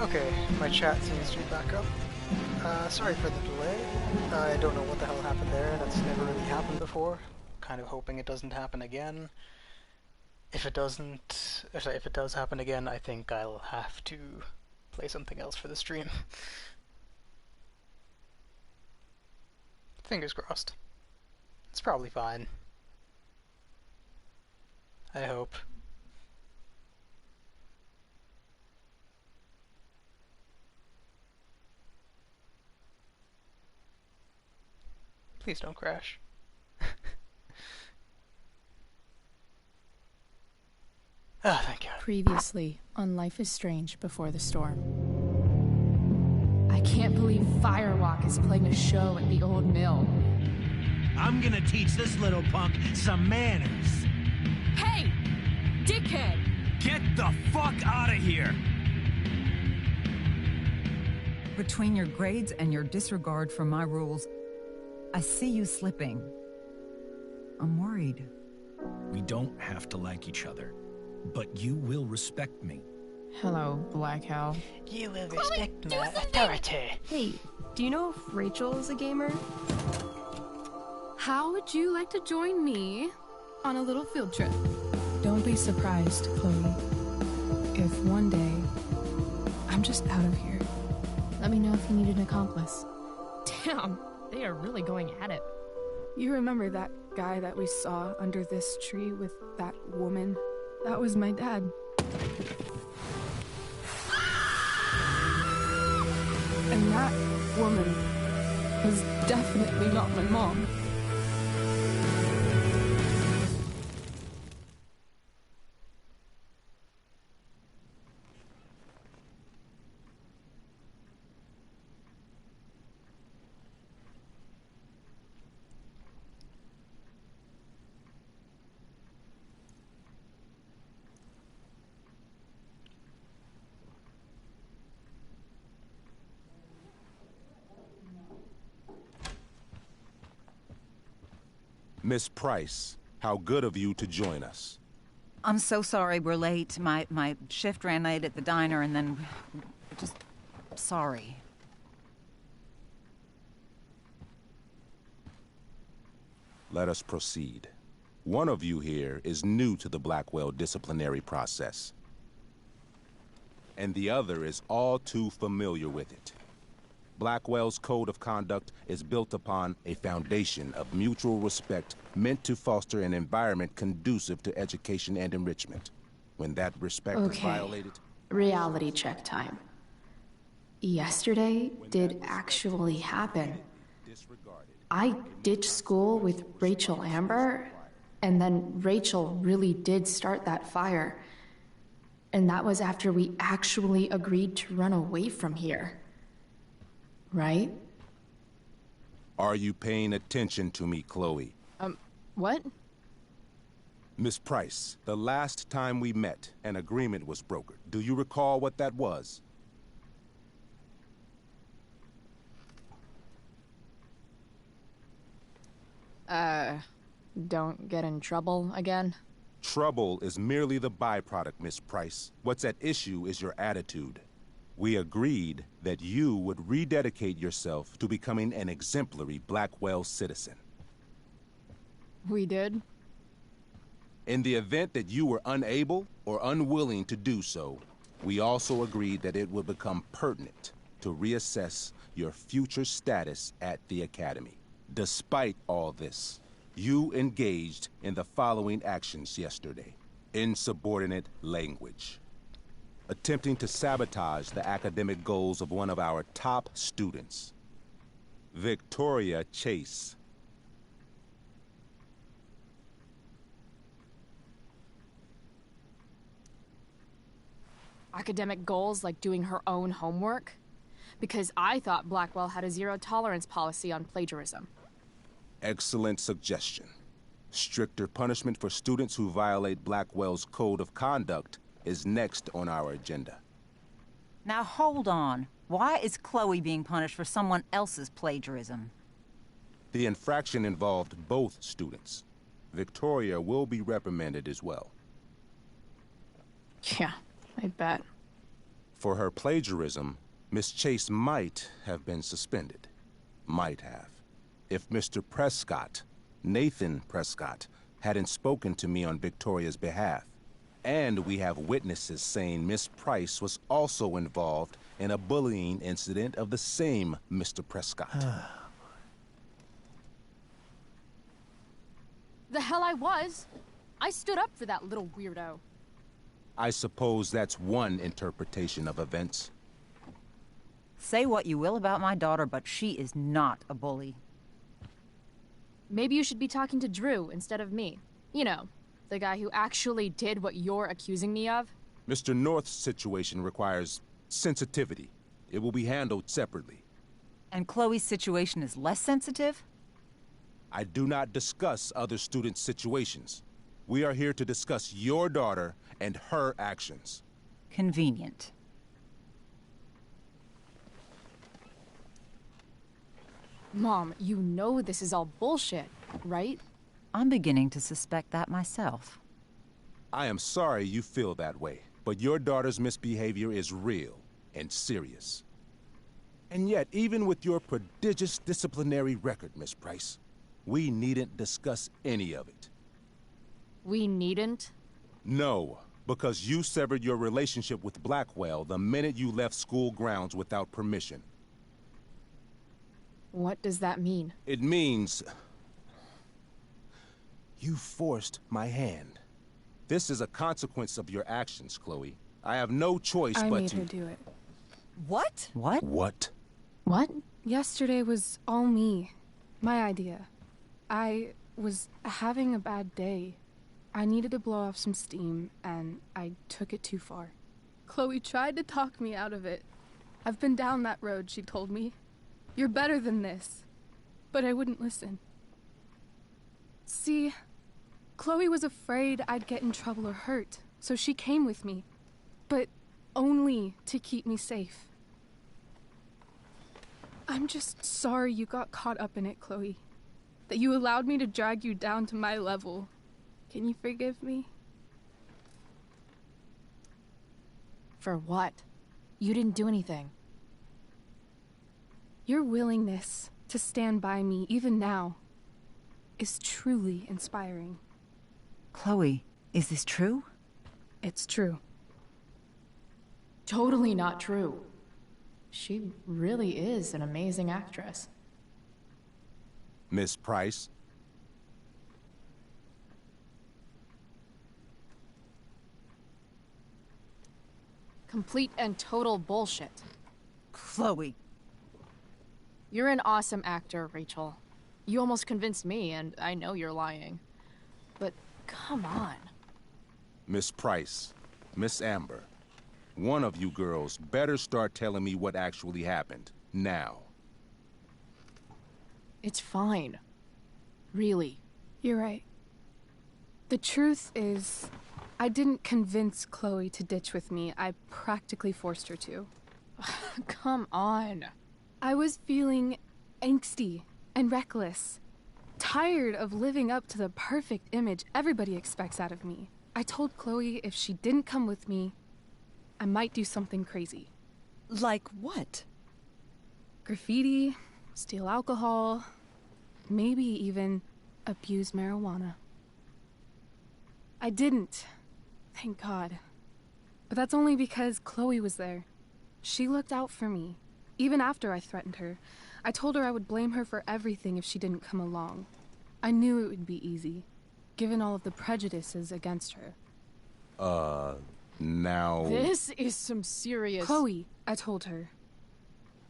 Okay, my chat seems to be back up. Sorry for the delay. I don't know what the hell happened there. That's never really happened before. Kind of hoping it doesn't happen again. If it doesn't, if it does happen again, I think I'll have to play something else for the stream. Fingers crossed. It's probably fine. I hope. Please don't crash. Ah, thank God. Previously on Life is Strange Before the Storm. I can't believe Firewalk is playing a show at the old mill. I'm gonna teach this little punk some manners. Hey! Dickhead! Get the fuck out of here! Between your grades and your disregard for my rules, I see you slipping. I'm worried. We don't have to like each other, but you will respect me. Hello, Black Hell. You will respect my authority. Hey, do you know if Rachel is a gamer? How would you like to join me on a little field trip? Don't be surprised, Chloe, if one day I'm just out of here. Let me know if you need an accomplice. Damn, they are really going at it. You remember that guy that we saw under this tree with that woman? That was my dad. And that woman was definitely not my mom. Miss Price, how good of you to join us. I'm so sorry we're late. My shift ran late at the diner and then... just... sorry. Let us proceed. One of you here is new to the Blackwell disciplinary process, and the other is all too familiar with it. Blackwell's code of conduct is built upon a foundation of mutual respect meant to foster an environment conducive to education and enrichment. When that respect is violated... Reality check time. Yesterday did actually happen. I ditched school with Rachel Amber, and then Rachel really did start that fire. And that was after we actually agreed to run away from here. Right? Are you paying attention to me, Chloe? What? Miss Price, the last time we met, an agreement was brokered. Do you recall what that was? Don't get in trouble again? Trouble is merely the byproduct, Miss Price. What's at issue is your attitude. We agreed that you would rededicate yourself to becoming an exemplary Blackwell citizen. We did? In the event that you were unable or unwilling to do so, we also agreed that it would become pertinent to reassess your future status at the Academy. Despite all this, you engaged in the following actions yesterday. Insubordinate language. Attempting to sabotage the academic goals of one of our top students, Victoria Chase. Academic goals like doing her own homework? Because I thought Blackwell had a zero-tolerance policy on plagiarism. Excellent suggestion. Stricter punishment for students who violate Blackwell's code of conduct is next on our agenda. Now hold on. Why is Chloe being punished for someone else's plagiarism? The infraction involved both students. Victoria will be reprimanded as well. Yeah, I bet. For her plagiarism, Miss Chase might have been suspended. Might have. If Mr. Prescott, Nathan Prescott, hadn't spoken to me on Victoria's behalf. And we have witnesses saying Miss Price was also involved in a bullying incident of the same Mr. Prescott. The hell I was! I stood up for that little weirdo. I suppose that's one interpretation of events. Say what you will about my daughter, but she is not a bully. Maybe you should be talking to Drew instead of me. You know, the guy who actually did what you're accusing me of. Mr. North's situation requires sensitivity. It will be handled separately. And Chloe's situation is less sensitive? I do not discuss other students' situations. We are here to discuss your daughter and her actions. Convenient. Mom, you know this is all bullshit, right? I'm beginning to suspect that myself. I am sorry you feel that way, but your daughter's misbehavior is real and serious. And yet, even with your prodigious disciplinary record, Miss Price, we needn't discuss any of it. We needn't? No, because you severed your relationship with Blackwell the minute you left school grounds without permission. What does that mean? It means... you forced my hand. This is a consequence of your actions, Chloe. I have no choice I but made to... her do it. What? What? What? What? Yesterday was all me. My idea. I was having a bad day. I needed to blow off some steam, and I took it too far. Chloe tried to talk me out of it. I've been down that road, she told me. You're better than this. But I wouldn't listen. See, Chloe was afraid I'd get in trouble or hurt, so she came with me. But only to keep me safe. I'm just sorry you got caught up in it, Chloe. That you allowed me to drag you down to my level. Can you forgive me? For what? You didn't do anything. Your willingness to stand by me, even now, is truly inspiring. Chloe, is this true? It's true. Totally not true. She really is an amazing actress. Miss Price? Complete and total bullshit. Chloe. You're an awesome actor, Rachel. You almost convinced me, and I know you're lying. But come on. Miss Price, Miss Amber, one of you girls better start telling me what actually happened, now. It's fine. Really. You're right. The truth is, I didn't convince Chloe to ditch with me. I practically forced her to. Come on. I was feeling angsty and reckless. Tired of living up to the perfect image everybody expects out of me. I told Chloe if she didn't come with me, I might do something crazy. Like what? Graffiti, steal alcohol, maybe even abuse marijuana. I didn't, thank God. But that's only because Chloe was there. She looked out for me, even after I threatened her. I told her I would blame her for everything if she didn't come along. I knew it would be easy, given all of the prejudices against her. Now... This is some serious... Chloe, I told her.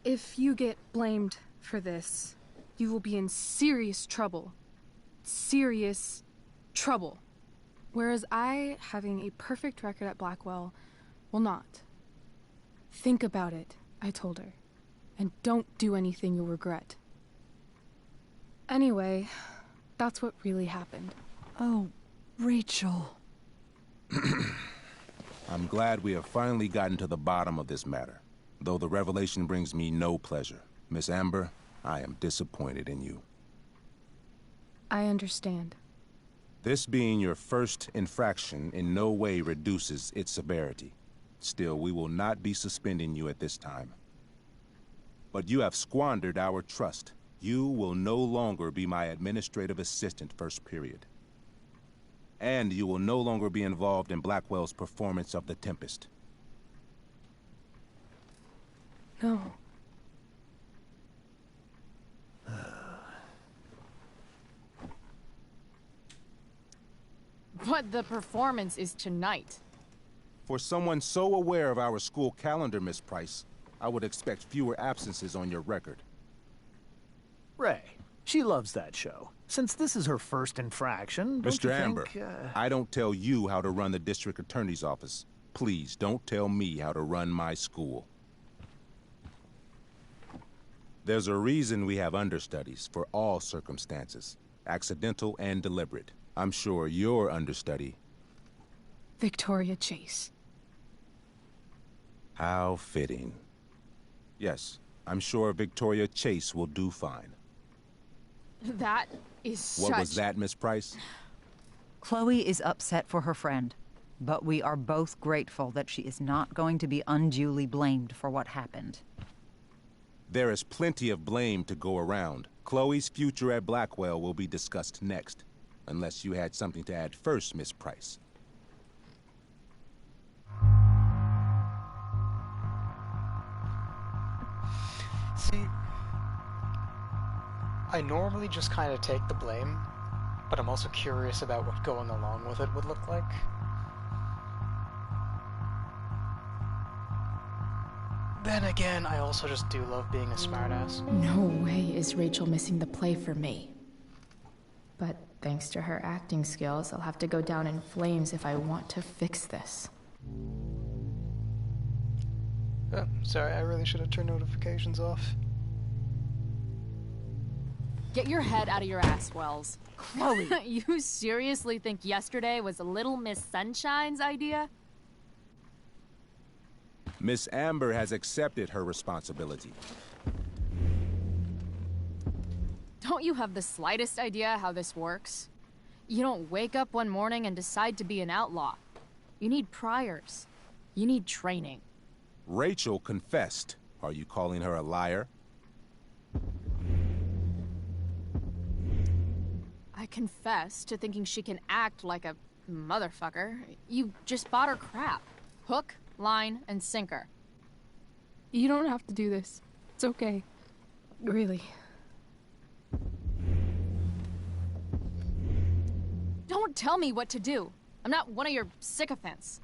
If you get blamed for this, you will be in serious trouble. Serious trouble. Whereas I, having a perfect record at Blackwell, will not. Think about it, I told her. And don't do anything you'll regret. Anyway, that's what really happened. Oh, Rachel. I'm glad we have finally gotten to the bottom of this matter, though the revelation brings me no pleasure. Miss Amber, I am disappointed in you. I understand. This being your first infraction in no way reduces its severity. Still, we will not be suspending you at this time. But you have squandered our trust. You will no longer be my administrative assistant first period. And you will no longer be involved in Blackwell's performance of The Tempest. No. But the performance is tonight. For someone so aware of our school calendar, Miss Price, I would expect fewer absences on your record. Ray, she loves that show. Since this is her first infraction, don't Mr. you Amber, think, I don't tell you how to run the district attorney's office. Please don't tell me how to run my school. There's a reason we have understudies for all circumstances, accidental and deliberate. I'm sure your understudy. Victoria Chase. How fitting. Yes, I'm sure Victoria Chase will do fine. That is What was that, Miss Price? Chloe is upset for her friend, but we are both grateful that she is not going to be unduly blamed for what happened. There is plenty of blame to go around. Chloe's future at Blackwell will be discussed next. Unless you had something to add first, Miss Price. See, I normally just kind of take the blame, but I'm also curious about what going along with it would look like. Then again, I also just do love being a smartass. No way is Rachel missing the play for me. But thanks to her acting skills, I'll have to go down in flames if I want to fix this. Oh, sorry, I really should have turned notifications off. Get your head out of your ass, Wells. Chloe! You seriously think yesterday was Little Miss Sunshine's idea? Miss Amber has accepted her responsibility. Don't you have the slightest idea how this works? You don't wake up one morning and decide to be an outlaw. You need priors. You need training. Rachel confessed. Are you calling her a liar? I confess to thinking she can act like a motherfucker. You just bought her crap. Hook, line, and sinker. You don't have to do this. It's okay. Really. Don't tell me what to do. I'm not one of your sycophants.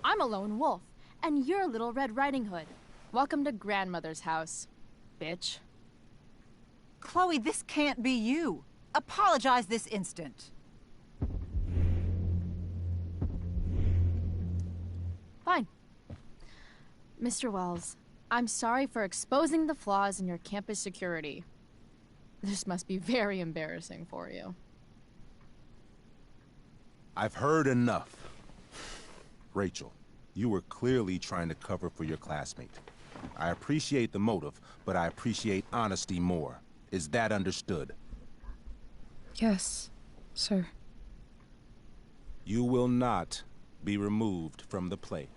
I'm a lone wolf, and you're Little Red Riding Hood. Welcome to grandmother's house, bitch. Chloe, this can't be you. Apologize this instant. Fine. Mr. Wells, I'm sorry for exposing the flaws in your campus security. This must be very embarrassing for you. I've heard enough. Rachel, you were clearly trying to cover for your classmate. I appreciate the motive, but I appreciate honesty more. Is that understood? Yes, sir. You will not be removed from the play.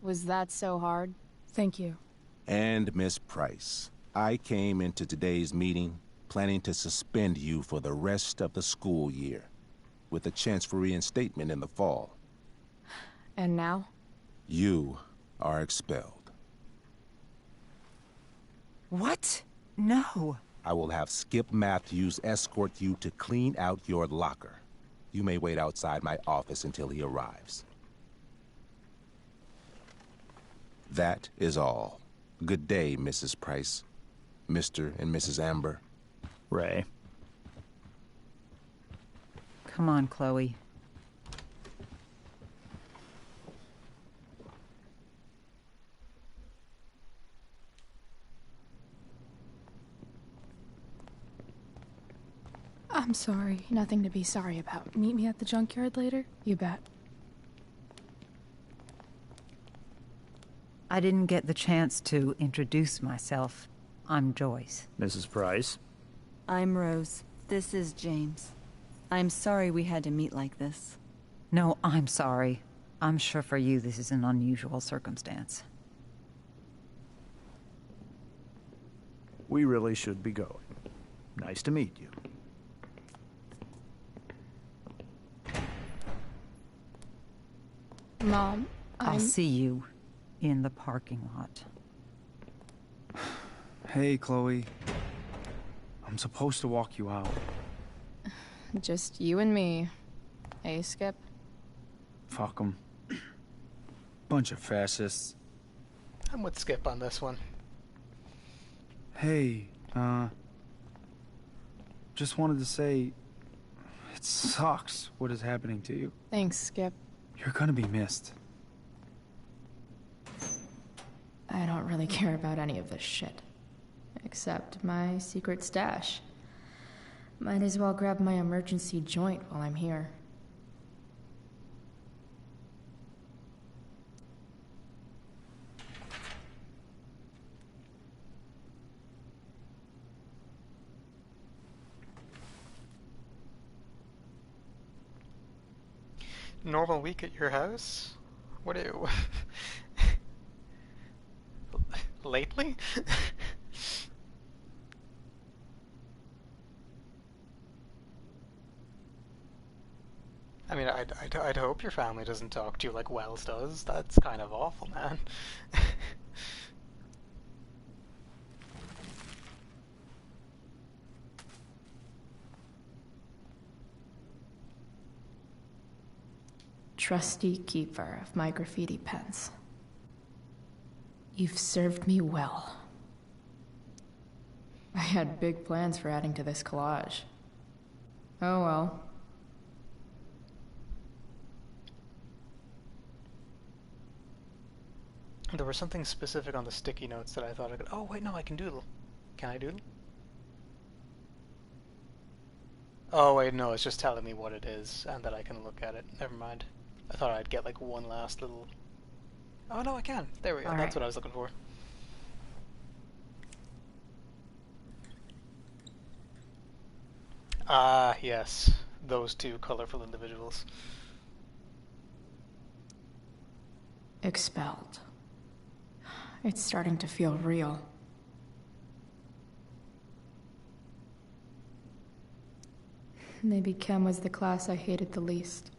Was that so hard? Thank you. And Miss Price, I came into today's meeting planning to suspend you for the rest of the school year, with a chance for reinstatement in the fall. And now? You are expelled. What? No. I will have Skip Matthews escort you to clean out your locker. You may wait outside my office until he arrives. That is all. Good day, Mrs. Price. Mr. and Mrs. Amber. Ray? Come on, Chloe. I'm sorry. Nothing to be sorry about. Meet me at the junkyard later? You bet. I didn't get the chance to introduce myself. I'm Joyce. Mrs. Price? I'm Rose. This is James. I'm sorry we had to meet like this. No, I'm sorry. I'm sure for you this is an unusual circumstance. We really should be going. Nice to meet you. Mom, I'll see you in the parking lot. Hey, Chloe. I'm supposed to walk you out. Just you and me. Hey, Skip. Fuck 'em. Bunch of fascists. I'm with Skip on this one. Hey, just wanted to say, it sucks what is happening to you. Thanks, Skip. You're gonna be missed. I don't really care about any of this shit. Except my secret stash. Might as well grab my emergency joint while I'm here. Normal week at your house? What do you... Lately? I mean, I'd hope your family doesn't talk to you like Wells does. That's kind of awful, man. Trusty keeper of my graffiti pens. You've served me well. I had big plans for adding to this collage. Oh well. There was something specific on the sticky notes that I thought I could... Oh, wait, no, I can doodle. Can I doodle? Oh, wait, no, it's just telling me what it is and that I can look at it. Never mind. I thought I'd get, like, one last little... Oh, no, I can. There we go. That's what I was looking for. Ah, yes. Those two colorful individuals. Expelled. It's starting to feel real. Maybe Chem was the class I hated the least.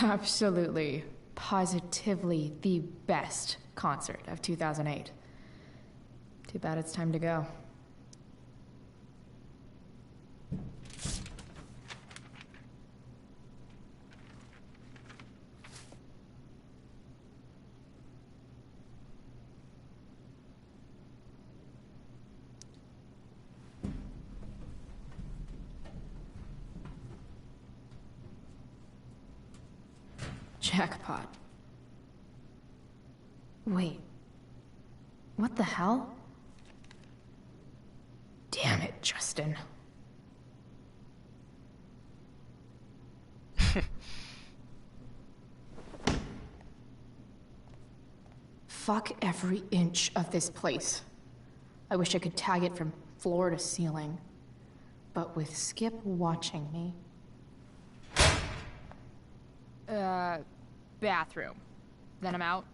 Absolutely, positively the best concert of 2008. Too bad it's time to go. Jackpot. Wait. What the hell? Damn it, Justin. Fuck every inch of this place. I wish I could tag it from floor to ceiling. But with Skip watching me... Bathroom. Then I'm out.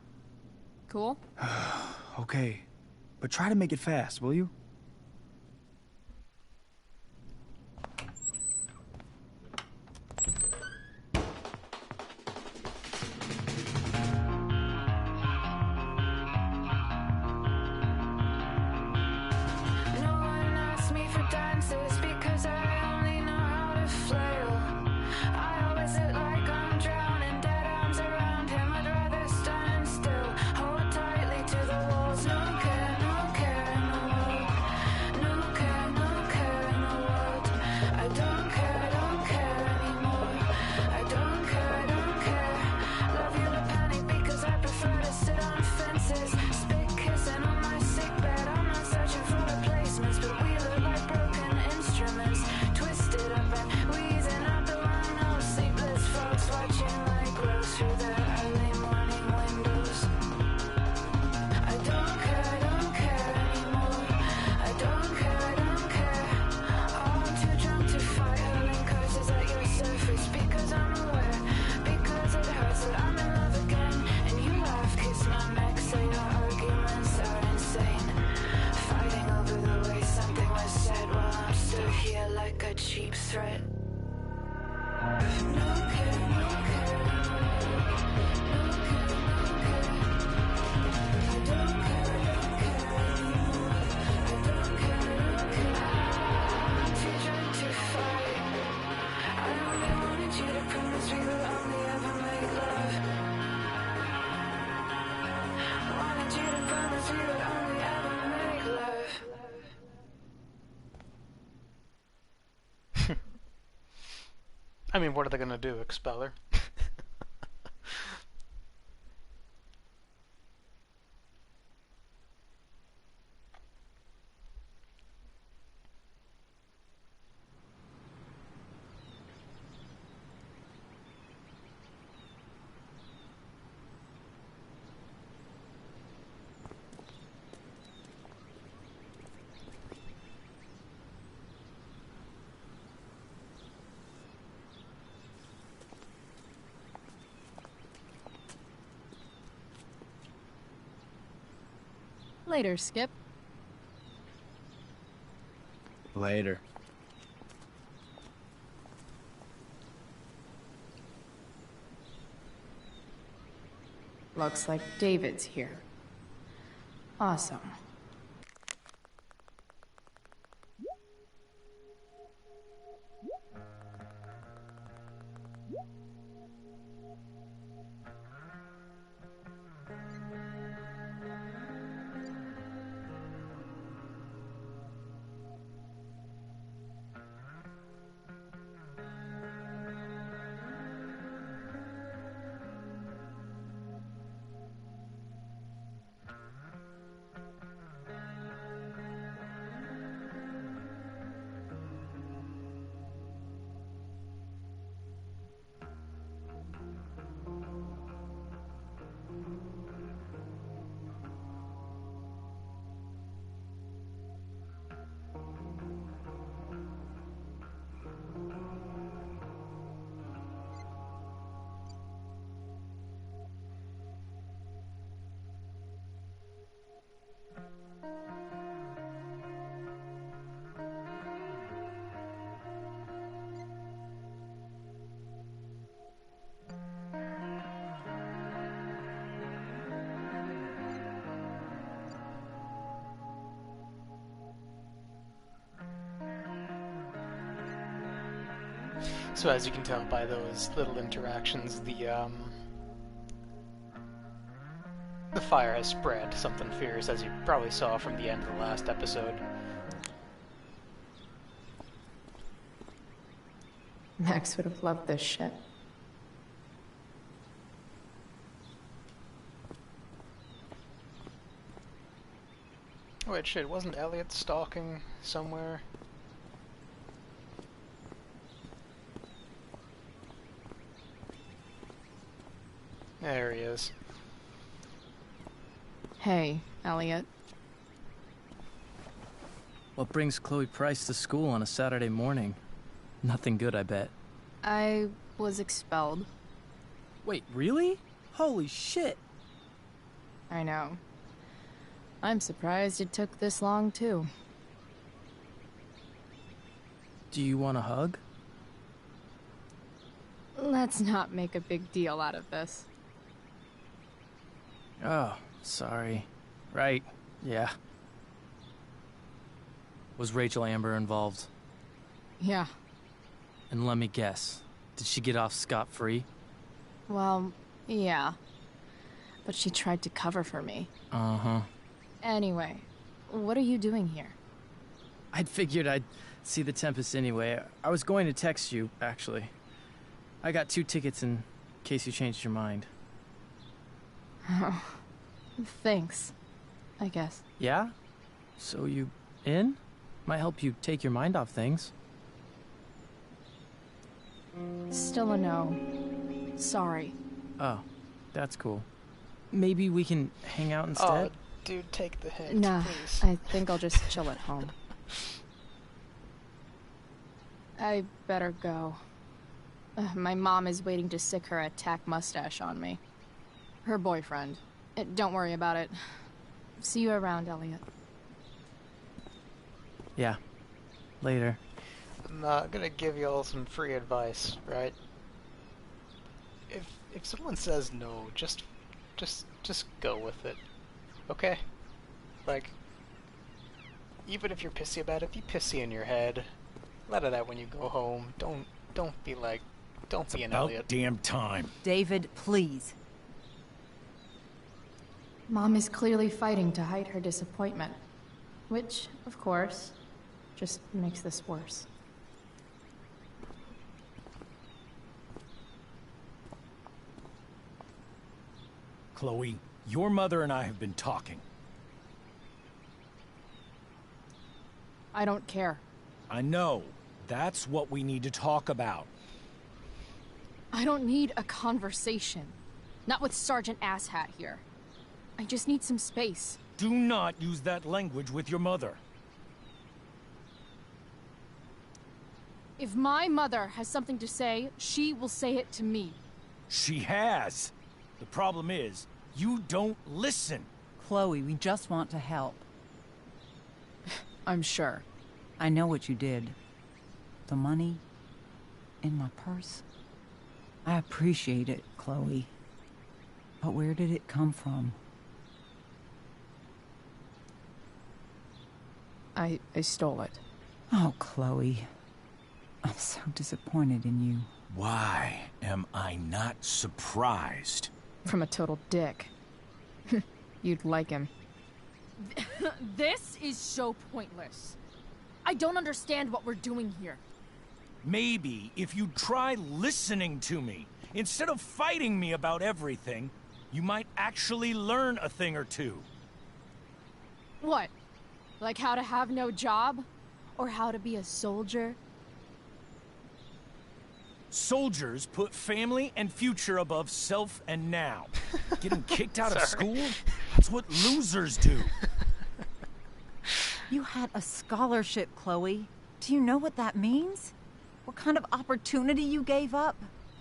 Cool? Okay, but try to make it fast, will you? deep threat. No care, no care, no care, I don't care, don't care anymore. I don't care, don't care. I'm too drunk to fight. I only wanted you to promise we would only ever make love. Wanted you to promise we would only ever make love. I mean, what are they gonna do? Expel her? Later, Skip. Later. Looks like David's here. Awesome. So as you can tell by those little interactions, the fire has spread something fierce, as you probably saw from the end of the last episode. Max would have loved this shit. Wait, shit, wasn't Elliot stalking somewhere? There he is. Hey, Elliot. What brings Chloe Price to school on a Saturday morning? Nothing good, I bet. I was expelled. Wait, really? Holy shit! I know. I'm surprised it took this long, too. Do you want a hug? Let's not make a big deal out of this. Oh, sorry. Right, yeah. Was Rachel Amber involved? Yeah. And let me guess, did she get off scot-free? Well, yeah. But she tried to cover for me. Uh-huh. Anyway, what are you doing here? I'd figured I'd see the Tempest anyway. I was going to text you, actually. I got 2 tickets in case you changed your mind. Oh, thanks, I guess. Yeah? So you in? Might help you take your mind off things. Still a no. Sorry. Oh, that's cool. Maybe we can hang out instead? Oh, dude, take the hint, Nah, please. I think I'll just chill at home. I better go. My mom is waiting to sick her attack mustache on me. Her boyfriend. Don't worry about it. See you around, Elliot. Yeah. Later. I'm gonna give you all some free advice, right? If someone says no, just go with it, okay? Like, even if you're pissy about it, be pissy in your head. Let it out when you go home. Don't be like, don't be an Elliot. About damn time. David, please. Mom is clearly fighting to hide her disappointment, which, of course, just makes this worse. Chloe, your mother and I have been talking. I don't care. I know. That's what we need to talk about. I don't need a conversation. Not with Sergeant Asshat here. I just need some space. Do not use that language with your mother. If my mother has something to say, she will say it to me. She has. The problem is, you don't listen. Chloe, we just want to help. I'm sure. I know what you did. The money in my purse. I appreciate it, Chloe. But where did it come from? I stole it. Oh, Chloe. I'm so disappointed in you. Why am I not surprised? From a total dick. You'd like him. This is so pointless. I don't understand what we're doing here. Maybe if you try listening to me, instead of fighting me about everything, you might actually learn a thing or two. What? Like how to have no job? Or how to be a soldier? Soldiers put family and future above self and now. Getting kicked out of school? That's what losers do. You had a scholarship, Chloe. Do you know what that means? What kind of opportunity you gave up?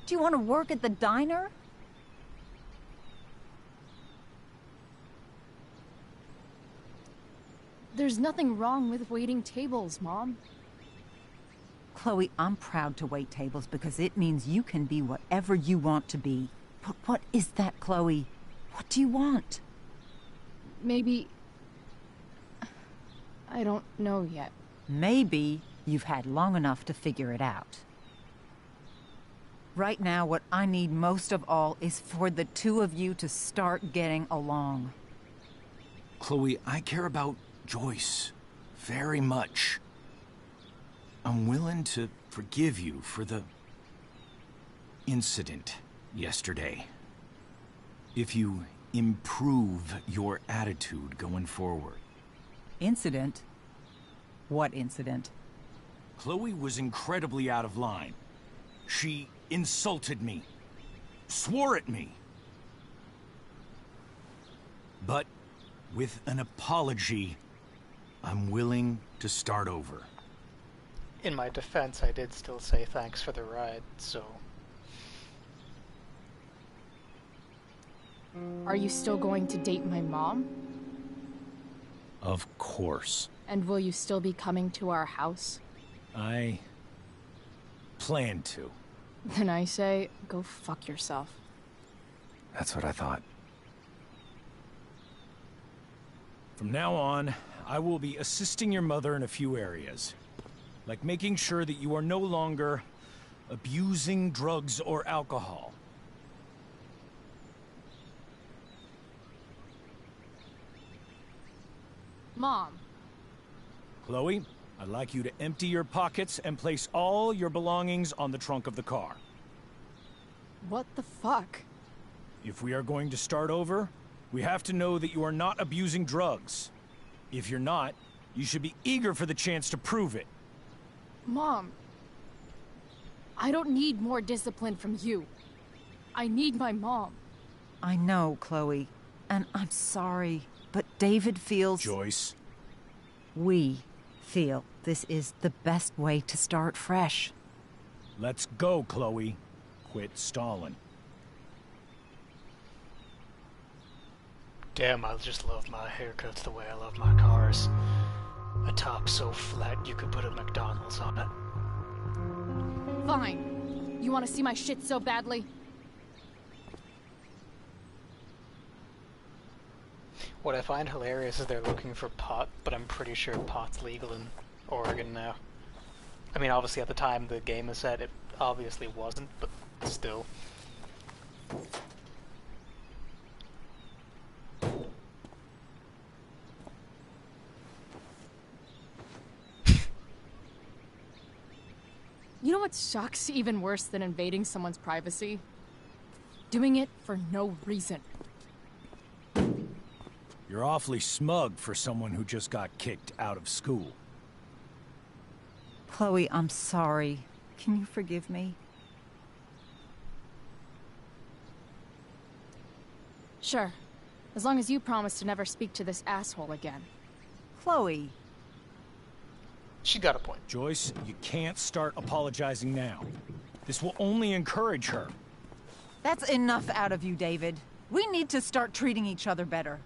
Do you want to work at the diner? There's nothing wrong with waiting tables, Mom. Chloe, I'm proud to wait tables because it means you can be whatever you want to be. But what is that, Chloe? What do you want? Maybe... I don't know yet. Maybe you've had long enough to figure it out. Right now, what I need most of all is for the two of you to start getting along. Chloe, I care about Joyce very much. I'm willing to forgive you for the incident yesterday. If you improve your attitude going forward. Incident? What incident? Chloe was incredibly out of line. She insulted me, swore at me. But with an apology, I'm willing to start over. In my defense, I did still say thanks for the ride, so... Are you still going to date my mom? Of course. And will you still be coming to our house? I plan to. Then I say, go fuck yourself. That's what I thought. From now on, I will be assisting your mother in a few areas. Like making sure that you are no longer abusing drugs or alcohol. Mom. Chloe, I'd like you to empty your pockets and place all your belongings on the trunk of the car. What the fuck? If we are going to start over, we have to know that you are not abusing drugs. If you're not, you should be eager for the chance to prove it. Mom. I don't need more discipline from you. I need my mom. I know, Chloe, and I'm sorry, but David feels... Joyce. We feel this is the best way to start fresh. Let's go, Chloe. Quit stalling. Damn, I just love my haircuts the way I love my cars. A top so flat you could put a McDonald's on it. Fine. You want to see my shit so badly? What I find hilarious is they're looking for pot, but I'm pretty sure pot's legal in Oregon now. I mean, obviously at the time the game is set, it obviously wasn't, but still. You know what sucks even worse than invading someone's privacy? Doing it for no reason. You're awfully smug for someone who just got kicked out of school. Chloe, I'm sorry. Can you forgive me? Sure. As long as you promise to never speak to this asshole again. Chloe. She got a point. Joyce, you can't start apologizing now. This will only encourage her. That's enough out of you, David. We need to start treating each other better.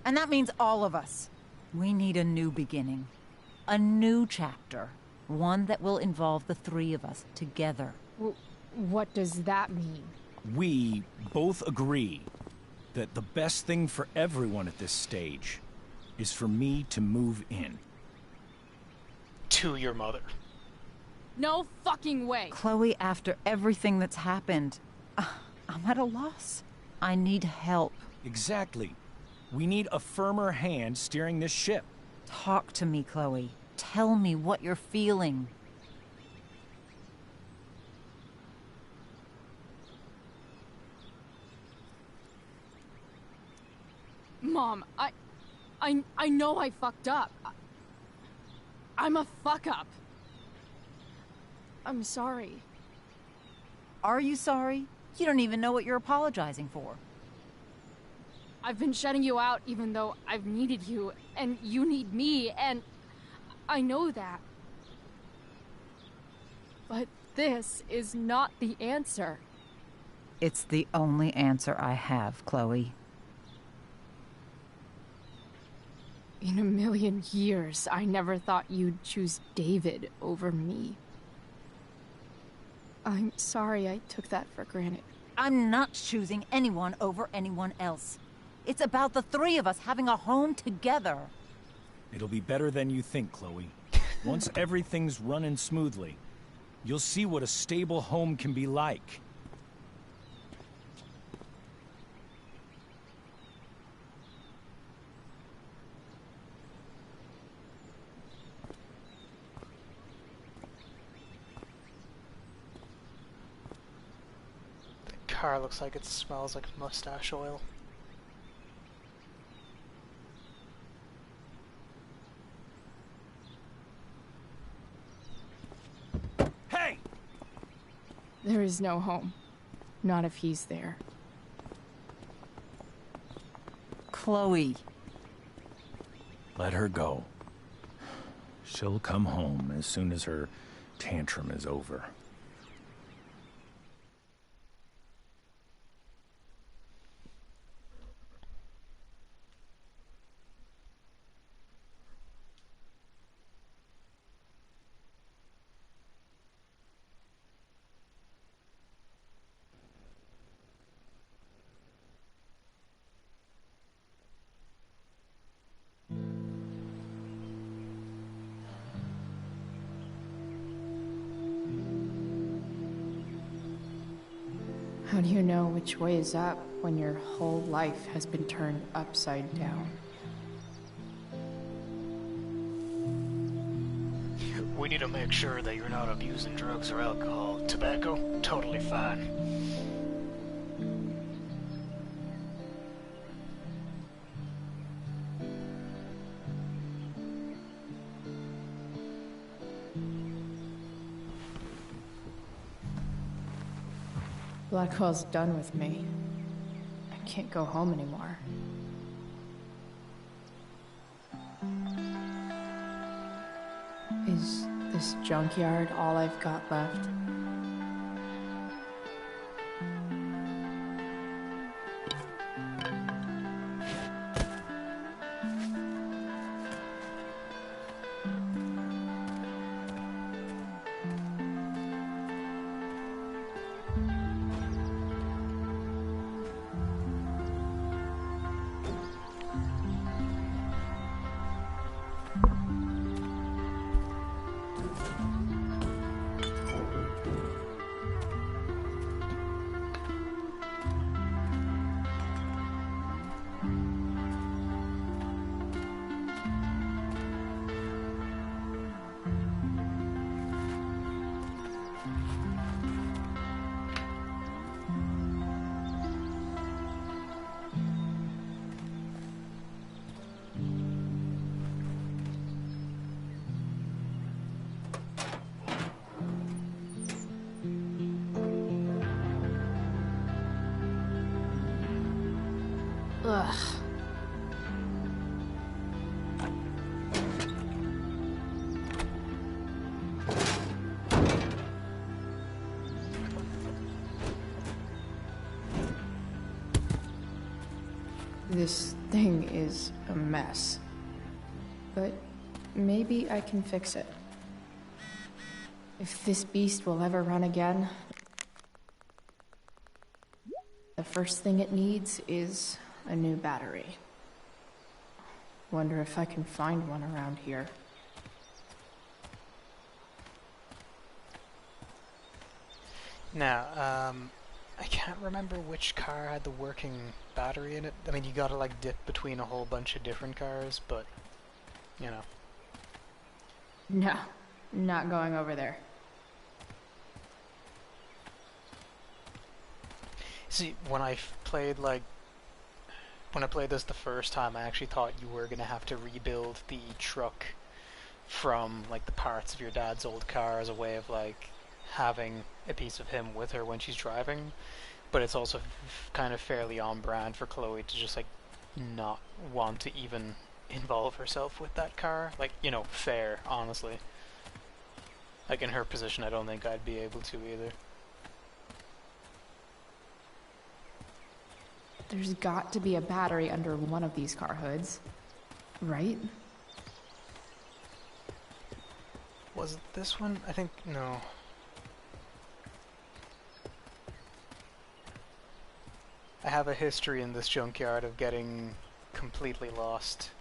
And that means all of us. We need a new beginning. A new chapter. One that will involve the three of us together. What does that mean? We both agree that the best thing for everyone at this stage is for me to move in. To your mother. No fucking way! Chloe, after everything that's happened, I'm at a loss. I need help. Exactly. We need a firmer hand steering this ship. Talk to me, Chloe. Tell me what you're feeling. Mom, I know I fucked up. I'm a fuck up. I'm sorry. Are you sorry? You don't even know what you're apologizing for. I've been shutting you out even though I've needed you, and you need me, and I know that. But this is not the answer. It's the only answer I have, Chloe. In a million years, I never thought you'd choose David over me. I'm sorry I took that for granted. I'm not choosing anyone over anyone else. It's about the three of us having a home together. It'll be better than you think, Chloe. Once everything's running smoothly, you'll see what a stable home can be like. The car looks like it smells like mustache oil. Hey! There is no home. Not if he's there. Chloe. Let her go. She'll come home as soon as her tantrum is over. How do you know which way is up when your whole life has been turned upside down? We need to make sure that you're not abusing drugs or alcohol. Tobacco, totally fine. Blackwell's done with me. I can't go home anymore. Is this junkyard all I've got left? Ugh. This thing is a mess. But maybe I can fix it. If this beast will ever run again, the first thing it needs is a new battery. Wonder if I can find one around here. Now, I can't remember which car had the working battery in it. I mean, you gotta like dip between a whole bunch of different cars, but, you know. No, not going over there. See, when I played this the first time, I actually thought you were gonna have to rebuild the truck from like the parts of your dad's old car as a way of like having a piece of him with her when she's driving. But it's also kind of fairly on brand for Chloe to just like not want to even involve herself with that car. Like, you know, fair, honestly. Like in her position, I don't think I'd be able to either. There's got to be a battery under one of these car hoods, right? Was it this one? I think, no. I have a history in this junkyard of getting completely lost.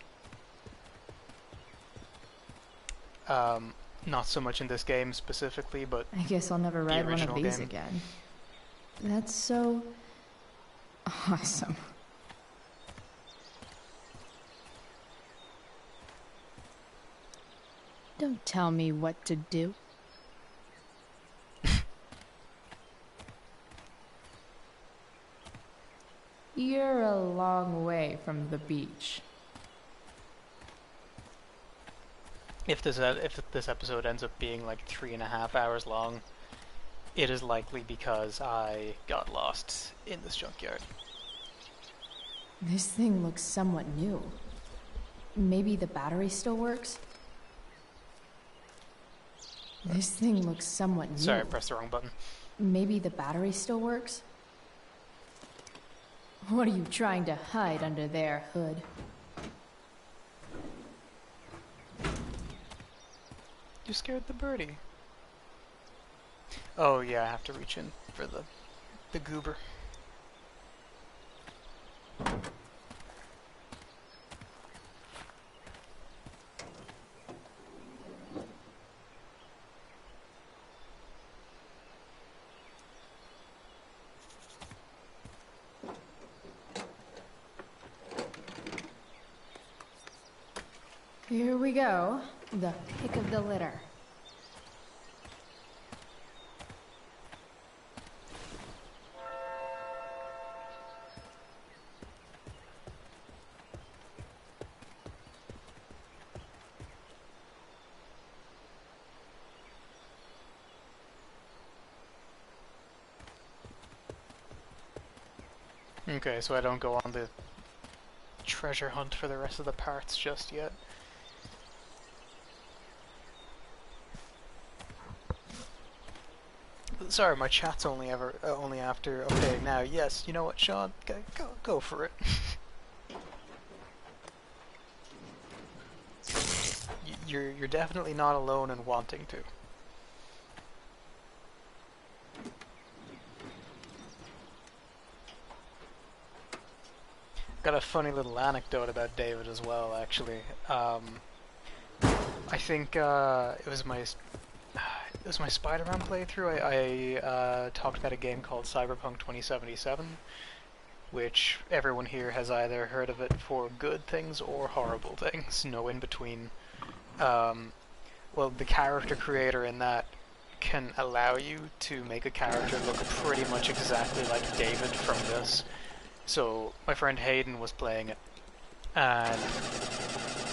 Not so much in this game specifically, but I guess I'll never ride one of these game. again. That's so awesome. Don't tell me what to do. You're a long way from the beach. If this episode ends up being like 3.5 hours long, it is likely because I got lost in this junkyard. This thing looks somewhat new. Maybe the battery still works? This thing looks somewhat new. Sorry, I pressed the wrong button. Maybe the battery still works? What are you trying to hide under there, Hood? You scared the birdie. Oh yeah, I have to reach in for the goober. Here we go. The pick of the litter. Okay, so I don't go on the treasure hunt for the rest of the parts just yet. Sorry, my chat's only after updating now. Yes, you know what, Sean? Go for it. You're definitely not alone in wanting to. Got a funny little anecdote about David as well, actually. I think it was my Spider-Man playthrough. I talked about a game called Cyberpunk 2077, which everyone here has either heard of it for good things or horrible things, no in between. Well, the character creator in that can allow you to make a character look pretty much exactly like David from this. So my friend Hayden was playing it, and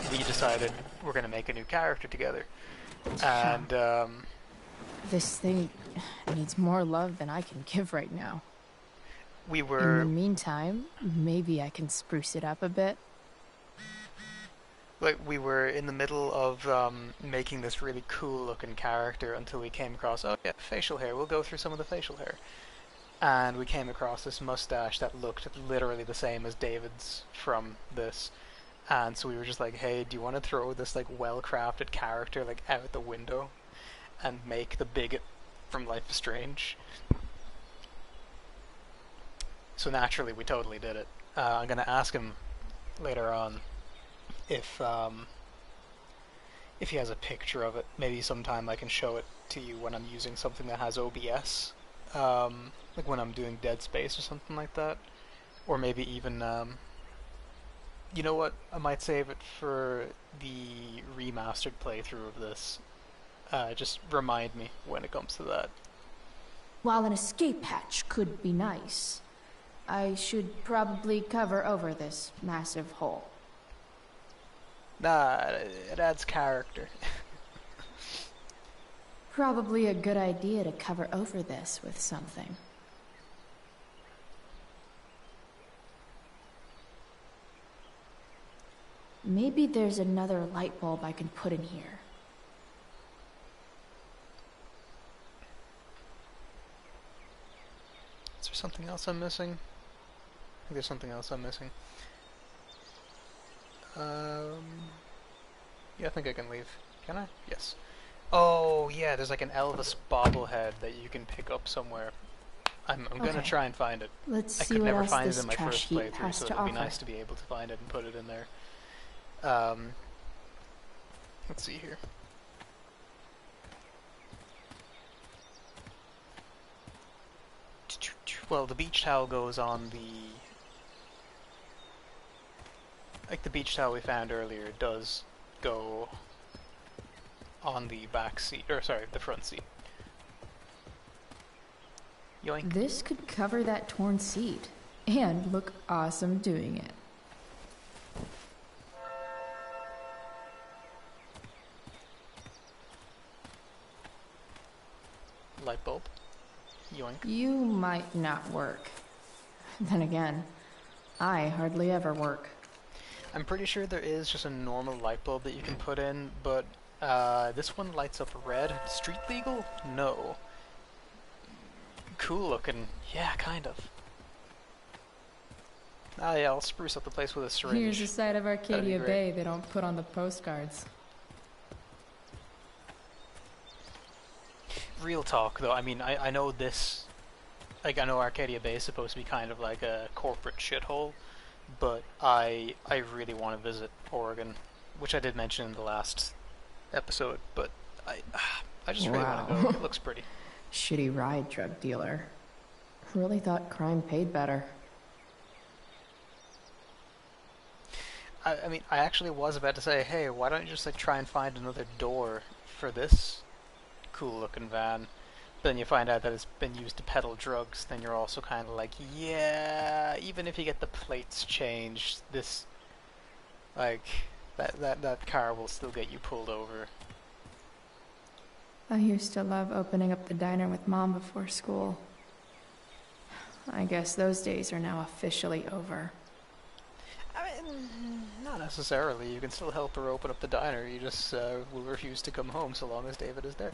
we decided we're going to make a new character together. And this thing needs more love than I can give right now. we In the were meantime, maybe I can spruce it up a bit. in the middle of making this really cool looking character until we came across, oh yeah, facial hair. We'll go through some of the facial hair. And we came across this mustache that looked literally the same as David's from this. And so we were just like, hey, do you want to throw this like well-crafted character like out the window and make the bigot from Life is Strange? So naturally we totally did it. I'm gonna ask him later on if he has a picture of it. Maybe sometime I can show it to you when I'm using something that has OBS. Like when I'm doing Dead Space or something like that. Or maybe even, you know what, I might save it for the remastered playthrough of this. Just remind me when it comes to that. While an escape hatch could be nice, I should probably cover over this massive hole. Nah, it adds character. Probably a good idea to cover over this with something. Maybe there's another light bulb I can put in here. Is there something else I'm missing? I think there's something else I'm missing. Yeah, I think I can leave. Can I? Yes. Oh, yeah, there's like an Elvis bobblehead that you can pick up somewhere. I'm gonna try and find it. Let's I see could what never else find it this in my trash first heap playthrough, has so to it'd be offer. nice to be able to find it and put it in there. Let's see here. Well, the beach towel goes on the... Like the beach towel we found earlier does go on the back seat, or sorry, the front seat. Yoink. This could cover that torn seat and look awesome doing it. Light bulb. Yoink. You might not work. Then again, I hardly ever work. I'm pretty sure there is just a normal light bulb that you can put in, but this one lights up red. Street legal? No. Cool looking. Yeah, kind of. Ah, yeah, I'll spruce up the place with a syringe. Here's a side of Arcadia great. Bay they don't put on the postcards. Real talk, though, I mean, I know this... Like, I know Arcadia Bay is supposed to be kind of like a corporate shithole, but I really want to visit Oregon, which I did mention in the last episode, but I just really want to go. It looks pretty. Shitty ride drug dealer. Really thought crime paid better. I mean, I actually was about to say, hey, why don't you just like try and find another door for this cool-looking van? But then you find out that it's been used to peddle drugs. Then you're also kind of like, yeah, even if you get the plates changed, this, like, that car will still get you pulled over. I used to love opening up the diner with Mom before school. I guess those days are now officially over. I mean, not necessarily. You can still help her open up the diner. You just will refuse to come home so long as David is there.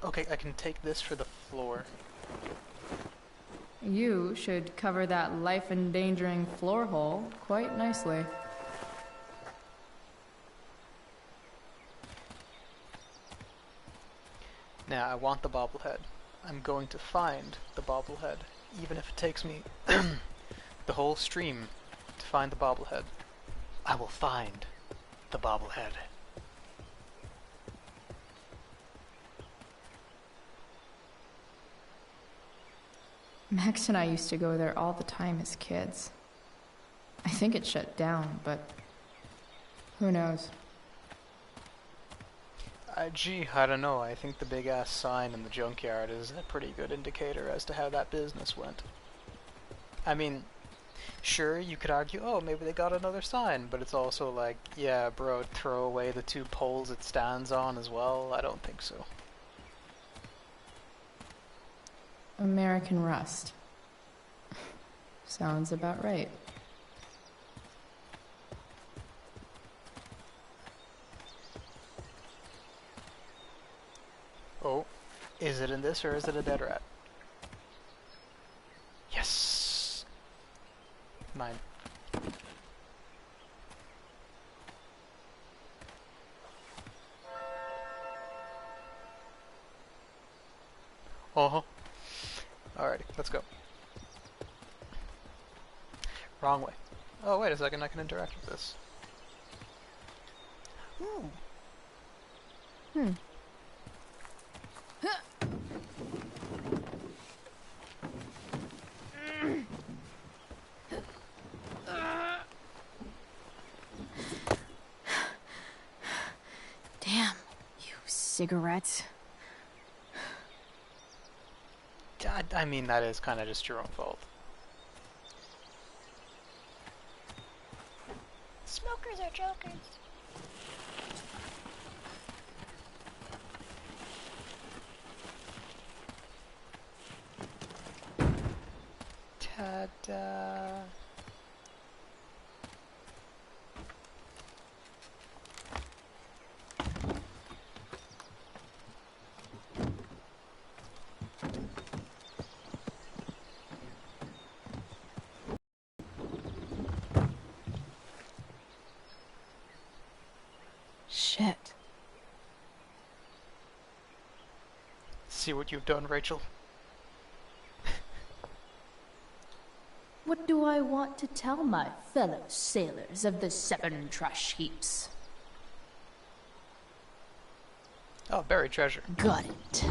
Okay, I can take this for the floor. You should cover that life-endangering floor hole quite nicely. Now, I want the bobblehead. I'm going to find the bobblehead, even if it takes me the whole stream to find the bobblehead. I will find the bobblehead. Max and I used to go there all the time as kids. I think it shut down, but who knows? Gee, I don't know. I think the big-ass sign in the junkyard is a pretty good indicator as to how that business went. I mean, sure, you could argue, oh, maybe they got another sign, but it's also like, yeah, bro, throw away the 2 poles it stands on as well? I don't think so. American Rust. Sounds about right. Oh, is it in this or is it a dead rat? Yes! Mine. Uh-huh. Alrighty, let's go. Wrong way. Oh, wait a second, I can interact with this. Ooh. Hmm. Damn, you cigarettes. I mean, that is kind of just your own fault. Smokers are jokers. Ta-da! Shit. See what you've done, Rachel? What do I want to tell my fellow sailors of the 7 trash heaps? Oh, buried treasure. Got it.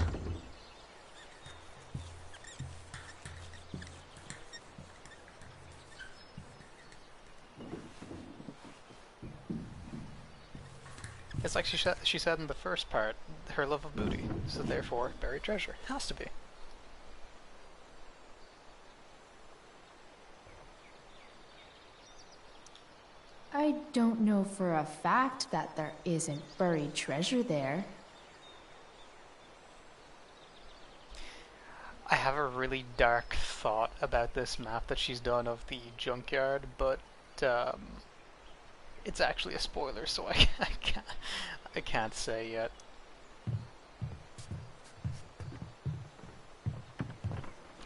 It's like she said in the first part, her love of booty, so therefore, buried treasure. Has to be. I don't know for a fact that there isn't buried treasure there. I have a really dark thought about this map that she's done of the junkyard, but it's actually a spoiler, so I can't say yet.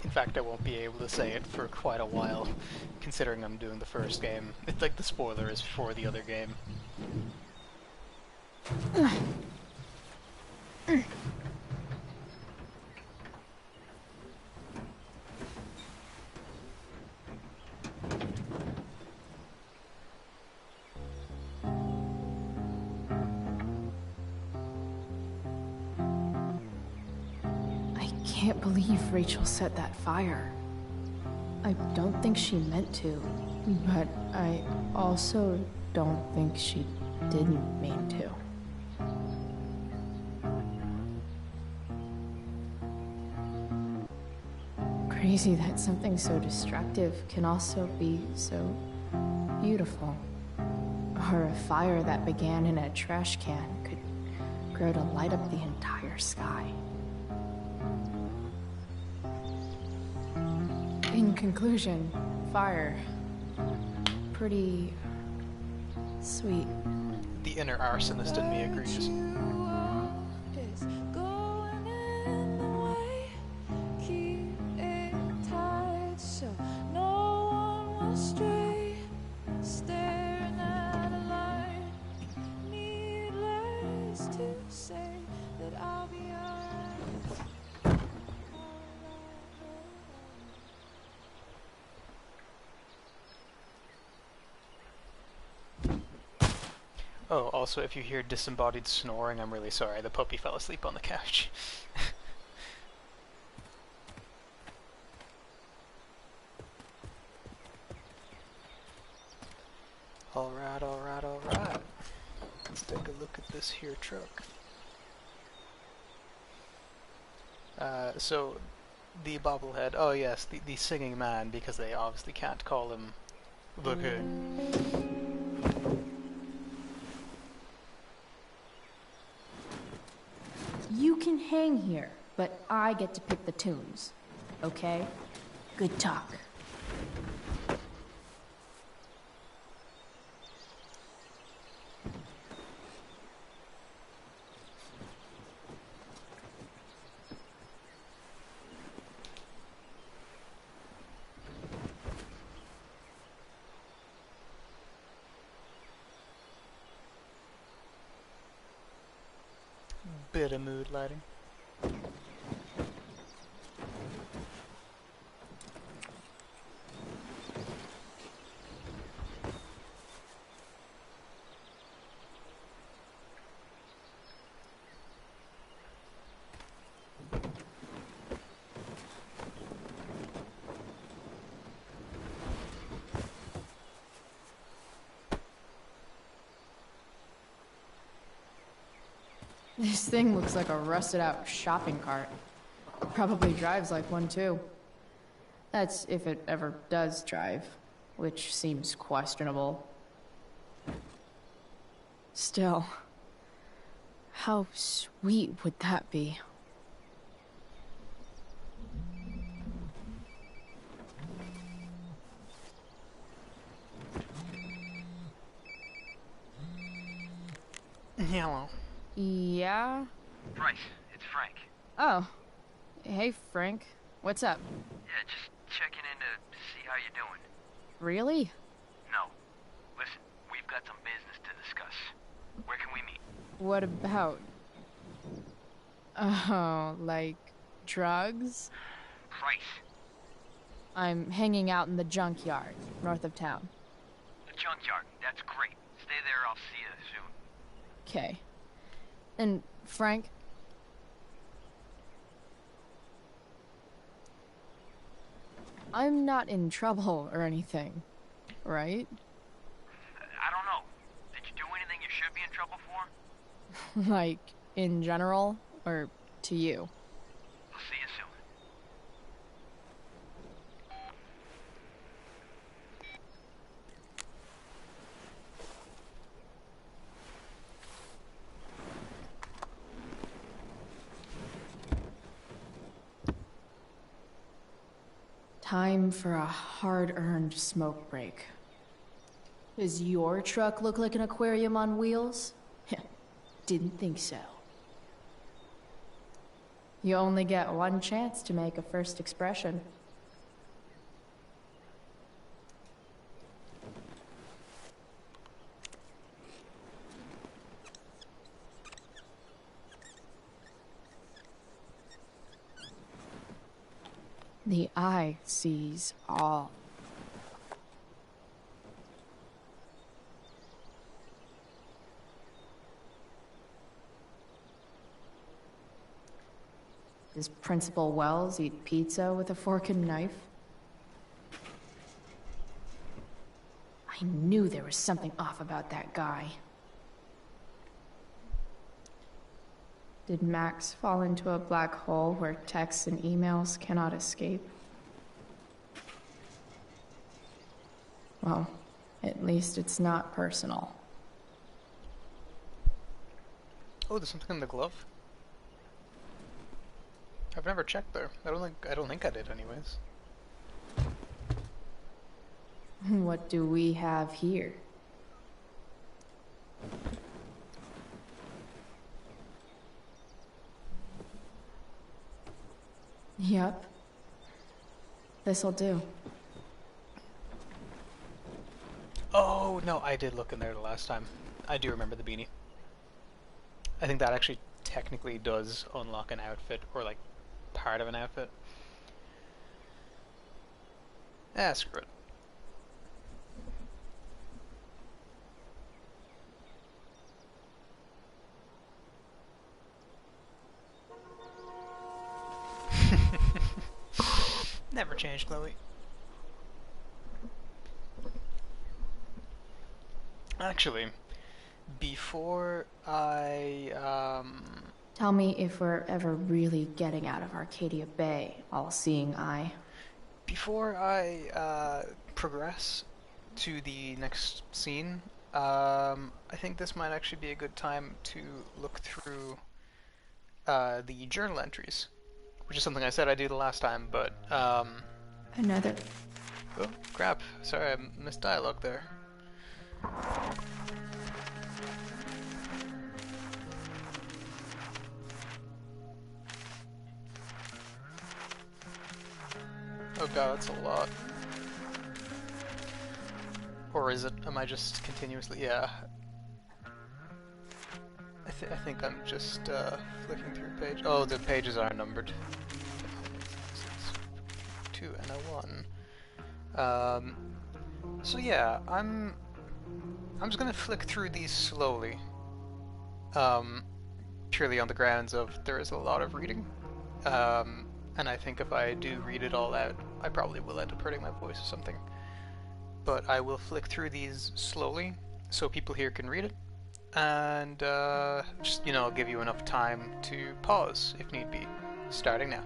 In fact, I won't be able to say it for quite a while, considering I'm doing the first game. It's like the spoiler is for the other game. I can't believe Rachel set that fire. I don't think she meant to, but I also don't think she didn't mean to. Crazy that something so destructive can also be so beautiful. Or a fire that began in a trash can could grow to light up the entire sky. In conclusion, fire. Pretty sweet. The inner arsonist in me agrees. Oh, also, if you hear disembodied snoring, I'm really sorry. The puppy fell asleep on the couch. Alright, alright, alright. Let's take a look at this here truck. So, the bobblehead, oh yes, the singing man, because they obviously can't call him the king. You can hang here, but I get to pick the tunes. okay? Good talk. Bit of mood lighting. This thing looks like a rusted out shopping cart. Probably drives like one too. That's if it ever does drive, which seems questionable. Still, how sweet would that be? Hello. Yeah? Bryce, it's Frank. Oh. Hey, Frank. What's up? Yeah, just checking in to see how you're doing. Really? No. Listen, we've got some business to discuss. Where can we meet? What about? Oh, like drugs? Bryce. I'm hanging out in the junkyard, north of town. The junkyard. That's great. Stay there, I'll see you soon. Okay. And Frank? I'm not in trouble or anything, right? I don't know. Did you do anything you should be in trouble for? Like, in general, or to you? I'll see you soon. Time for a hard-earned smoke break. Does your truck look like an aquarium on wheels? Didn't think so. You only get one chance to make a first expression. The eye sees all. Does Principal Wells eat pizza with a fork and knife? I knew there was something off about that guy. Did Max fall into a black hole where texts and emails cannot escape? Well, at least it's not personal. Oh, there's something in the glove? I've never checked there. I don't think I did anyways. What do we have here? Yep. This'll do. Oh, no, I did look in there the last time. I do remember the beanie. I think that actually technically does unlock an outfit, or like part of an outfit. Ah, screw it. Never change, Chloe. Actually, before I, Tell me if we're ever really getting out of Arcadia Bay, all-seeing eye. Before I, progress to the next scene, I think this might actually be a good time to look through, the journal entries which is something I said I'd do the last time, but, Another. oh, crap. Sorry, I missed dialogue there. Oh god, that's a lot. Or is it? Am I just continuously? Yeah. I think I'm just flicking through page. Oh, the pages are numbered. 2 and a 1. So yeah, I'm just gonna flick through these slowly. Purely on the grounds of there is a lot of reading. And I think if I do read it all out, I probably will end up hurting my voice or something. But I will flick through these slowly so people here can read it. And just, you know, I'll give you enough time to pause if need be. Starting now.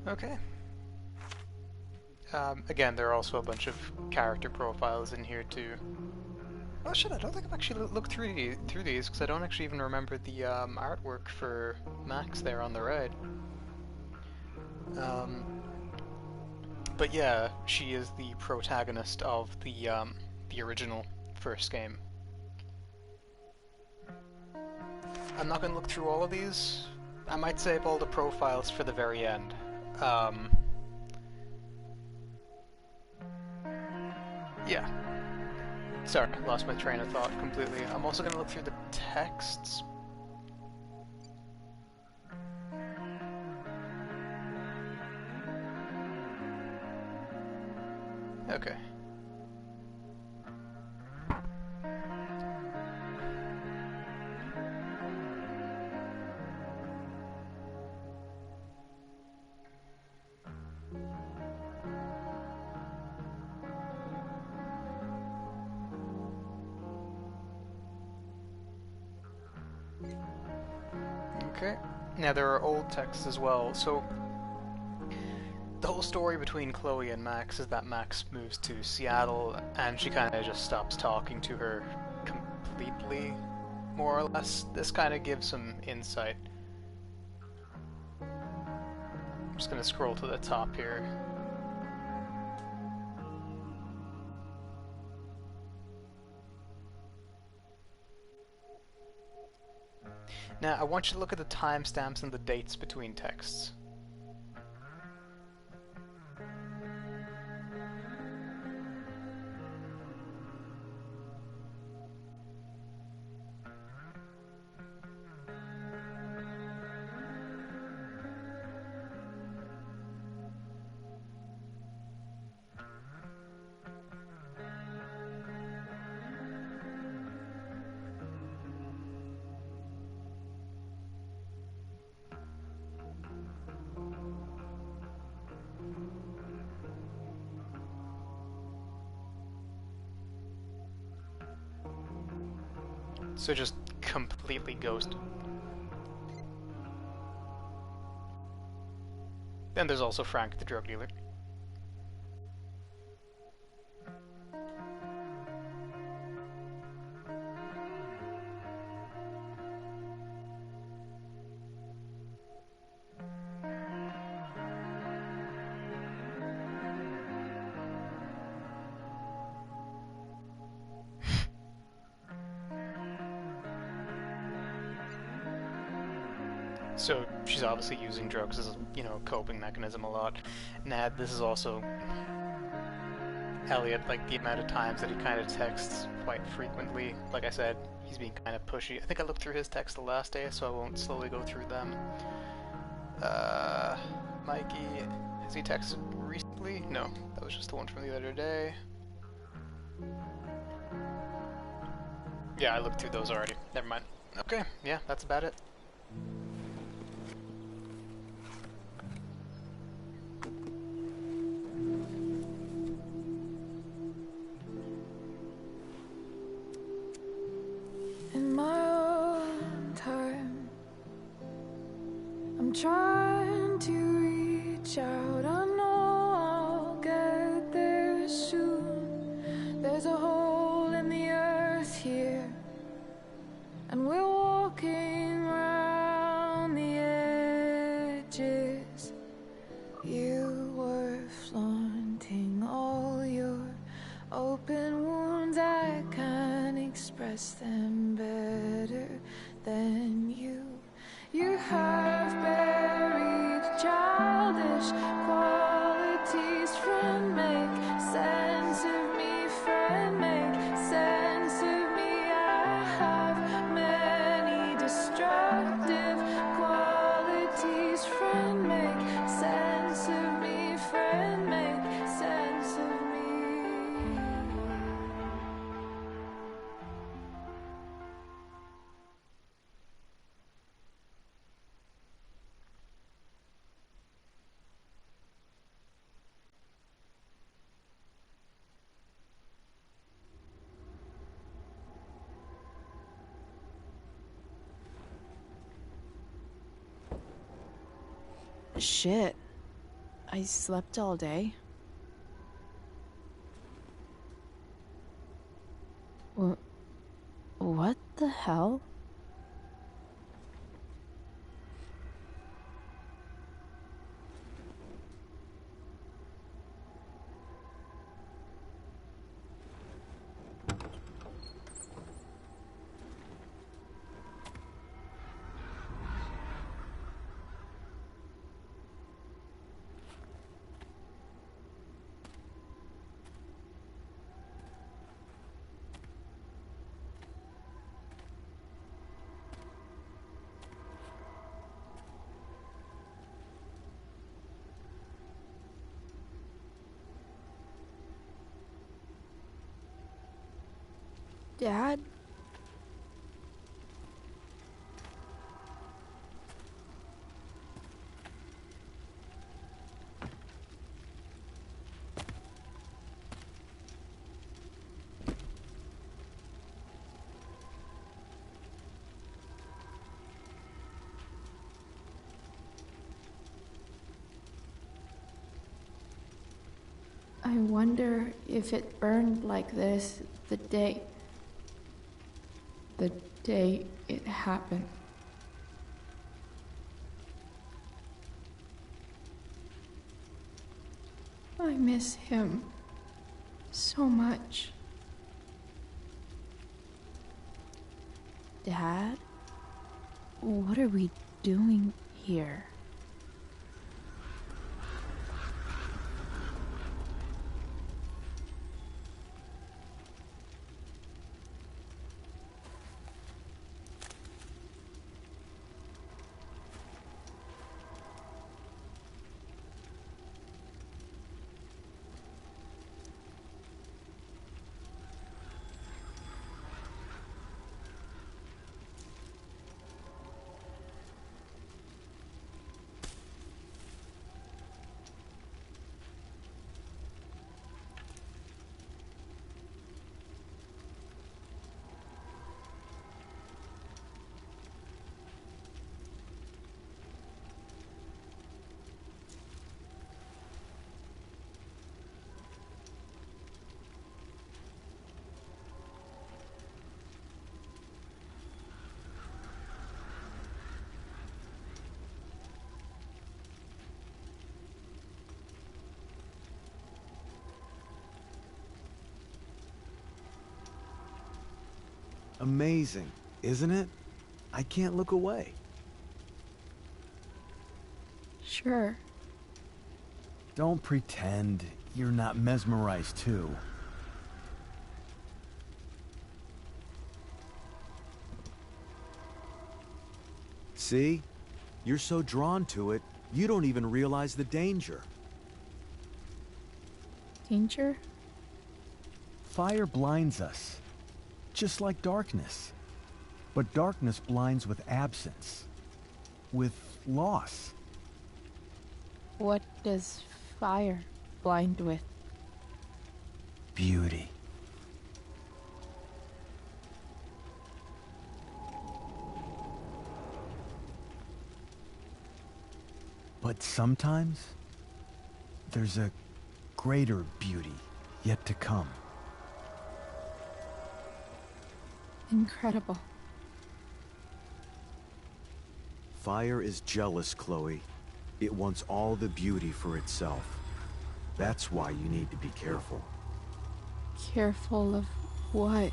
Okay. Again, there are also a bunch of character profiles in here too. Oh shit, I don't think I've actually looked through these, because I don't actually even remember the artwork for Max there on the right. But yeah, she is the protagonist of the original first game. I'm not going to look through all of these. I might save all the profiles for the very end. Yeah. Sorry, I lost my train of thought completely. I'm also going to look through the texts. Okay. Okay. Now there are old texts as well, so the whole story between Chloe and Max is that Max moves to Seattle and she kind of just stops talking to her completely, more or less. This kind of gives some insight. I'm just going to scroll to the top here. Now, I want you to look at the timestamps and the dates between texts. So just completely ghosted. Then there's also Frank, the drug dealer. So she's obviously using drugs as a, coping mechanism a lot. Nad, this is also Elliot, like the amount of times that he kind of texts quite frequently. Like I said, he's being kind of pushy. I think I looked through his text the last day, so I won't slowly go through them. Mikey, has he texted recently? No, that was just the one from the other day. Yeah, I looked through those already. Never mind. Okay, yeah, that's about it. In my own time, I'm trying to reach out. I know I'll get there soon. There's a hole in the earth here, and we're walking around the edges. You were flaunting all your open wounds. I can't express them better than you. You have buried childish qualities. Friend, make sense of me. Friend, make sense of me. I have many destructive qualities. Friend, make sense of me. Friend, make sense of me. Shit. I slept all day. What the hell? Dad? I wonder if it burned like this the day it happened. I miss him so much. Dad? What are we doing here? Amazing, isn't it? I can't look away. Sure. Don't pretend you're not mesmerized too. See? You're so drawn to it, you don't even realize the danger. Danger? Fire blinds us, just like darkness. But darkness blinds with absence, with loss. What does fire blind with? Beauty. But sometimes, there's a greater beauty yet to come. Incredible. Fire is jealous, Chloe. It wants all the beauty for itself. That's why you need to be careful. Careful of what?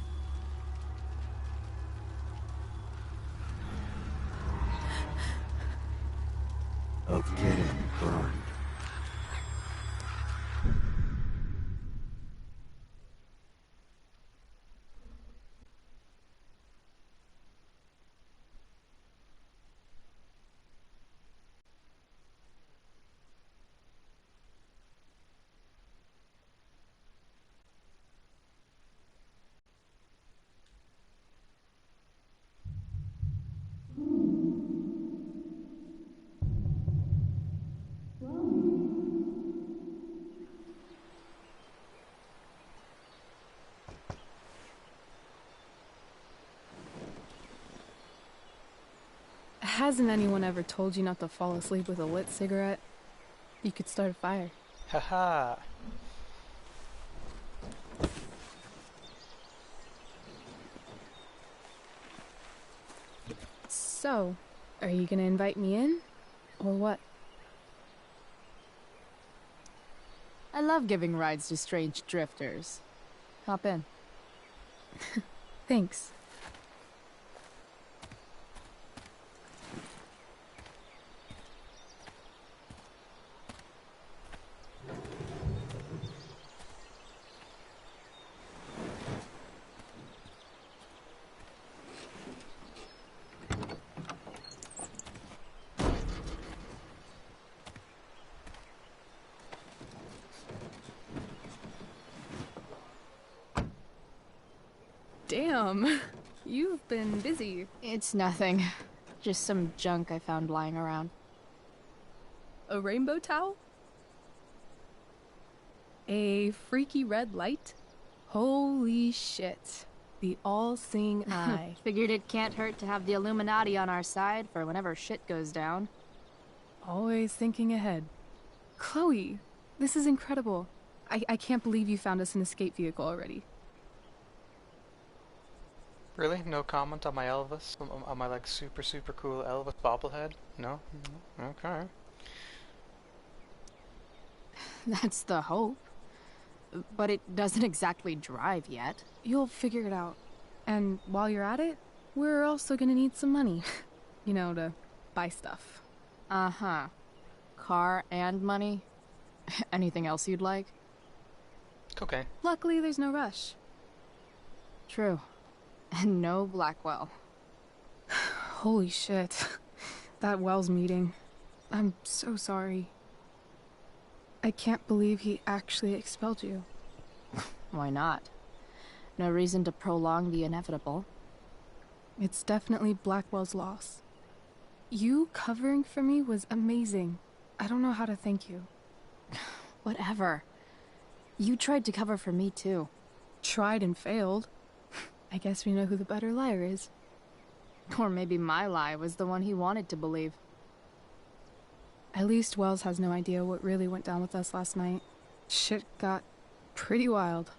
Of getting burned. Hasn't anyone ever told you not to fall asleep with a lit cigarette? You could start a fire. Haha. So, are you gonna invite me in? Or what? I love giving rides to strange drifters. Hop in. Thanks. Damn, you've been busy. It's nothing. Just some junk I found lying around. A rainbow towel? A freaky red light? Holy shit. The all-seeing eye. Figured it can't hurt to have the Illuminati on our side for whenever shit goes down. Always thinking ahead. Chloe, this is incredible. I can't believe you found us an escape vehicle already. Really? No comment on my Elvis? On my like super cool Elvis bobblehead? No? Okay. That's the hope. But it doesn't exactly drive yet. You'll figure it out. And while you're at it, we're also gonna need some money. You know, to buy stuff. Uh-huh. Car and money? Anything else you'd like? Okay. Luckily, there's no rush. True. And no Blackwell. Holy shit. That Wells meeting. I'm so sorry. I can't believe he actually expelled you. Why not? No reason to prolong the inevitable. It's definitely Blackwell's loss. You covering for me was amazing. I don't know how to thank you. Whatever. You tried to cover for me too. Tried and failed. I guess we know who the better liar is. Or maybe my lie was the one he wanted to believe. At least Wells has no idea what really went down with us last night. Shit got pretty wild.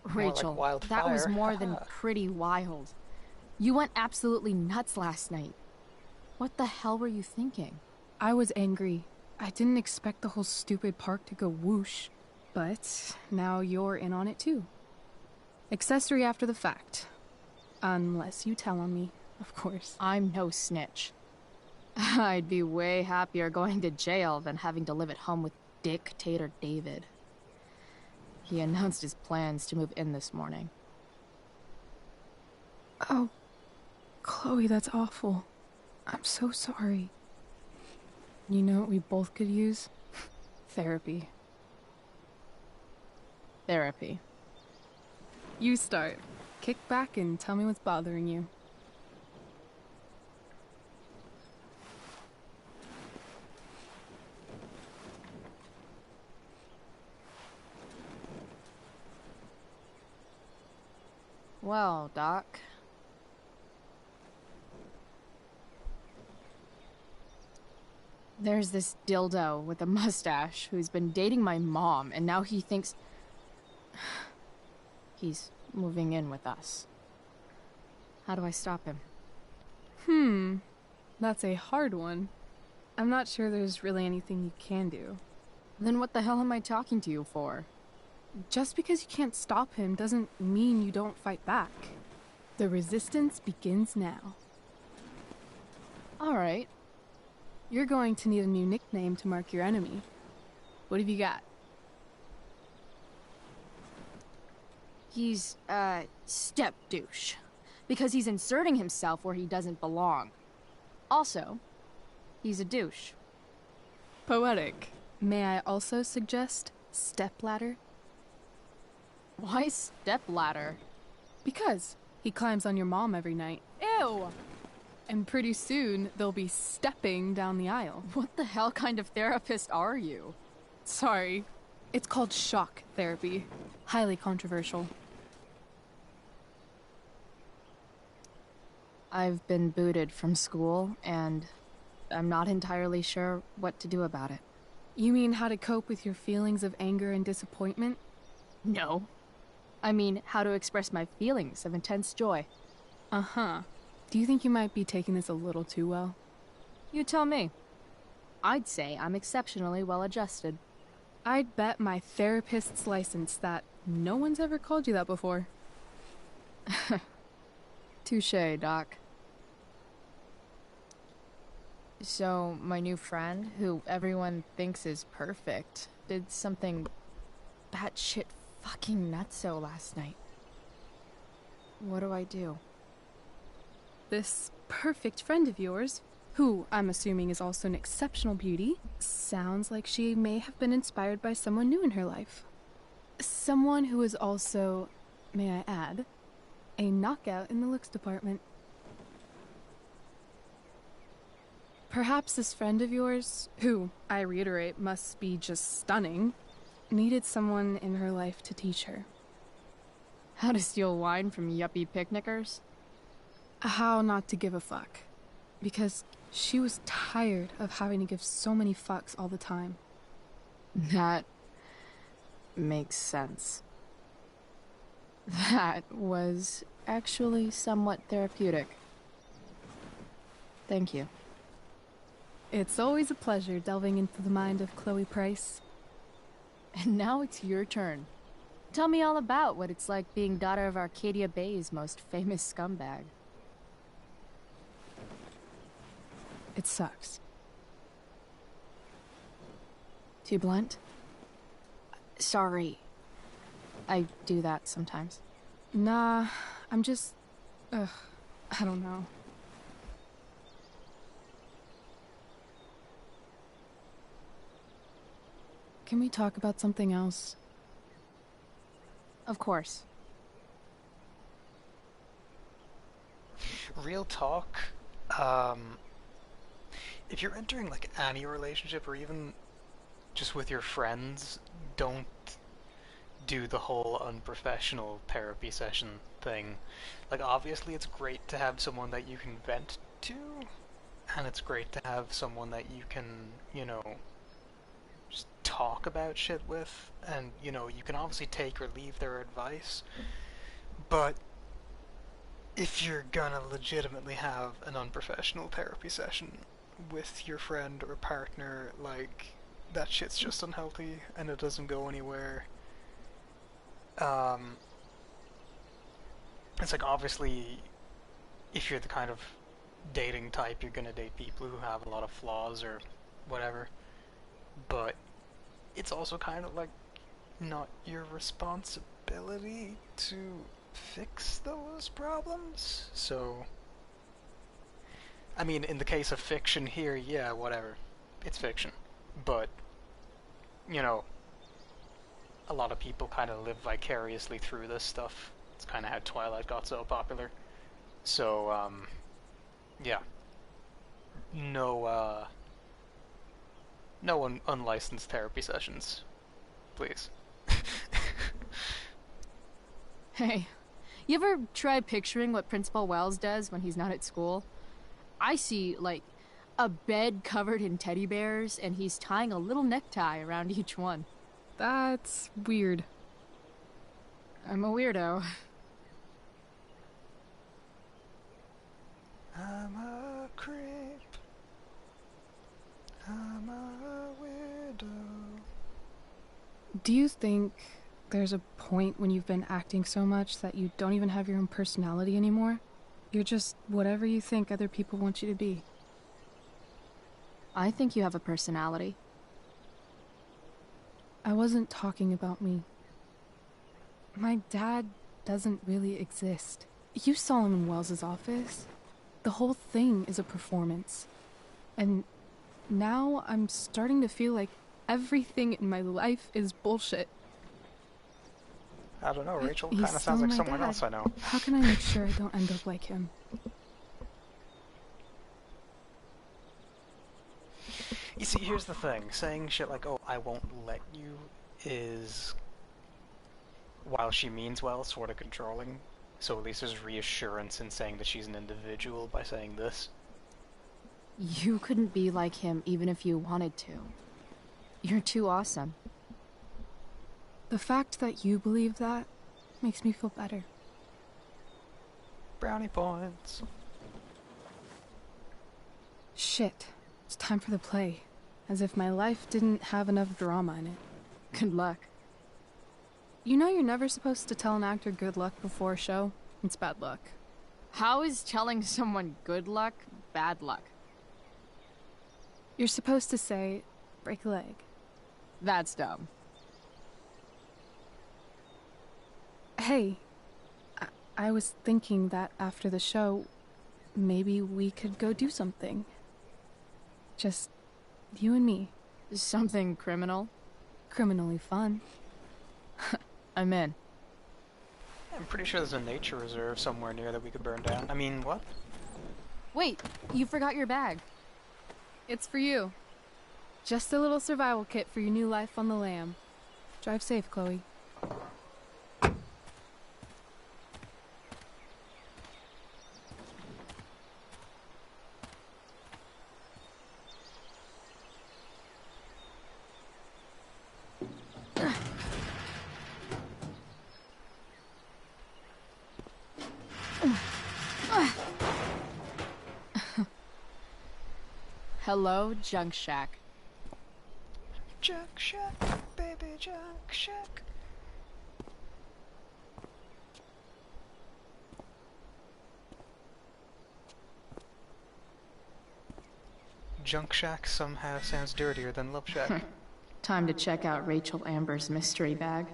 Rachel, like that was wildfire. more than pretty wild. You went absolutely nuts last night. What the hell were you thinking? I was angry. I didn't expect the whole stupid park to go whoosh. But now you're in on it too. Accessory after the fact. Unless you tell on me, of course. I'm no snitch. I'd be way happier going to jail than having to live at home with Dictator David. He announced his plans to move in this morning. Oh, Chloe, that's awful. I'm so sorry. You know what we both could use? Therapy. Therapy. You start. Kick back and tell me what's bothering you. Well, Doc. There's this dildo with a mustache who's been dating my mom, and now he thinks he's moving in with us. How do I stop him? That's a hard one. I'm not sure there's really anything you can do. Then what the hell am I talking to you for? Just because you can't stop him doesn't mean you don't fight back. The resistance begins now. Alright. You're going to need a new nickname to mark your enemy. What have you got? He's, step douche. Because he's inserting himself where he doesn't belong. Also, he's a douche. Poetic. May I also suggest stepladder? Why stepladder? Because he climbs on your mom every night. Ew! And pretty soon, they'll be stepping down the aisle. What the hell kind of therapist are you? Sorry. It's called shock therapy. Highly controversial. I've been booted from school, and I'm not entirely sure what to do about it. You mean how to cope with your feelings of anger and disappointment? No. I mean, how to express my feelings of intense joy. Uh-huh. Do you think you might be taking this a little too well? You tell me. I'd say I'm exceptionally well adjusted. I'd bet my therapist's license that no one's ever called you that before. Touché, Doc. So, my new friend, who everyone thinks is perfect, did something batshit fucking nutso last night. What do I do? This perfect friend of yours, who I'm assuming is also an exceptional beauty, sounds like she may have been inspired by someone new in her life. Someone who is also, may I add, a knockout in the looks department. Perhaps this friend of yours, who, I reiterate, must be just stunning, needed someone in her life to teach her. How to steal wine from yuppie picnickers? How not to give a fuck. Because she was tired of having to give so many fucks all the time. That makes sense. That was actually somewhat therapeutic. Thank you. It's always a pleasure delving into the mind of Chloe Price. And now it's your turn. Tell me all about what it's like being daughter of Arcadia Bay's most famous scumbag. It sucks. Too blunt? Sorry. I do that sometimes. Nah, I'm just... I don't know. Can we talk about something else? Of course. Real talk, if you're entering like any relationship or even just with your friends, don't do the whole unprofessional therapy session thing. Like, obviously it's great to have someone that you can vent to, and it's great to have someone that you can, you know, just talk about shit with, and, you know, you can obviously take or leave their advice, but if you're gonna legitimately have an unprofessional therapy session with your friend or partner, like, that shit's just unhealthy and it doesn't go anywhere. It's like, obviously, if you're the kind of dating type, you're gonna date people who have a lot of flaws or whatever. But it's also kind of like not your responsibility to fix those problems. So, I mean, in the case of fiction here, yeah, whatever. It's fiction. But, you know, a lot of people kind of live vicariously through this stuff. It's kind of how Twilight got so popular. So, yeah. No unlicensed therapy sessions, please. Hey, you ever try picturing what Principal Wells does when he's not at school? I see, like, a bed covered in teddy bears, and he's tying a little necktie around each one. That's weird. I'm a weirdo. I'm a creep. I'm a weirdo. Do you think there's a point when you've been acting so much that you don't even have your own personality anymore? You're just whatever you think other people want you to be. I think you have a personality. I wasn't talking about me. My dad doesn't really exist. You saw him in Wells's office. The whole thing is a performance. And now I'm starting to feel like everything in my life is bullshit. I don't know, Rachel He's kind of still sounds like my someone dad. else I know. How can I make sure I don't end up like him? You see, here's the thing. Saying shit like, oh, I won't let you, is, while she means well, sort of controlling. So at least there's reassurance in saying that she's an individual by saying this. You couldn't be like him even if you wanted to. You're too awesome. The fact that you believe that makes me feel better. Brownie points. Shit. It's time for the play. As if my life didn't have enough drama in it. Good luck. You know you're never supposed to tell an actor good luck before a show? It's bad luck. How is telling someone good luck bad luck? You're supposed to say, break a leg. That's dumb. Hey, I was thinking that after the show, maybe we could go do something. Just you and me. Something criminal? Criminally fun. I'm in. I'm pretty sure there's a nature reserve somewhere near that we could burn down. I mean, what? Wait, you forgot your bag. It's for you. Just a little survival kit for your new life on the lam. Drive safe, Chloe. Hello, Junk Shack. Junk Shack, baby, Junk Shack. Junk Shack somehow sounds dirtier than Love Shack. Time to check out Rachel Amber's mystery bag.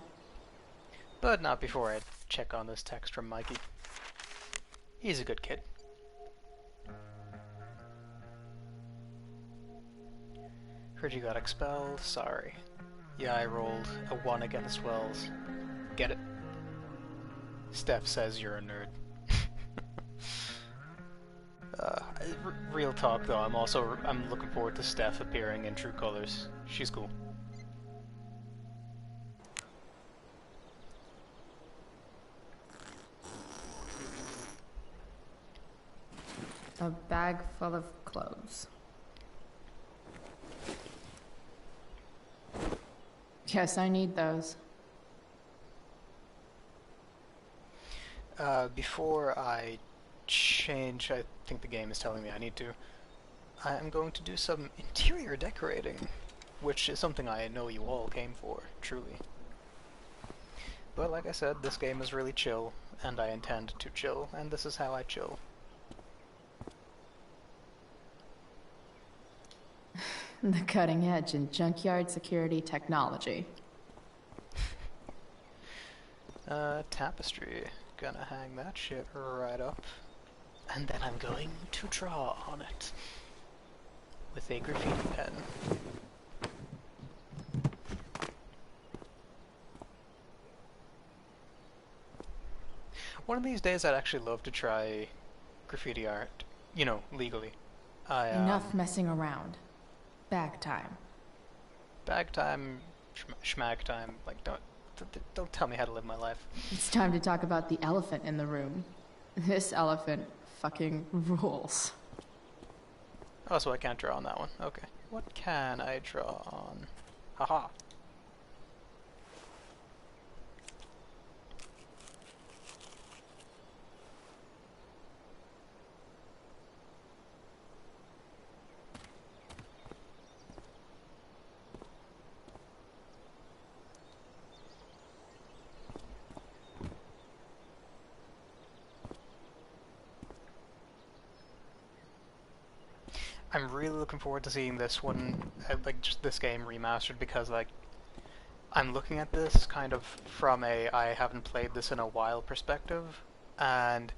But not before I check on this text from Mikey. He's a good kid. Heard you got expelled. Sorry. Yeah, I rolled a 1 against Wells. Get it? Steph says you're a nerd. Real talk though, I'm looking forward to Steph appearing in True Colors. She's cool. A bag full of clothes. Yes, I need those. Before I change, I think the game is telling me I need to. I'm going to do some interior decorating which is something I know you all came for, truly. But like I said, this game is really chill, and I intend to chill, and this is how I chill. The cutting edge in junkyard security technology. Tapestry. Gonna hang that shit right up. And then I'm going to draw on it. With a graffiti pen. One of these days I'd actually love to try graffiti art. You know, legally. Enough messing around. Bag time. Bag time, schmag time. Like, don't tell me how to live my life. It's time to talk about the elephant in the room. This elephant fucking rules. Oh, so I can't draw on that one. Okay. What can I draw on? Haha. I'm really looking forward to seeing this one, like just this game remastered, because like I'm looking at this kind of from a I haven't played this in a while perspective, and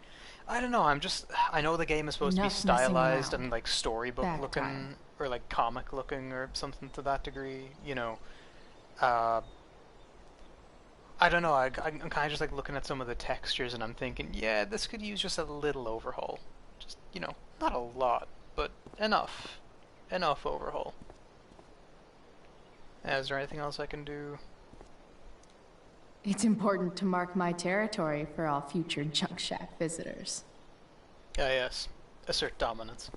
I don't know, I know the game is supposed to be stylized and like storybook looking or like comic looking or something to that degree, you know. I don't know, I'm kind of just like looking at some of the textures and I'm thinking, yeah, this could use just a little overhaul. Just, you know, not a lot, but enough. Enough overhaul. Is there anything else I can do? It's important to mark my territory for all future junk shack visitors. Ah, yes. Assert dominance.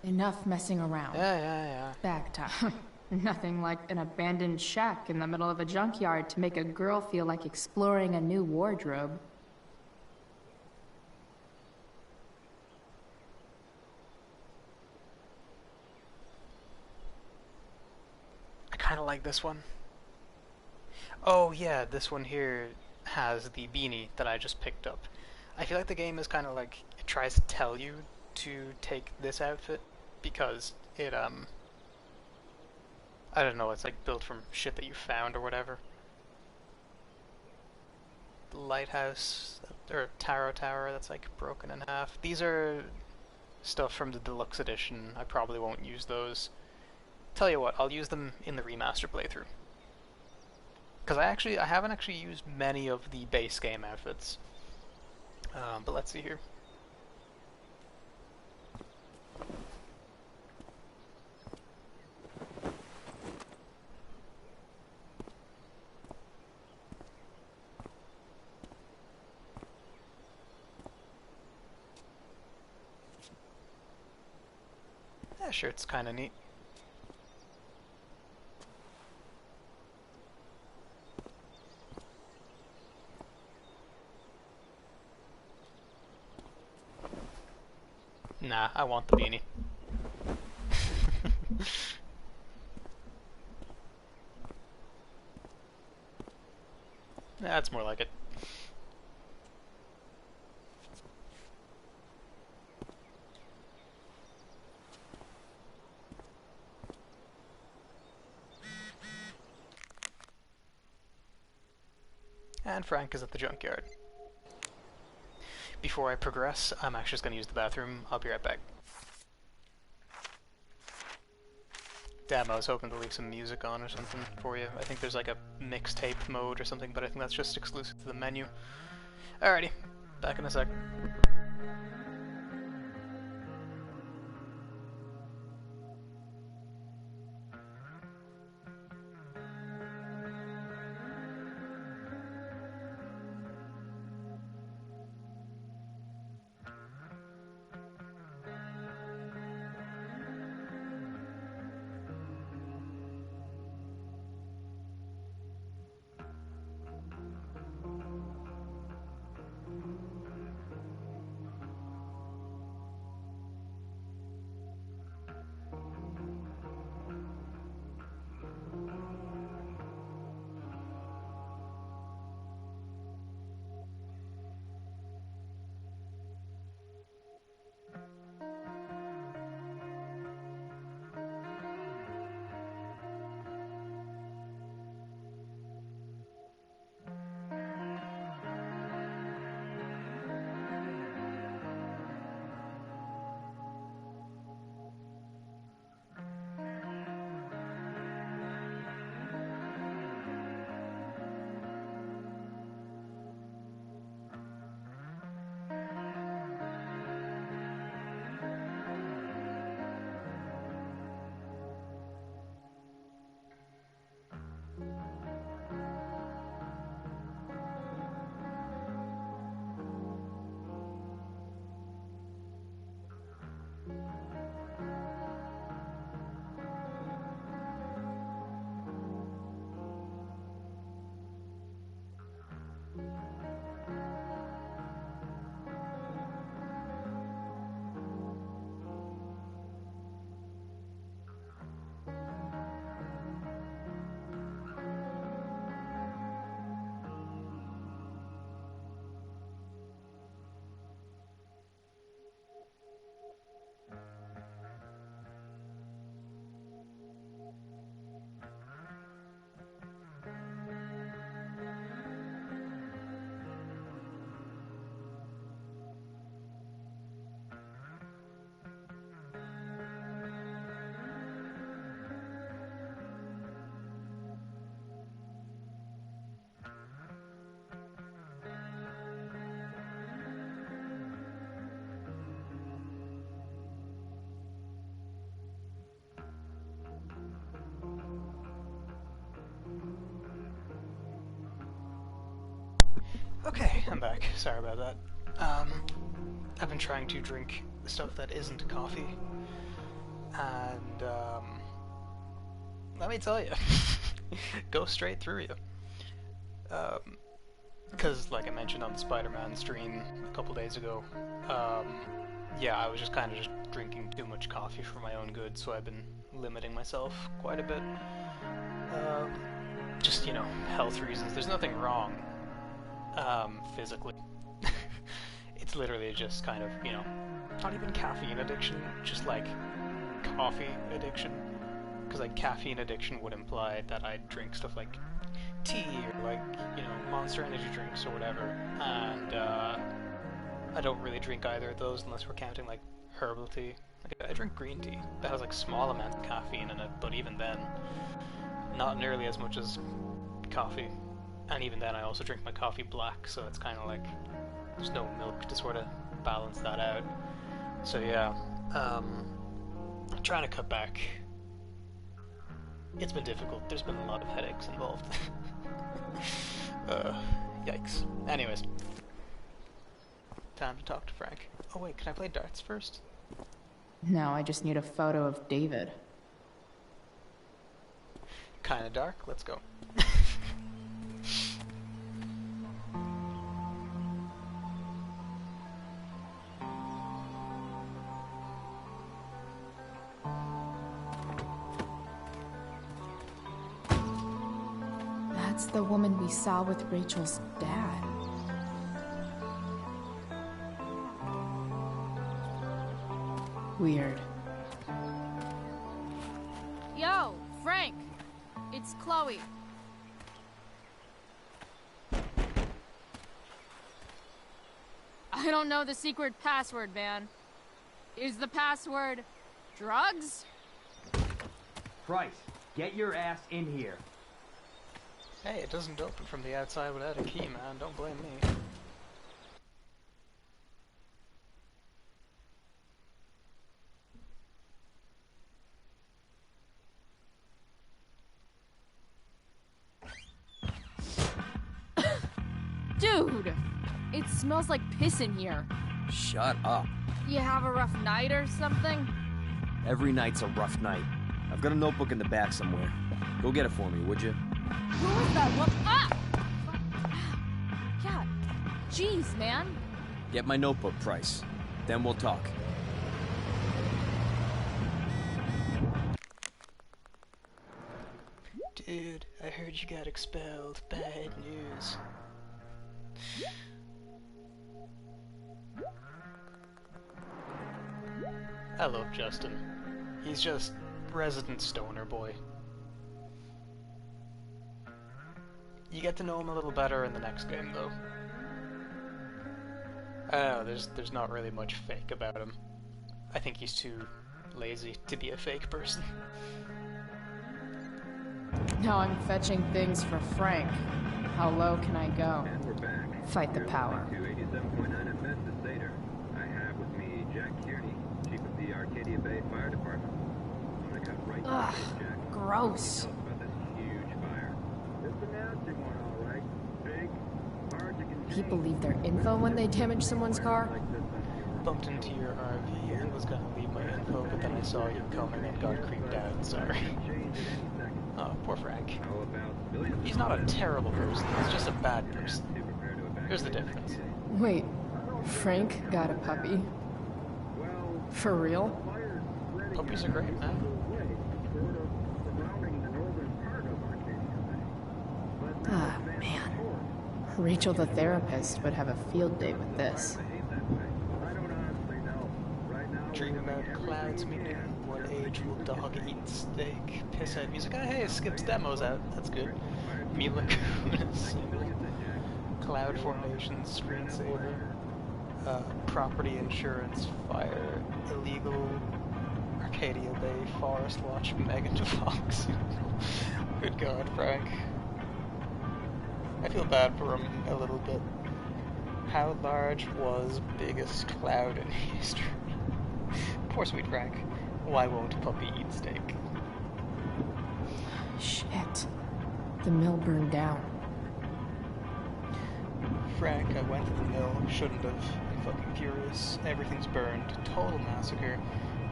Enough messing around. Yeah. Bag time. Nothing like an abandoned shack in the middle of a junkyard to make a girl feel like exploring a new wardrobe. I kind of like this one. Oh yeah, this one here has the beanie that I just picked up. I feel like the game is kind of like, it tries to tell you to take this outfit because it, I don't know, it's like built from shit that you found or whatever. Lighthouse, or tarot tower that's like broken in half. These are stuff from the deluxe edition. I probably won't use those. Tell you what, I'll use them in the remaster playthrough. Because I haven't actually used many of the base game outfits. But let's see here. Yeah, sure, it's kind of neat. Nah, I want the beanie. That's more like it. And Frank is at the junkyard. Before I progress, I'm actually just going to use the bathroom. I'll be right back. Damn, I was hoping to leave some music on or something for you. I think there's like a mixtape mode or something, but I think that's just exclusive to the menu. Alrighty, back in a sec. I'm back. Sorry about that. I've been trying to drink stuff that isn't coffee, and let me tell you, go straight through you. Because, like I mentioned on the Spider-Man stream a couple days ago, yeah, I was just kind of just drinking too much coffee for my own good, so I've been limiting myself quite a bit. Just, you know, health reasons. There's nothing wrong, physically. It's literally just kind of, you know, not even caffeine addiction, just like coffee addiction. Because, like, caffeine addiction would imply that I drink stuff like tea or, like, you know, Monster Energy drinks or whatever. And, I don't really drink either of those unless we're counting, like, herbal tea. Like, I drink green tea that has, like, small amounts of caffeine in it, but even then, not nearly as much as coffee. And even then, I also drink my coffee black, so it's kind of like there's no milk to sort of balance that out. So yeah, trying to cut back. It's been difficult. There's been a lot of headaches involved. Yikes. Anyways, time to talk to Frank. Oh wait, can I play darts first? No, I just need a photo of David. Kinda dark. Let's go. That's the woman we saw with Rachel's dad. Weird. Yo, Frank! It's Chloe. I don't know the secret password, man. Is the password drugs? Price, get your ass in here. Hey, it doesn't open from the outside without a key, man. Don't blame me. Dude! It smells like piss in here. Shut up. You have a rough night or something? Every night's a rough night. I've got a notebook in the back somewhere. Go get it for me, would you? Who was that one? Ah! Yeah. Jeez, man. Get my notebook, Price. Then we'll talk. Dude, I heard you got expelled. Bad news. I love Justin. He's just resident stoner boy. You get to know him a little better in the next game, though. I don't know, there's not really much fake about him. I think he's too lazy to be a fake person. Now I'm fetching things for Frank. How low can I go? Fight the power. I have with me Jack Kearney, chief of the Arcadia Bay Fire Department. I'm gonna cut right Ugh, to Jack. gross. Tell us about this huge fire. Just a nasty one, all right. Big, hard to contain. People leave their info when they damage someone's car? Bumped into your RV and was gonna leave my info, but then I saw you coming and got creeped out, sorry. Oh, poor Frank. He's not a terrible person, he's just a bad person. Here's the difference. Wait, Frank got a puppy? For real? Puppies are great, man. Ah, man. Rachel the therapist would have a field day with this. Dream about clouds meeting. What age will dog eat steak? Piss out music. Oh, hey, it skips demos out. That's good. Mila Kunis. Cloud formation, screensaver. Property insurance, fire, illegal, Arcadia Bay, Forest Watch, Megan Fox. Good God, Frank. I feel bad for him a little bit. How large was biggest cloud in history? Poor sweet Frank. Why won't puppy eat steak? Shit. The mill burned down. Frank, I went to the mill, shouldn't have. I'm fucking furious. Everything's burned. Total massacre.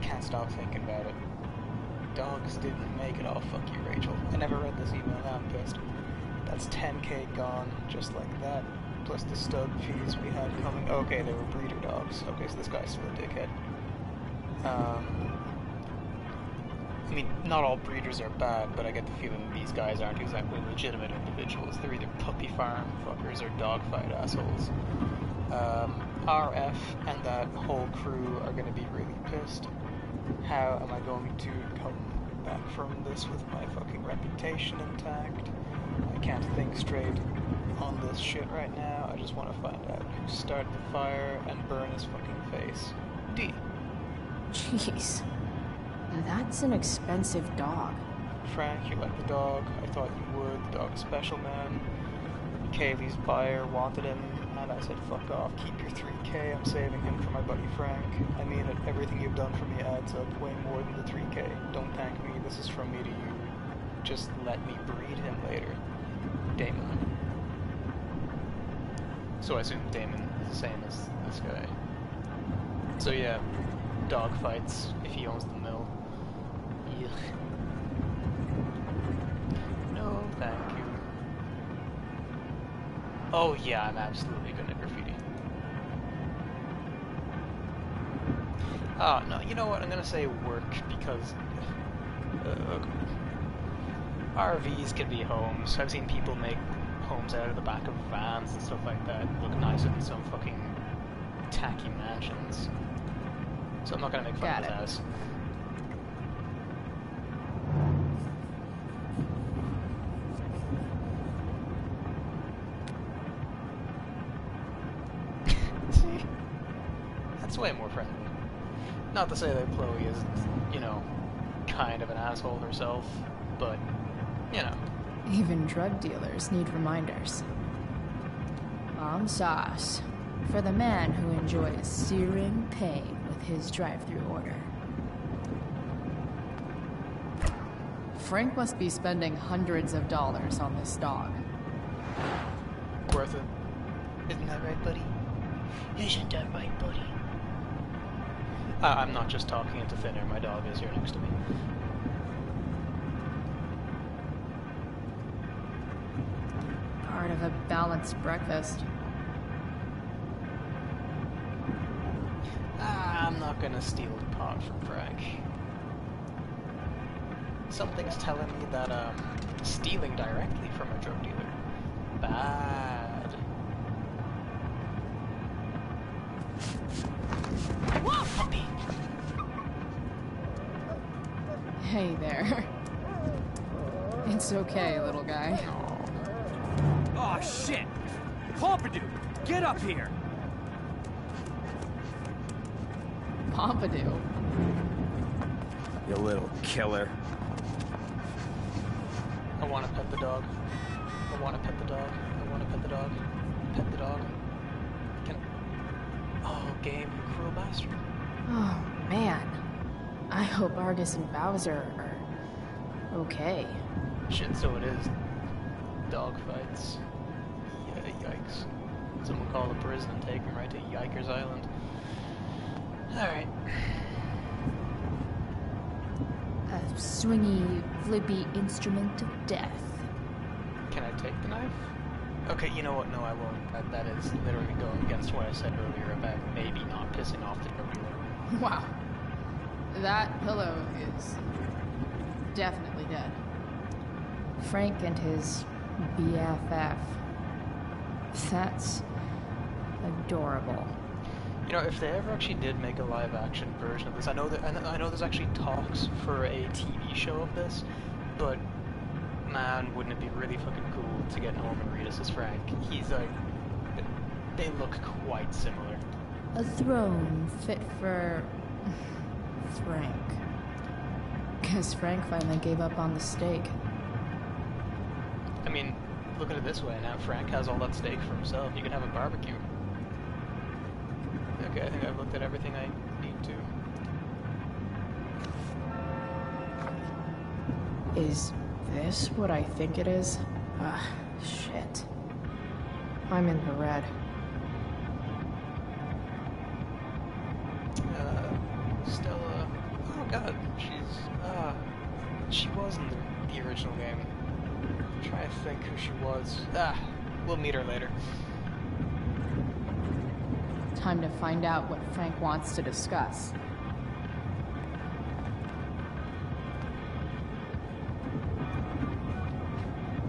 Can't stop thinking about it. Dogs didn't make it all. Fuck you, Rachel. I never read this email, now I'm pissed. That's 10k gone, just like that. Plus the stud fees we had coming. Okay, they were breeder dogs. Okay, so this guy's still a dickhead. I mean, not all breeders are bad, but I get the feeling these guys aren't exactly legitimate individuals. They're either puppy farm fuckers or dogfight assholes. RF and that whole crew are going to be really pissed. How am I going to come back from this with my fucking reputation intact? I can't think straight on this shit right now. I just want to find out who started the fire and burn his fucking face. D. Jeez. That's an expensive dog. Frank, you like the dog. I thought you would. The dog's special, man. Kaylee's buyer wanted him, and I said, fuck off, keep your 3k, I'm saving him for my buddy Frank. I mean it, everything you've done for me adds up way more than the 3k. Don't thank me, this is from me to you. Just let me breed him later. Damon. So I assume Damon is the same as this guy. So yeah, dog fights if he owns the mill. Yuck. No, thank you. Oh yeah, I'm absolutely gonna graffiti. Oh no, you know what? I'm gonna say work because RVs can be homes. I've seen people make homes out of the back of vans and stuff like that. Look nicer than some fucking tacky mansions. So I'm not gonna make fun of his house. See? That's way more friendly. Not to say that Chloe isn't, you know, kind of an asshole herself, but, you know. Even drug dealers need reminders. I'm sauce for the man who enjoys searing pain with his drive-thru order. Frank must be spending hundreds of dollars on this dog. Worth it. Isn't that right, buddy? Isn't that right, buddy? I'm not just talking into thin air, my dog is here next to me. Part of a balanced breakfast. I'm not gonna steal the pot from Frank. Something's telling me that, stealing directly from a drug dealer, bad. Whoa, puppy! Hey there. It's okay, little guy. Oh shit! Pompidou, get up here! Pompidou? You little killer. I want to pet the dog. I want to pet the dog. I want to pet the dog. Pet the dog. Can... Oh, game, you cruel bastard. Oh, man. I hope Argus and Bowser are okay. Shit, so it is. Dog fights. Yikes. Someone call the prison and take him right to Yikers Island. Alright. A swingy, flippy instrument of death. Can I take the knife? Okay, you know what? No, I won't. That is literally going against what I said earlier about maybe not pissing off the drug dealer. Wow. That pillow is definitely dead. Frank and his BFF. That's adorable. You know, if they ever actually did make a live-action version of this, I know there's actually talks for a TV show of this, but man, wouldn't it be really fucking cool to get Norman Reedus as Frank? He's like, they look quite similar. A throne fit for Frank. Guess Frank finally gave up on the steak. I mean, look at it this way, now Frank has all that steak for himself, you can have a barbecue. Okay, I think I've looked at everything I need to. Is this what I think it is? Ah, shit. I'm in the red. Stella. Oh god, she was in the original game. I'm trying to think who she was. We'll meet her later. Time to find out what Frank wants to discuss.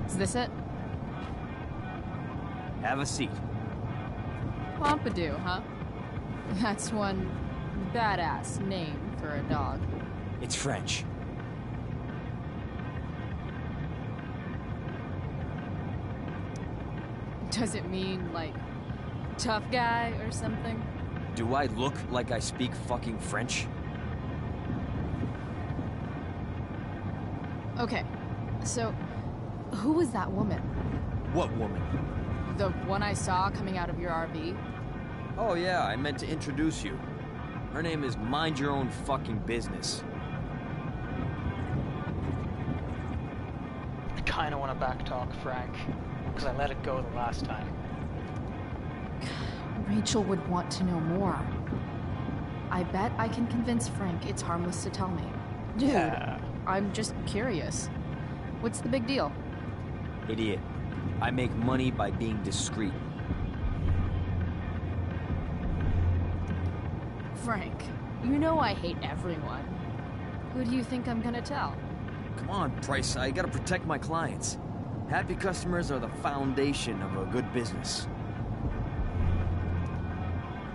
Is this it? Have a seat. Pompidou, huh? That's one badass name for a dog. It's French. Does it mean, like, tough guy or something? Do I look like I speak fucking French? Okay, so who was that woman? What woman? The one I saw coming out of your RV? Oh yeah, I meant to introduce you. Her name is Mind Your Own Fucking Business. I kinda wanna backtalk Frank, because I let it go the last time. Rachel would want to know more. I bet I can convince Frank it's harmless to tell me. Dude, Yeah. I'm just curious. What's the big deal? Idiot. I make money by being discreet. Frank, you know I hate everyone. Who do you think I'm gonna tell? Come on, Price, I gotta protect my clients. Happy customers are the foundation of a good business.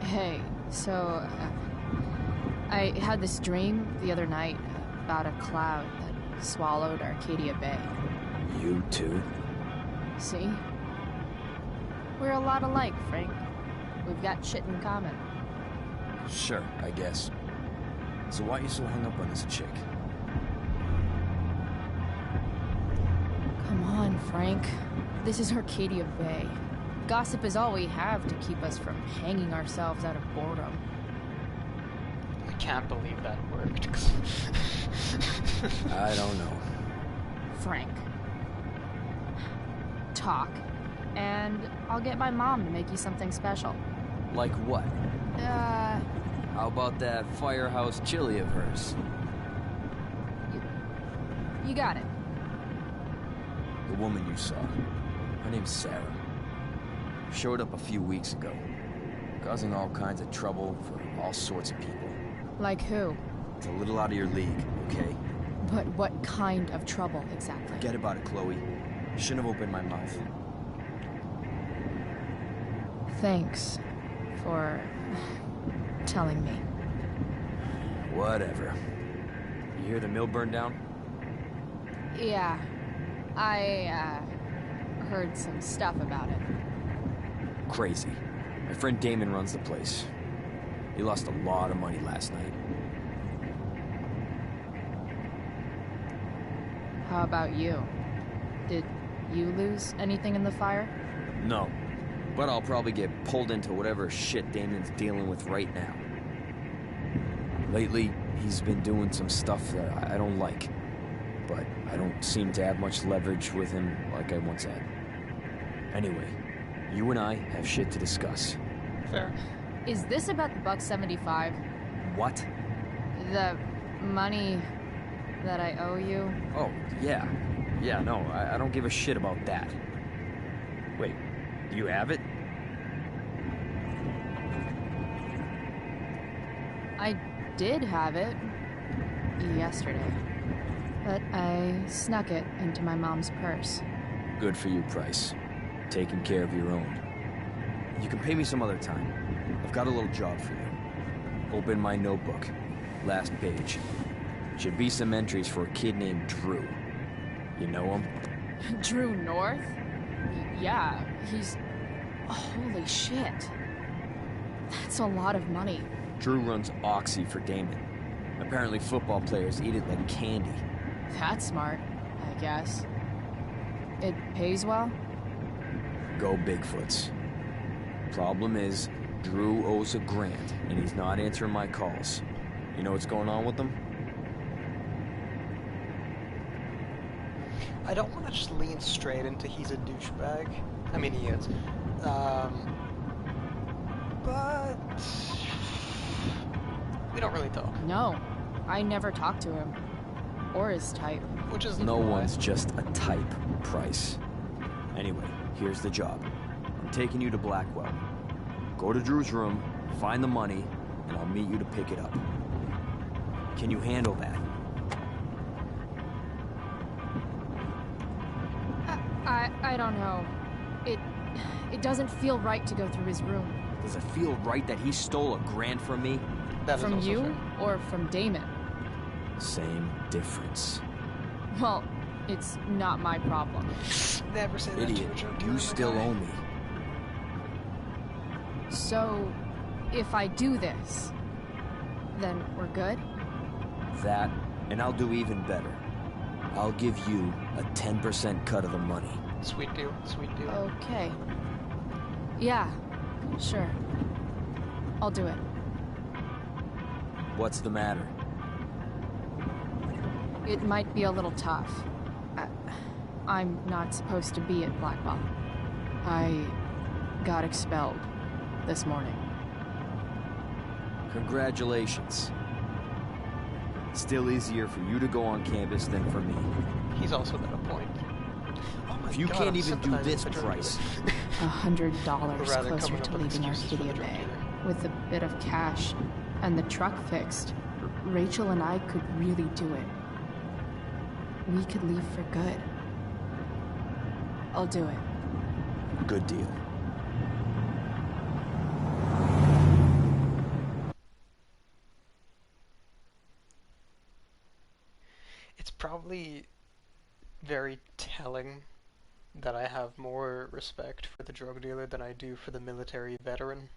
Hey, so I had this dream the other night about a cloud that swallowed Arcadia Bay. You too? See? We're a lot alike, Frank. We've got shit in common. Sure, I guess. So why are you so hung up on this chick? Come on, Frank. This is Arcadia Bay. Gossip is all we have to keep us from hanging ourselves out of boredom. I can't believe that worked. I don't know. Frank. Talk, and I'll get my mom to make you something special. Like what? How about that firehouse chili of hers? You got it. The woman you saw. Her name's Sarah. Showed up a few weeks ago. Causing all kinds of trouble for all sorts of people. Like who? It's a little out of your league, okay? But what kind of trouble, exactly? Forget about it, Chloe. Shouldn't have opened my mouth. Thanks for telling me. Whatever. You hear the mill burned down? Yeah. I, heard some stuff about it. Crazy. My friend Damon runs the place. He lost a lot of money last night. How about you? Did you lose anything in the fire? No. But I'll probably get pulled into whatever shit Damon's dealing with right now. Lately, he's been doing some stuff that I don't like. But I don't seem to have much leverage with him like I once had. Anyway, you and I have shit to discuss. Fair. Is this about the $1.75? What? The money that I owe you? Oh, yeah. Yeah, no, I don't give a shit about that. Wait, you have it? I did have it yesterday, but I snuck it into my mom's purse. Good for you, Price. Taking care of your own. You can pay me some other time. I've got a little job for you. Open my notebook. Last page. Should be some entries for a kid named Drew. You know him? Drew North? Yeah, he's... Holy shit. That's a lot of money. Drew runs Oxy for Damon. Apparently football players eat it like candy. That's smart, I guess. It pays well? Go Bigfoots. Problem is, Drew owes a grant, and he's not answering my calls. You know what's going on with him? I don't want to just lean straight into he's a douchebag. I mean, he is. But we don't really talk. No, I never talked to him. Or his type. Which is no one's just a type, Price. Anyway, here's the job. I'm taking you to Blackwell. Go to Drew's room, find the money, and I'll meet you to pick it up. Can you handle that? I don't know. It doesn't feel right to go through his room. Does it feel right that he stole $1,000 from me? From you or from Damon? Same difference. Well, it's not my problem. Never say that Idiot, to a joke. you still owe me. So, if I do this, then we're good? That, and I'll do even better. I'll give you a 10% cut of the money. Sweet deal, sweet deal. Okay. Yeah, sure. I'll do it. What's the matter? It might be a little tough. I'm not supposed to be at Blackwell. I got expelled this morning. Congratulations. Still easier for you to go on campus than for me. He's also got a point. Oh my if you God, can't I'm even do sympathizing this with the drug price. $100 Rather closer coming up to with leaving excuses for the Arcadia drug Bay. dealer. With a bit of cash and the truck fixed, Rachel and I could really do it. We could leave for good. I'll do it. Good deal. It's probably very telling that I have more respect for the drug dealer than I do for the military veteran.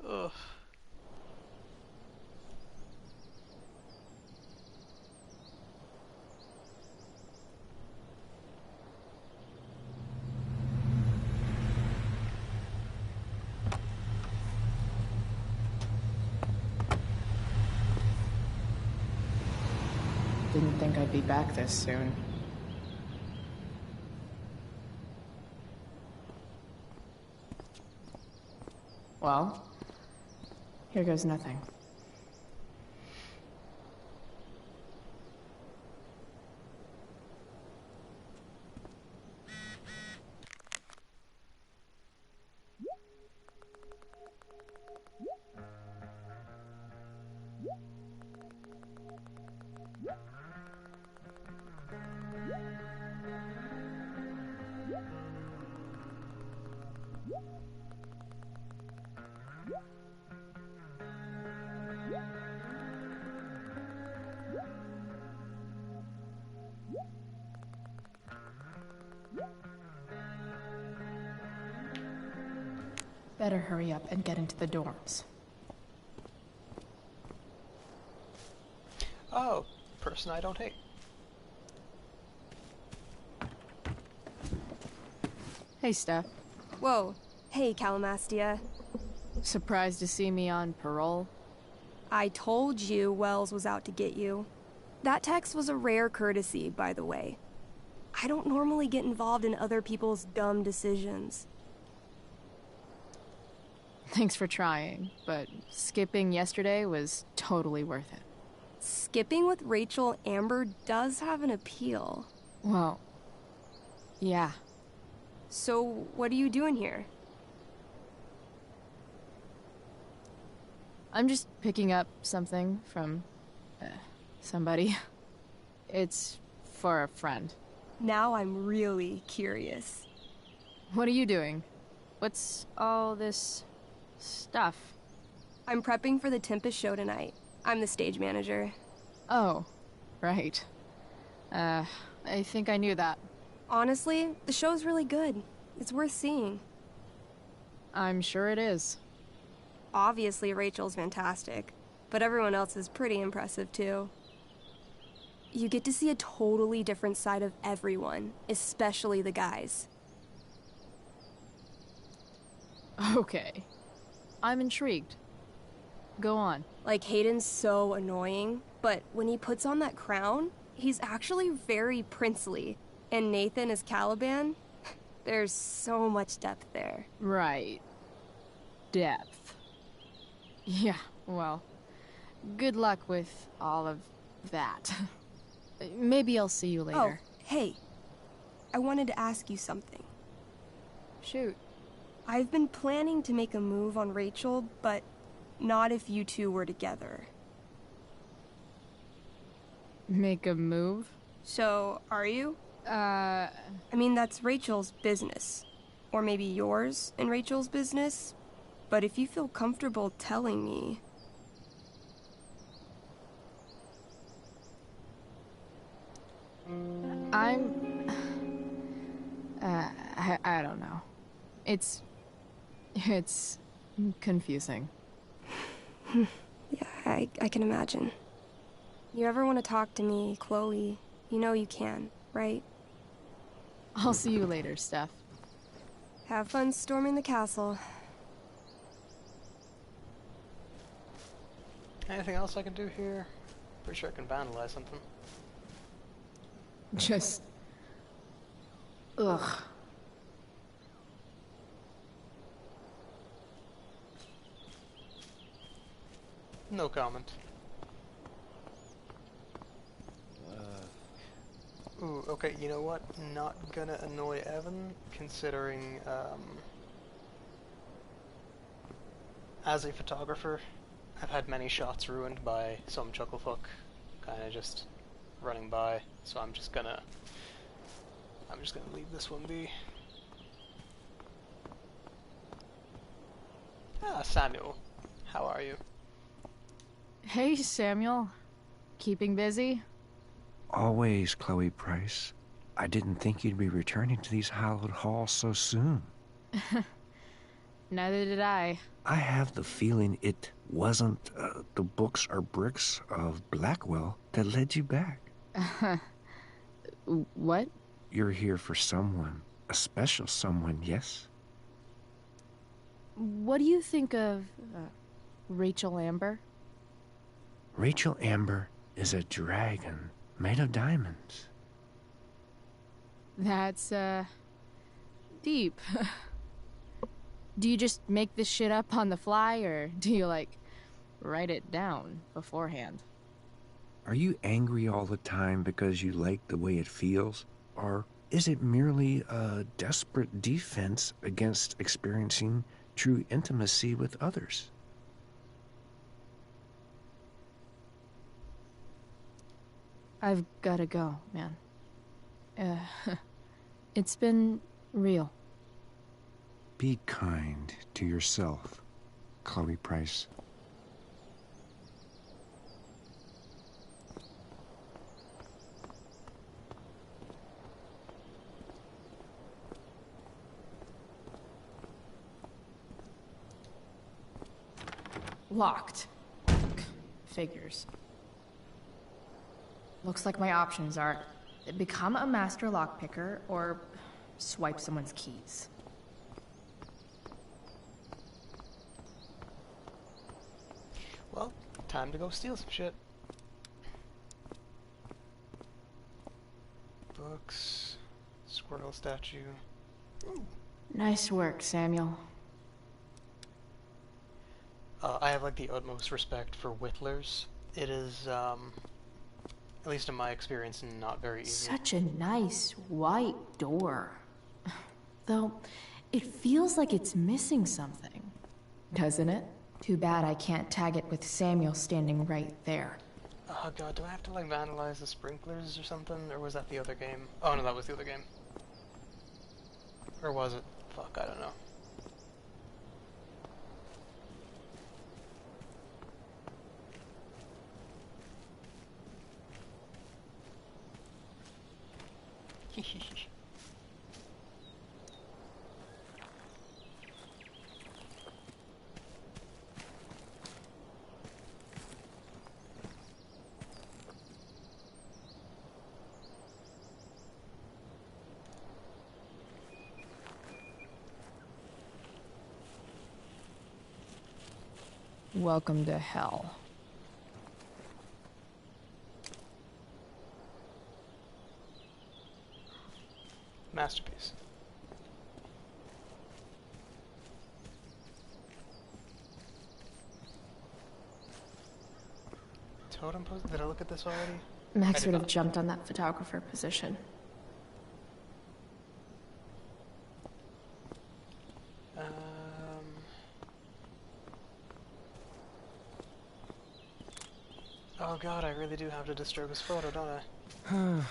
Ugh. Didn't think I'd be back this soon. Well, here goes nothing. Better hurry up and get into the dorms. Oh, person I don't hate. Hey, Steph. Whoa. Hey, Calamastia. Surprised to see me on parole? I told you Wells was out to get you. That text was a rare courtesy, by the way. I don't normally get involved in other people's dumb decisions. Thanks for trying, but skipping yesterday was totally worth it. Skipping with Rachel Amber does have an appeal. Well, yeah. So, what are you doing here? I'm just picking up something from somebody. It's for a friend. Now I'm really curious. What are you doing? What's all this stuff? I'm prepping for the Tempest show tonight. I'm the stage manager. Oh, right. I think I knew that. Honestly, the show's really good. It's worth seeing. I'm sure it is. Obviously, Rachel's fantastic, but everyone else is pretty impressive too. You get to see a totally different side of everyone, especially the guys. Okay. I'm intrigued. Go on. Like, Hayden's so annoying, but when he puts on that crown, he's actually very princely. And Nathan as Caliban, There's so much depth there. Right. Depth. Yeah, well, good luck with all of that. Maybe I'll see you later. Oh, hey. I wanted to ask you something. Shoot. I've been planning to make a move on Rachel, but not if you two were together. Make a move? So, are you? I mean, that's Rachel's business. Or maybe yours and Rachel's business. But if you feel comfortable telling me... I don't know. It's confusing. Yeah, I can imagine. You ever want to talk to me, Chloe, you know you can, right? I'll see you later, Steph. Have fun storming the castle. Anything else I can do here? Pretty sure I can vandalize something. Just... ugh. No comment. Ooh, okay, you know what? Not gonna annoy Evan, considering, as a photographer, I've had many shots ruined by some chucklefuck kinda just running by, so I'm just gonna leave this one be. Ah, Samuel. How are you? Hey, Samuel. Keeping busy? Always, Chloe Price. I didn't think you'd be returning to these hallowed halls so soon. Neither did I. I have the feeling it wasn't the books or bricks of Blackwell that led you back. What? You're here for someone. A special someone, yes? What do you think of Rachel Amber? Rachel Amber is a dragon made of diamonds. That's, deep. Do you just make this shit up on the fly, or do you, like, write it down beforehand? Are you angry all the time because you like the way it feels? Or is it merely a desperate defense against experiencing true intimacy with others? I've gotta go, man. It's been real. Be kind to yourself, Chloe Price. Locked. Figures. Looks like my options are become a master lockpicker or swipe someone's keys. Well, time to go steal some shit. Books, squirrel statue. Ooh. Nice work, Samuel. I have like the utmost respect for whittlers. It is, at least in my experience, not very easy. Such a nice white door. Though, it feels like it's missing something. Doesn't it? Too bad I can't tag it with Samuel standing right there. Oh god, do I have to like vandalize the sprinklers or something? Or was that the other game? Oh no, that was the other game. Or was it? Fuck, I don't know. Welcome to hell. Masterpiece. totem pose? Did I look at this already? Max would have jumped on that photographer position. Oh god, I really do have to disturb his photo, don't I?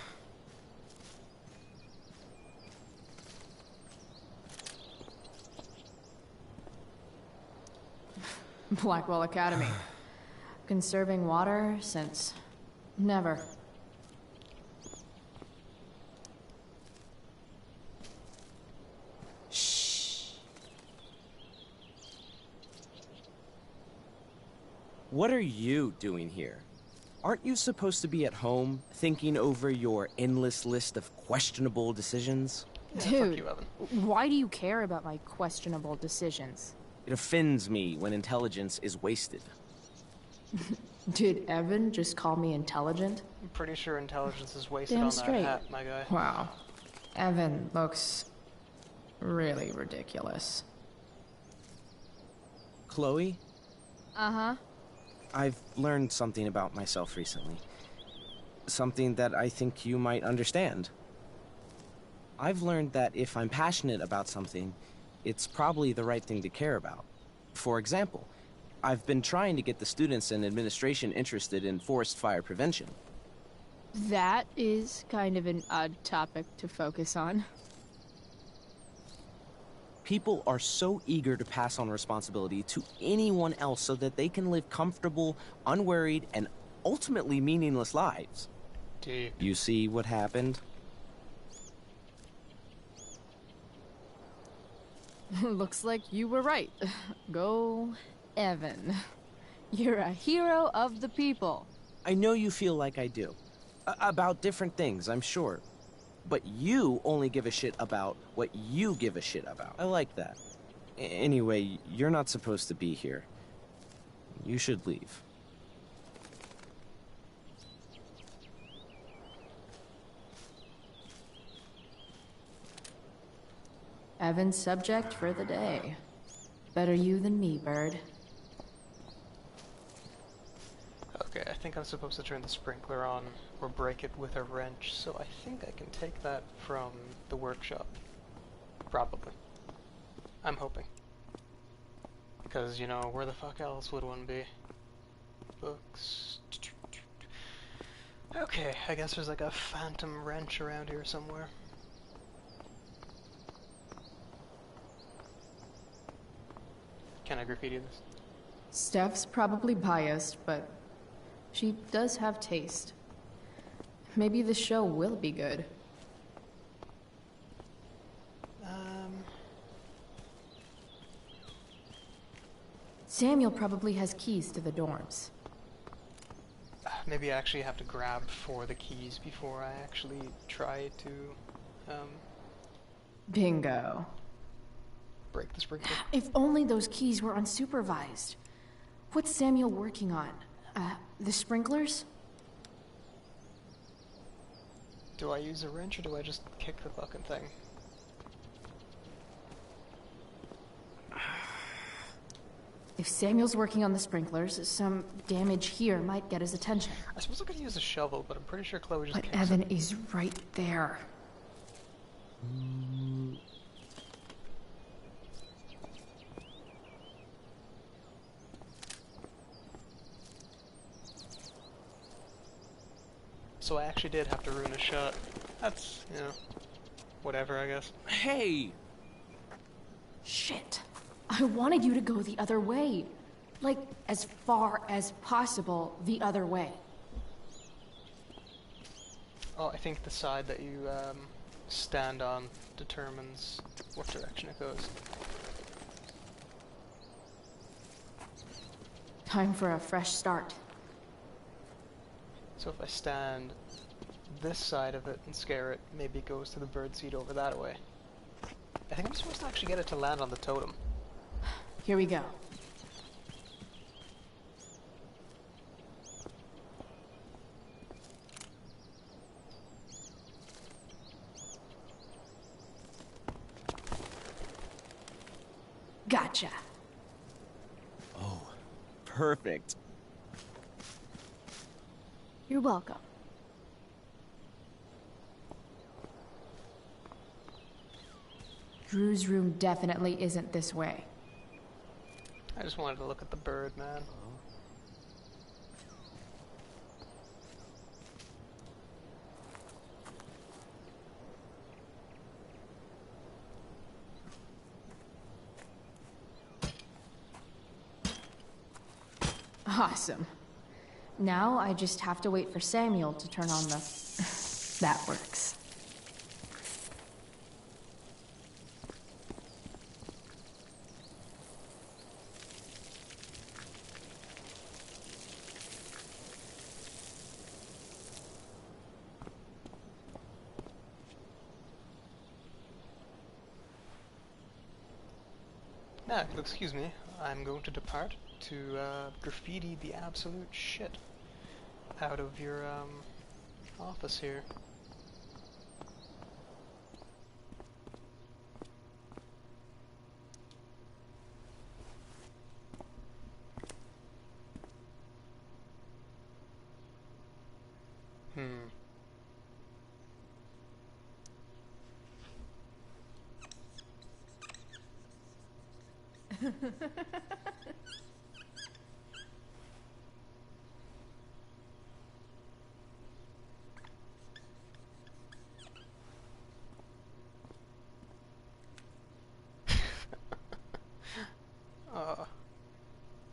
Blackwell Academy. Conserving water since never. What are you doing here? Aren't you supposed to be at home, thinking over your endless list of questionable decisions? Yeah, Dude, fuck you, Evan. why do you care about my questionable decisions? It offends me when intelligence is wasted. Did Evan just call me intelligent? I'm pretty sure intelligence is wasted Damn on straight. that hat, my guy. Wow. Evan looks really ridiculous. Chloe, Uh-huh. I've learned something about myself recently. Something that I think you might understand. I've learned that if I'm passionate about something, it's probably the right thing to care about. For example, I've been trying to get the students and administration interested in forest fire prevention. That is kind of an odd topic to focus on. People are so eager to pass on responsibility to anyone else so that they can live comfortable, unworried, and ultimately meaningless lives. Deep. You see what happened? Looks like you were right. Go, Evan. You're a hero of the people. I know you feel like I do. About different things, I'm sure. But you only give a shit about what you give a shit about. I like that. Anyway, you're not supposed to be here. You should leave. Evan's subject for the day. Better you than me, bird. Okay, I think I'm supposed to turn the sprinkler on or break it with a wrench, so I think I can take that from the workshop. Probably. I'm hoping. Because, you know, where the fuck else would one be? Books. Okay, I guess there's like a phantom wrench around here somewhere. Can I graffiti this? Steph's probably biased, but she does have taste. Maybe the show will be good. Samuel probably has keys to the dorms. Maybe I actually have to grab for the keys before I actually try to, Bingo. break the sprinkler. If only those keys were unsupervised. What's Samuel working on? The sprinklers? Do I use a wrench or do I just kick the fucking thing? If Samuel's working on the sprinklers, some damage here might get his attention. I suppose I could use a shovel, but I'm pretty sure Chloe just But kicks Evan it. is right there. So I actually did have to ruin a shot. That's, you know, whatever, I guess. Hey! Shit. I wanted you to go the other way. Like, as far as possible the other way. Oh, I think the side that you stand on determines what direction it goes. Time for a fresh start. So if I stand this side of it and scare it, maybe it goes to the birdseed over that way. I think I'm supposed to actually get it to land on the totem. Here we go. Gotcha. Oh, perfect. You're welcome. Drew's room definitely isn't this way. I just wanted to look at the bird, man. Awesome. Now I just have to wait for Samuel to turn on the... That works. Now, if you'll excuse me, I'm going to depart to graffiti the absolute shit out of your office here.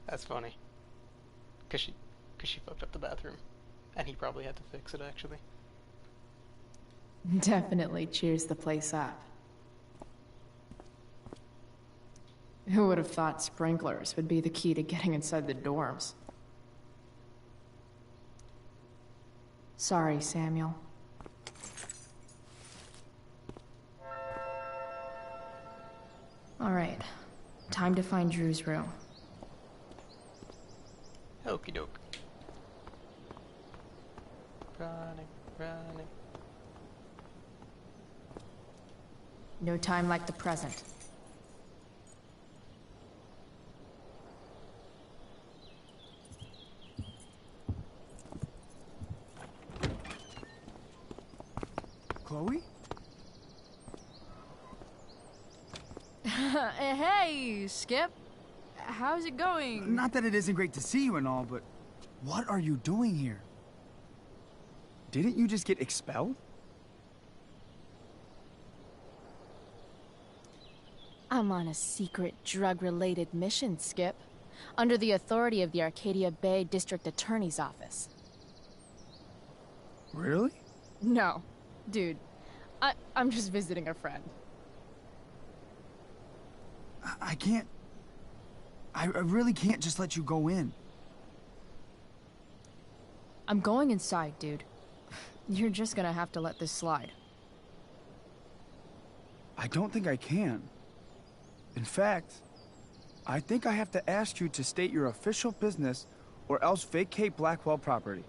That's funny. Cause she fucked up the bathroom. And he probably had to fix it, actually. Definitely cheers the place up. Who would have thought sprinklers would be the key to getting inside the dorms? Sorry, Samuel. All right, time to find Drew's room. Okie doke. Running, running. No time like the present. Chloe? Hey, Skip. How's it going? Not that it isn't great to see you and all, but what are you doing here? Didn't you just get expelled? I'm on a secret drug-related mission, Skip. Under the authority of the Arcadia Bay District Attorney's Office. Really? No. Dude, I'm just visiting a friend. I can't... I really can't just let you go in. I'm going inside, dude. You're just gonna have to let this slide. I don't think I can. In fact, I think I have to ask you to state your official business or else vacate Blackwell property.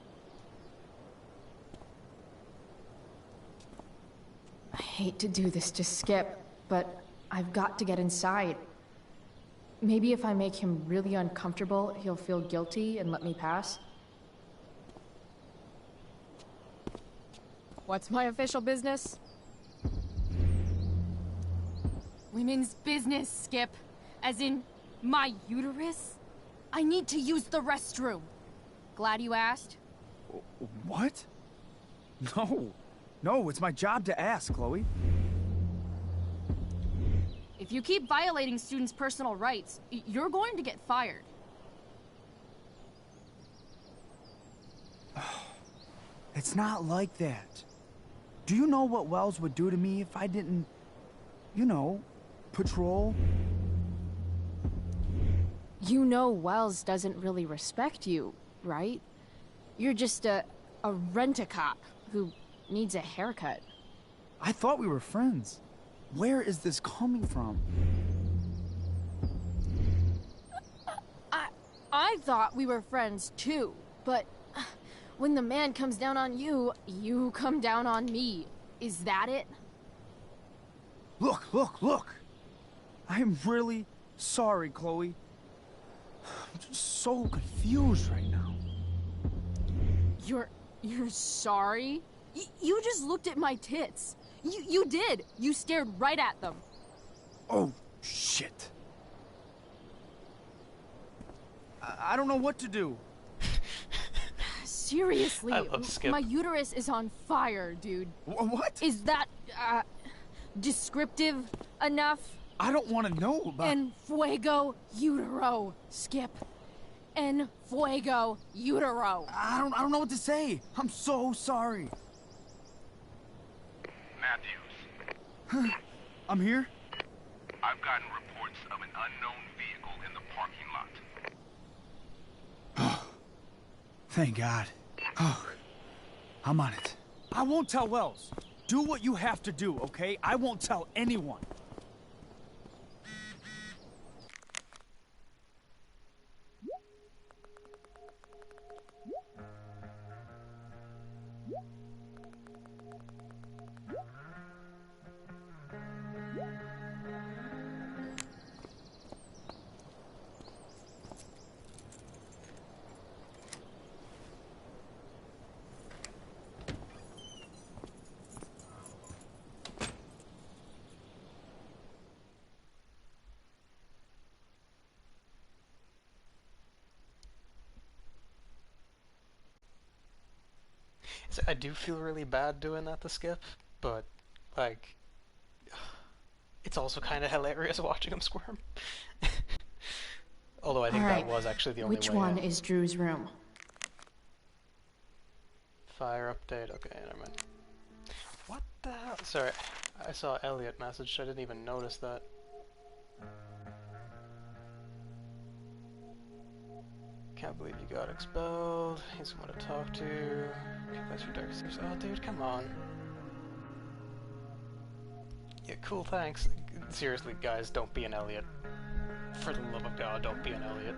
I hate to do this to Skip, but I've got to get inside. Maybe if I make him really uncomfortable, he'll feel guilty and let me pass. What's my official business? Women's business, Skip. As in, my uterus? I need to use the restroom. Glad you asked. What? No. No, it's my job to ask, Chloe. If you keep violating students' personal rights, you're going to get fired. It's not like that. Do you know what Wells would do to me if I didn't, you know, patrol? You know Wells doesn't really respect you, right? You're just a rent-a-cop who needs a haircut. I thought we were friends. Where is this coming from? I thought we were friends too, but when the man comes down on you, you come down on me. Is that it? Look! I'm really sorry, Chloe. I'm just so confused right now. You're You're sorry? You just looked at my tits. You did. You stared right at them. Oh, shit. I don't know what to do. Seriously, I love Skip. my uterus is on fire, dude. What? Is that, descriptive enough? I don't want to know about... En fuego utero, Skip. En fuego utero. I don't know what to say. I'm so sorry. Matthews, I'm here? I've gotten reports of an unknown vehicle in the parking lot. Oh, thank God. Oh, I'm on it. I won't tell Wells. Do what you have to do, okay? I won't tell anyone. So I do feel really bad doing that to Skip, but, like, it's also kind of hilarious watching him squirm. Although I think that was actually the only way. Which one is Drew's room? Fire update, okay, never mind. What the hell? Sorry, I saw Elliot message, I didn't even notice that. Can't believe you got expelled. He's someone to talk to. Confess your dark secrets. Oh, dude, come on. Yeah, cool, thanks. Seriously, guys, don't be an Elliot. For the love of God, don't be an Elliot.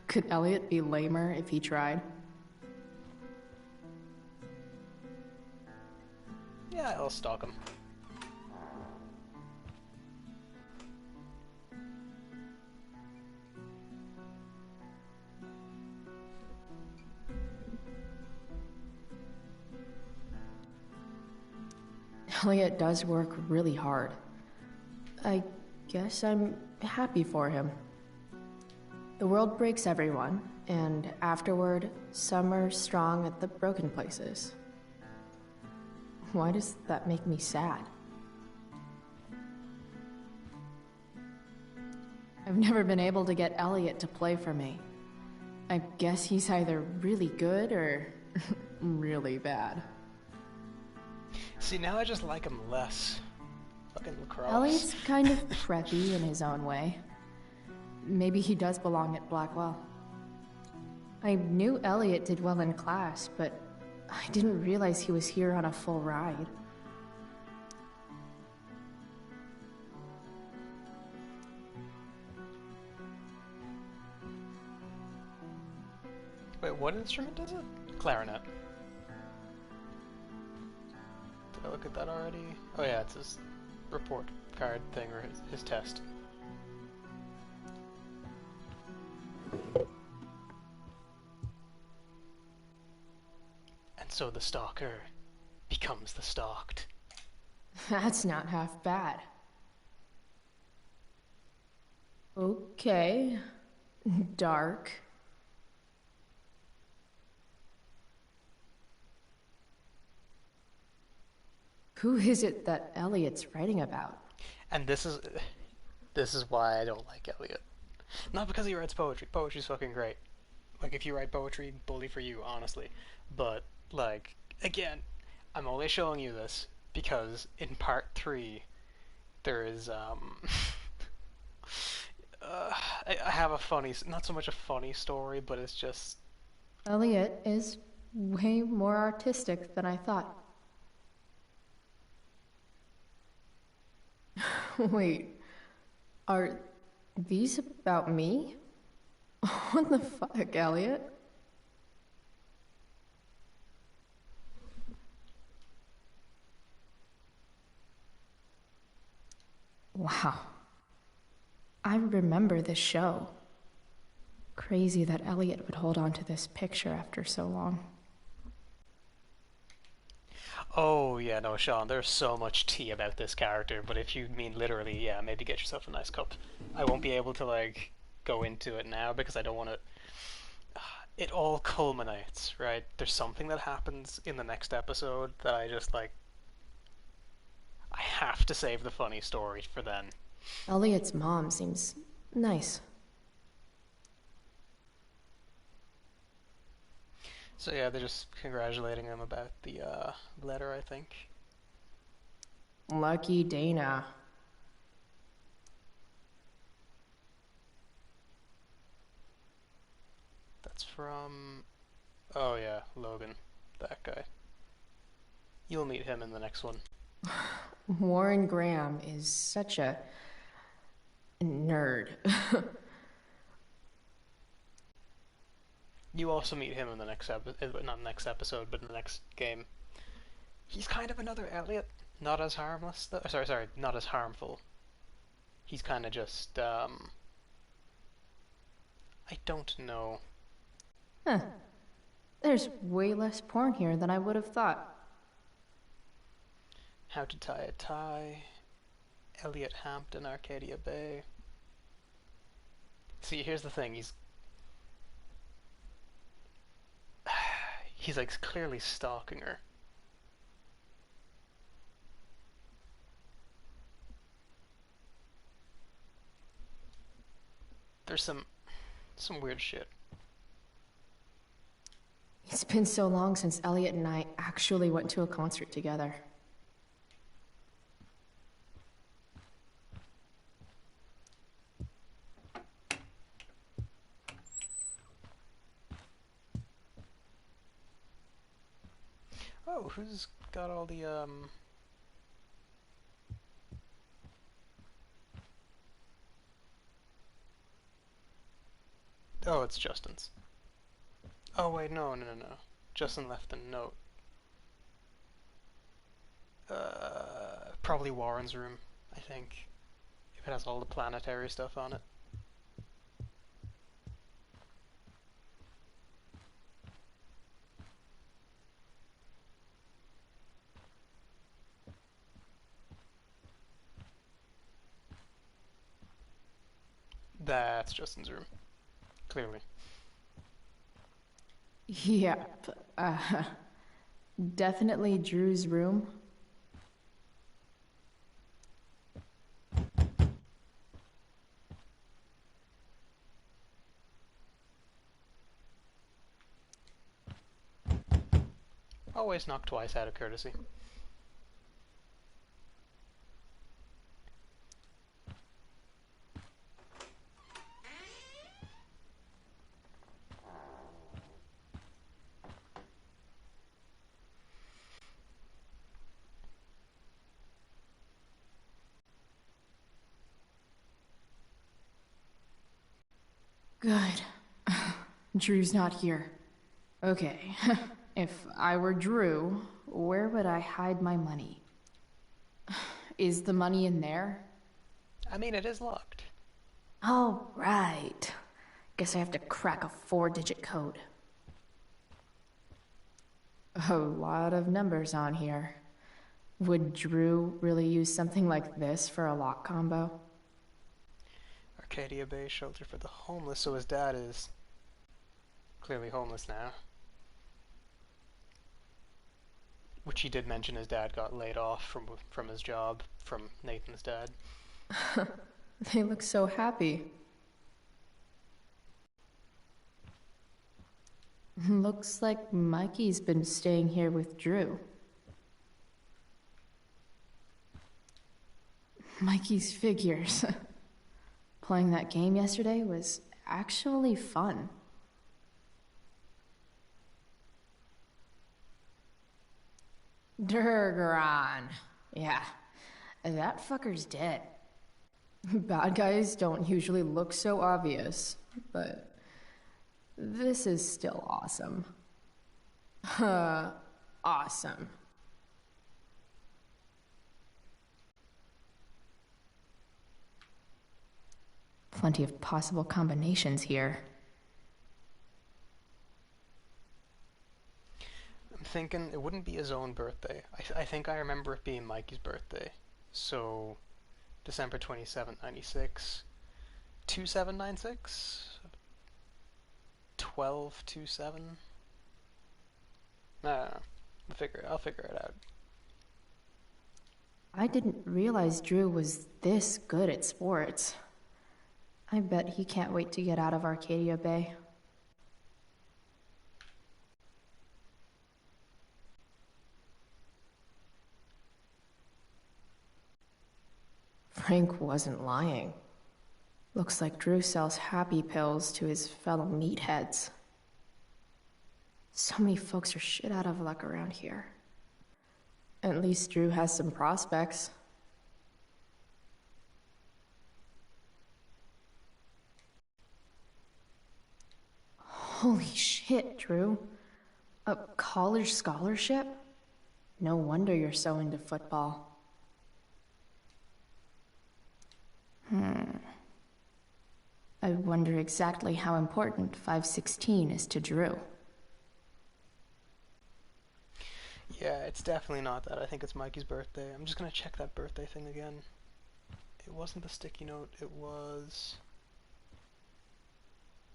Could Elliot be lamer if he tried? Yeah, I'll stalk him. Elliot does work really hard. I guess I'm happy for him. The world breaks everyone, and afterward, some are strong at the broken places. Why does that make me sad? I've never been able to get Elliot to play for me. I guess he's either really good or really bad. See, now I just like him less. Fucking lacrosse. Elliot's kind of preppy in his own way. Maybe he does belong at Blackwell. I knew Elliot did well in class, but I didn't realize he was here on a full ride. Wait, what instrument is it? Clarinet. Did I look at that already? Oh yeah, it's his report card thing, or his test. And so the stalker becomes the stalked. That's not half bad. Okay. Dark. Who is it that Elliot's writing about? And this is why I don't like Elliot. Not because he writes poetry. Poetry's fucking great. Like, if you write poetry, bully for you, honestly. But, like, again, I'm only showing you this because in part 3, there is, I have a funny, not so much a funny story, but it's just... Elliot is way more artistic than I thought. Wait, are these about me? What the fuck, Elliot? Wow. I remember this show. Crazy that Elliot would hold on to this picture after so long. Oh, yeah, no, Sean, there's so much tea about this character, but if you mean literally, yeah, maybe get yourself a nice cup. I won't be able to, like, go into it now because I don't want to... It all culminates, right? There's something that happens in the next episode that I just, like... I have to save the funny story for then. Elliot's mom seems nice. So yeah, they're just congratulating him about the letter, I think. Lucky Dana. That's from... Oh yeah, Logan. That guy. You'll meet him in the next one. Warren Graham is such a nerd. You also meet him in the next episode, not next episode, but in the next game. He's kind of another Elliot. Not as harmless, though. Sorry, not as harmful. He's kind of just, I don't know. Huh. There's way less porn here than I would have thought. How to Tie a Tie, Elliot Hampton, Arcadia Bay. See, here's the thing, he's like clearly stalking her. There's some weird shit. It's been so long since Elliot and I actually went to a concert together. Oh, who's got all the, Oh, it's Justin's. Oh, wait, no. Justin left a note. Probably Warren's room, I think. If it has all the planetary stuff on it. That's Justin's room. Clearly. Yep. Definitely Drew's room. Always knock twice out of courtesy. Good. Drew's not here. Okay. If I were Drew, where would I hide my money? Is the money in there? I mean, it is locked. Oh, right. Guess I have to crack a 4-digit code. A lot of numbers on here. Would Drew really use something like this for a lock combo? Arcadia Bay Shelter for the Homeless, so his dad is clearly homeless now. Which he did mention his dad got laid off from his job, from Nathan's dad. They look so happy. Looks like Mikey's been staying here with Drew. Mikey's figures. Playing that game yesterday was actually fun. Durgaron. Yeah, that fucker's dead. Bad guys don't usually look so obvious, but this is still awesome. Awesome. Plenty of possible combinations here. I'm thinking it wouldn't be his own birthday. I think I remember it being Mikey's birthday. So, December 27th, 96. 2796? 1227? I don't know. I'll figure it out. I didn't realize Drew was this good at sports. I bet he can't wait to get out of Arcadia Bay. Frank wasn't lying. Looks like Drew sells happy pills to his fellow meatheads. So many folks are shit out of luck around here. At least Drew has some prospects. Holy shit, Drew. A college scholarship? No wonder you're so into football. I wonder exactly how important 516 is to Drew. Yeah, it's definitely not that. I think it's Mikey's birthday. I'm just gonna check that birthday thing again. It wasn't the sticky note, it was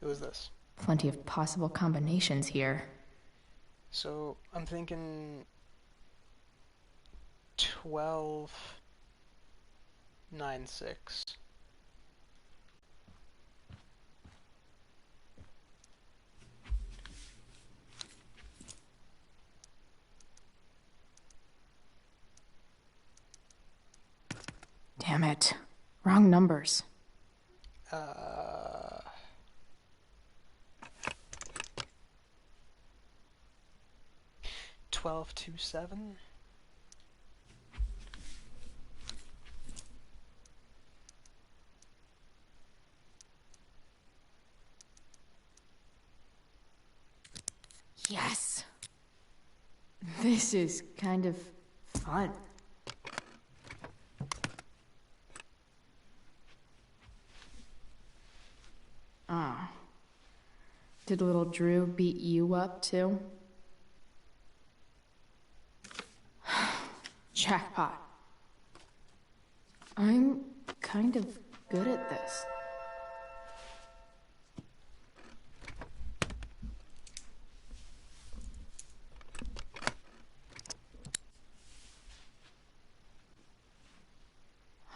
this. Plenty of possible combinations here. So, I'm thinking 1296. Damn it. Wrong numbers. 1227. Yes! This is kind of fun. Ah. Did little Drew beat you up, too? Jackpot. I'm kind of good at this.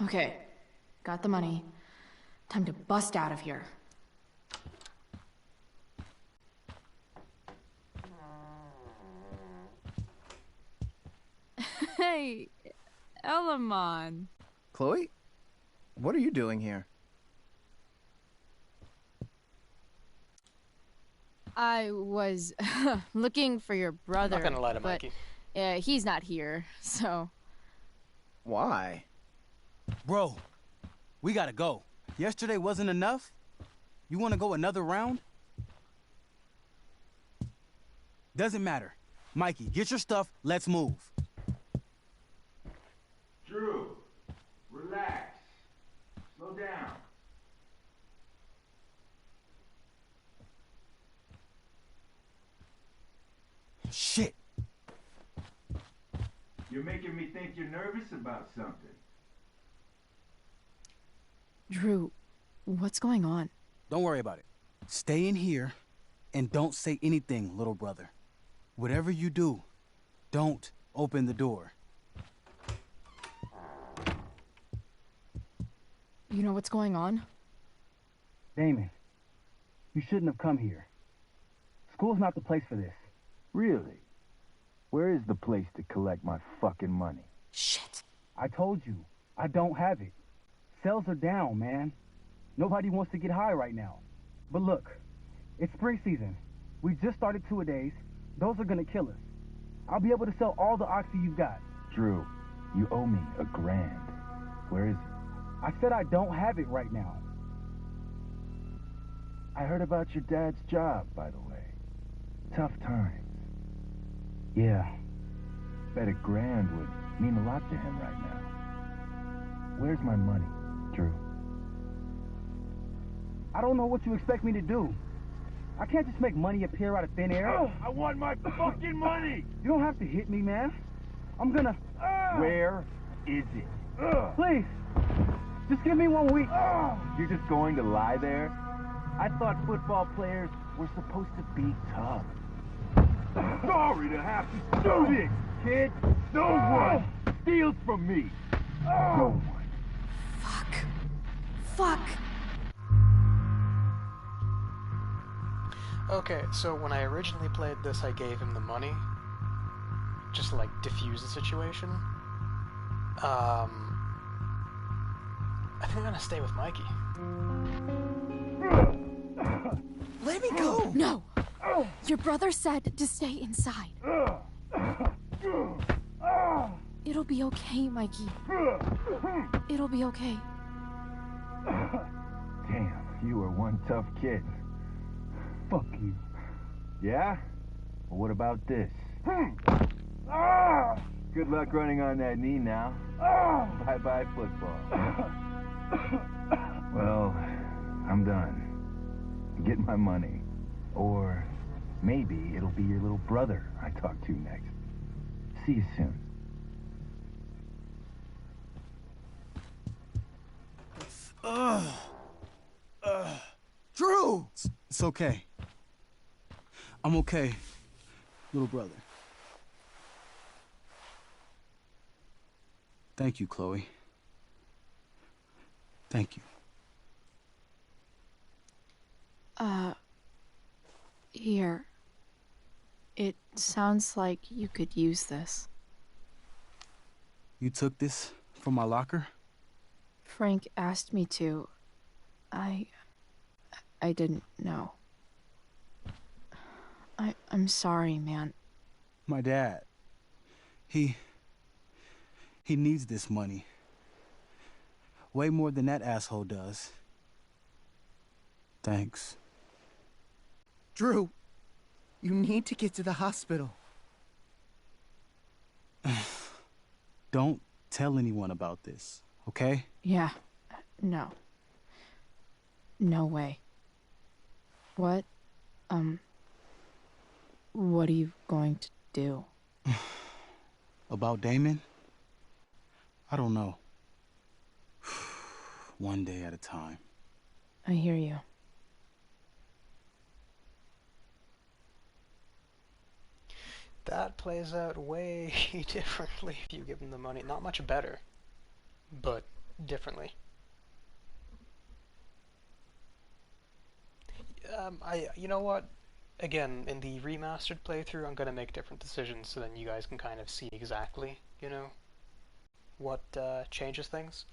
Okay, got the money. Time to bust out of here. Hey, Elamon. Chloe? What are you doing here? I was looking for your brother. I'm not gonna lie to but, Mikey. he's not here, so. Why? Bro, we gotta go. Yesterday wasn't enough? You wanna go another round? Doesn't matter. Mikey, get your stuff, let's move. Drew, relax. Slow down. Shit. You're making me think you're nervous about something. Drew, what's going on? Don't worry about it. Stay in here and don't say anything, little brother. Whatever you do, don't open the door. You know what's going on? Damon, you shouldn't have come here. School's not the place for this. Really? Where is the place to collect my fucking money? Shit. I told you, I don't have it. Sales are down, man. Nobody wants to get high right now. But look, it's spring season. We just started two-a-days. Those are gonna kill us. I'll be able to sell all the oxy you've got. Drew, you owe me $1,000. Where is it? I said I don't have it right now. I heard about your dad's job, by the way. Tough times. Yeah. Bet $1,000 would mean a lot to him right now. Where's my money, Drew? I don't know what you expect me to do. I can't just make money appear out of thin air. I want my fucking money! You don't have to hit me, man. I'm gonna... Where is it? Please, just give me 1 week. You're just going to lie there? I thought football players were supposed to be tough. Sorry to have to do this, kid. No one steals from me. No one. Fuck. Okay, so when I originally played this, I gave him the money, just to, like, diffuse the situation. I think I'm gonna stay with Mikey. Let me go! No! Your brother said to stay inside. It'll be okay, Mikey. It'll be okay. Damn, you are one tough kid. Fuck you. Yeah? Well, what about this? Good luck running on that knee now. Bye-bye football. Well, I'm done. Get my money. Or maybe it'll be your little brother I talk to next. See you soon. Drew! It's okay. I'm okay, little brother. Thank you, Chloe. Thank you. Here. It sounds like you could use this. You took this from my locker? Frank asked me to. I didn't know. I'm sorry, man. My dad. He needs this money. Way more than that asshole does. Thanks. Drew, you need to get to the hospital. Don't tell anyone about this, okay? Yeah. No. No way. What are you going to do? About Damon? I don't know. One day at a time. I hear you. That plays out way differently if you give him the money. Not much better, but differently. You know what? Again, in the remastered playthrough, I'm gonna make different decisions so then you guys can kind of see exactly, you know, what changes things.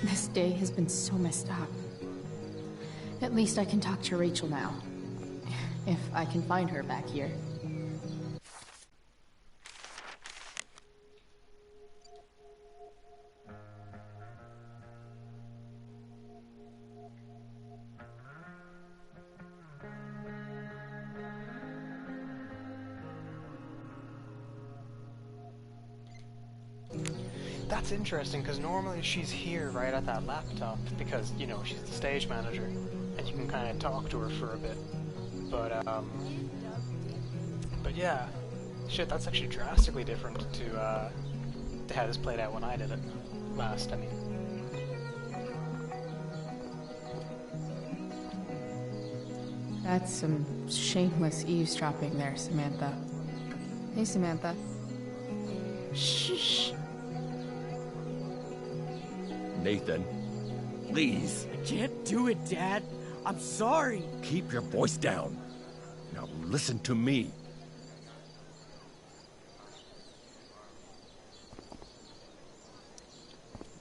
This day has been so messed up. At least I can talk to Rachel now. If I can find her back here. That's interesting, because normally she's here right at that laptop, because, you know, she's the stage manager, and you can kind of talk to her for a bit. But yeah, shit, that's actually drastically different to how this played out when I did it last, I mean. That's some shameless eavesdropping there, Samantha. Hey, Samantha. Shh. Nathan, please. I can't do it, Dad. I'm sorry. Keep your voice down. Now listen to me.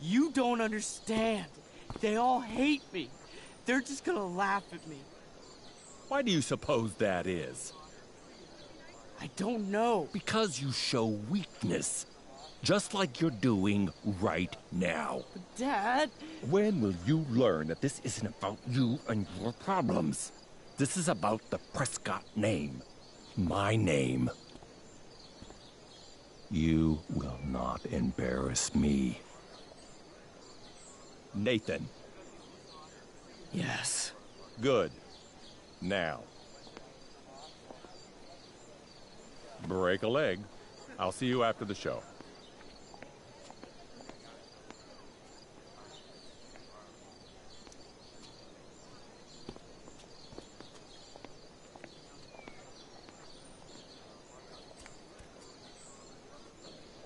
You don't understand. They all hate me. They're just gonna laugh at me. Why do you suppose that is? I don't know. Because you show weakness. Just like you're doing right now. But Dad... When will you learn that this isn't about you and your problems? This is about the Prescott name. My name. You will not embarrass me. Nathan. Yes. Good. Now. Break a leg. I'll see you after the show.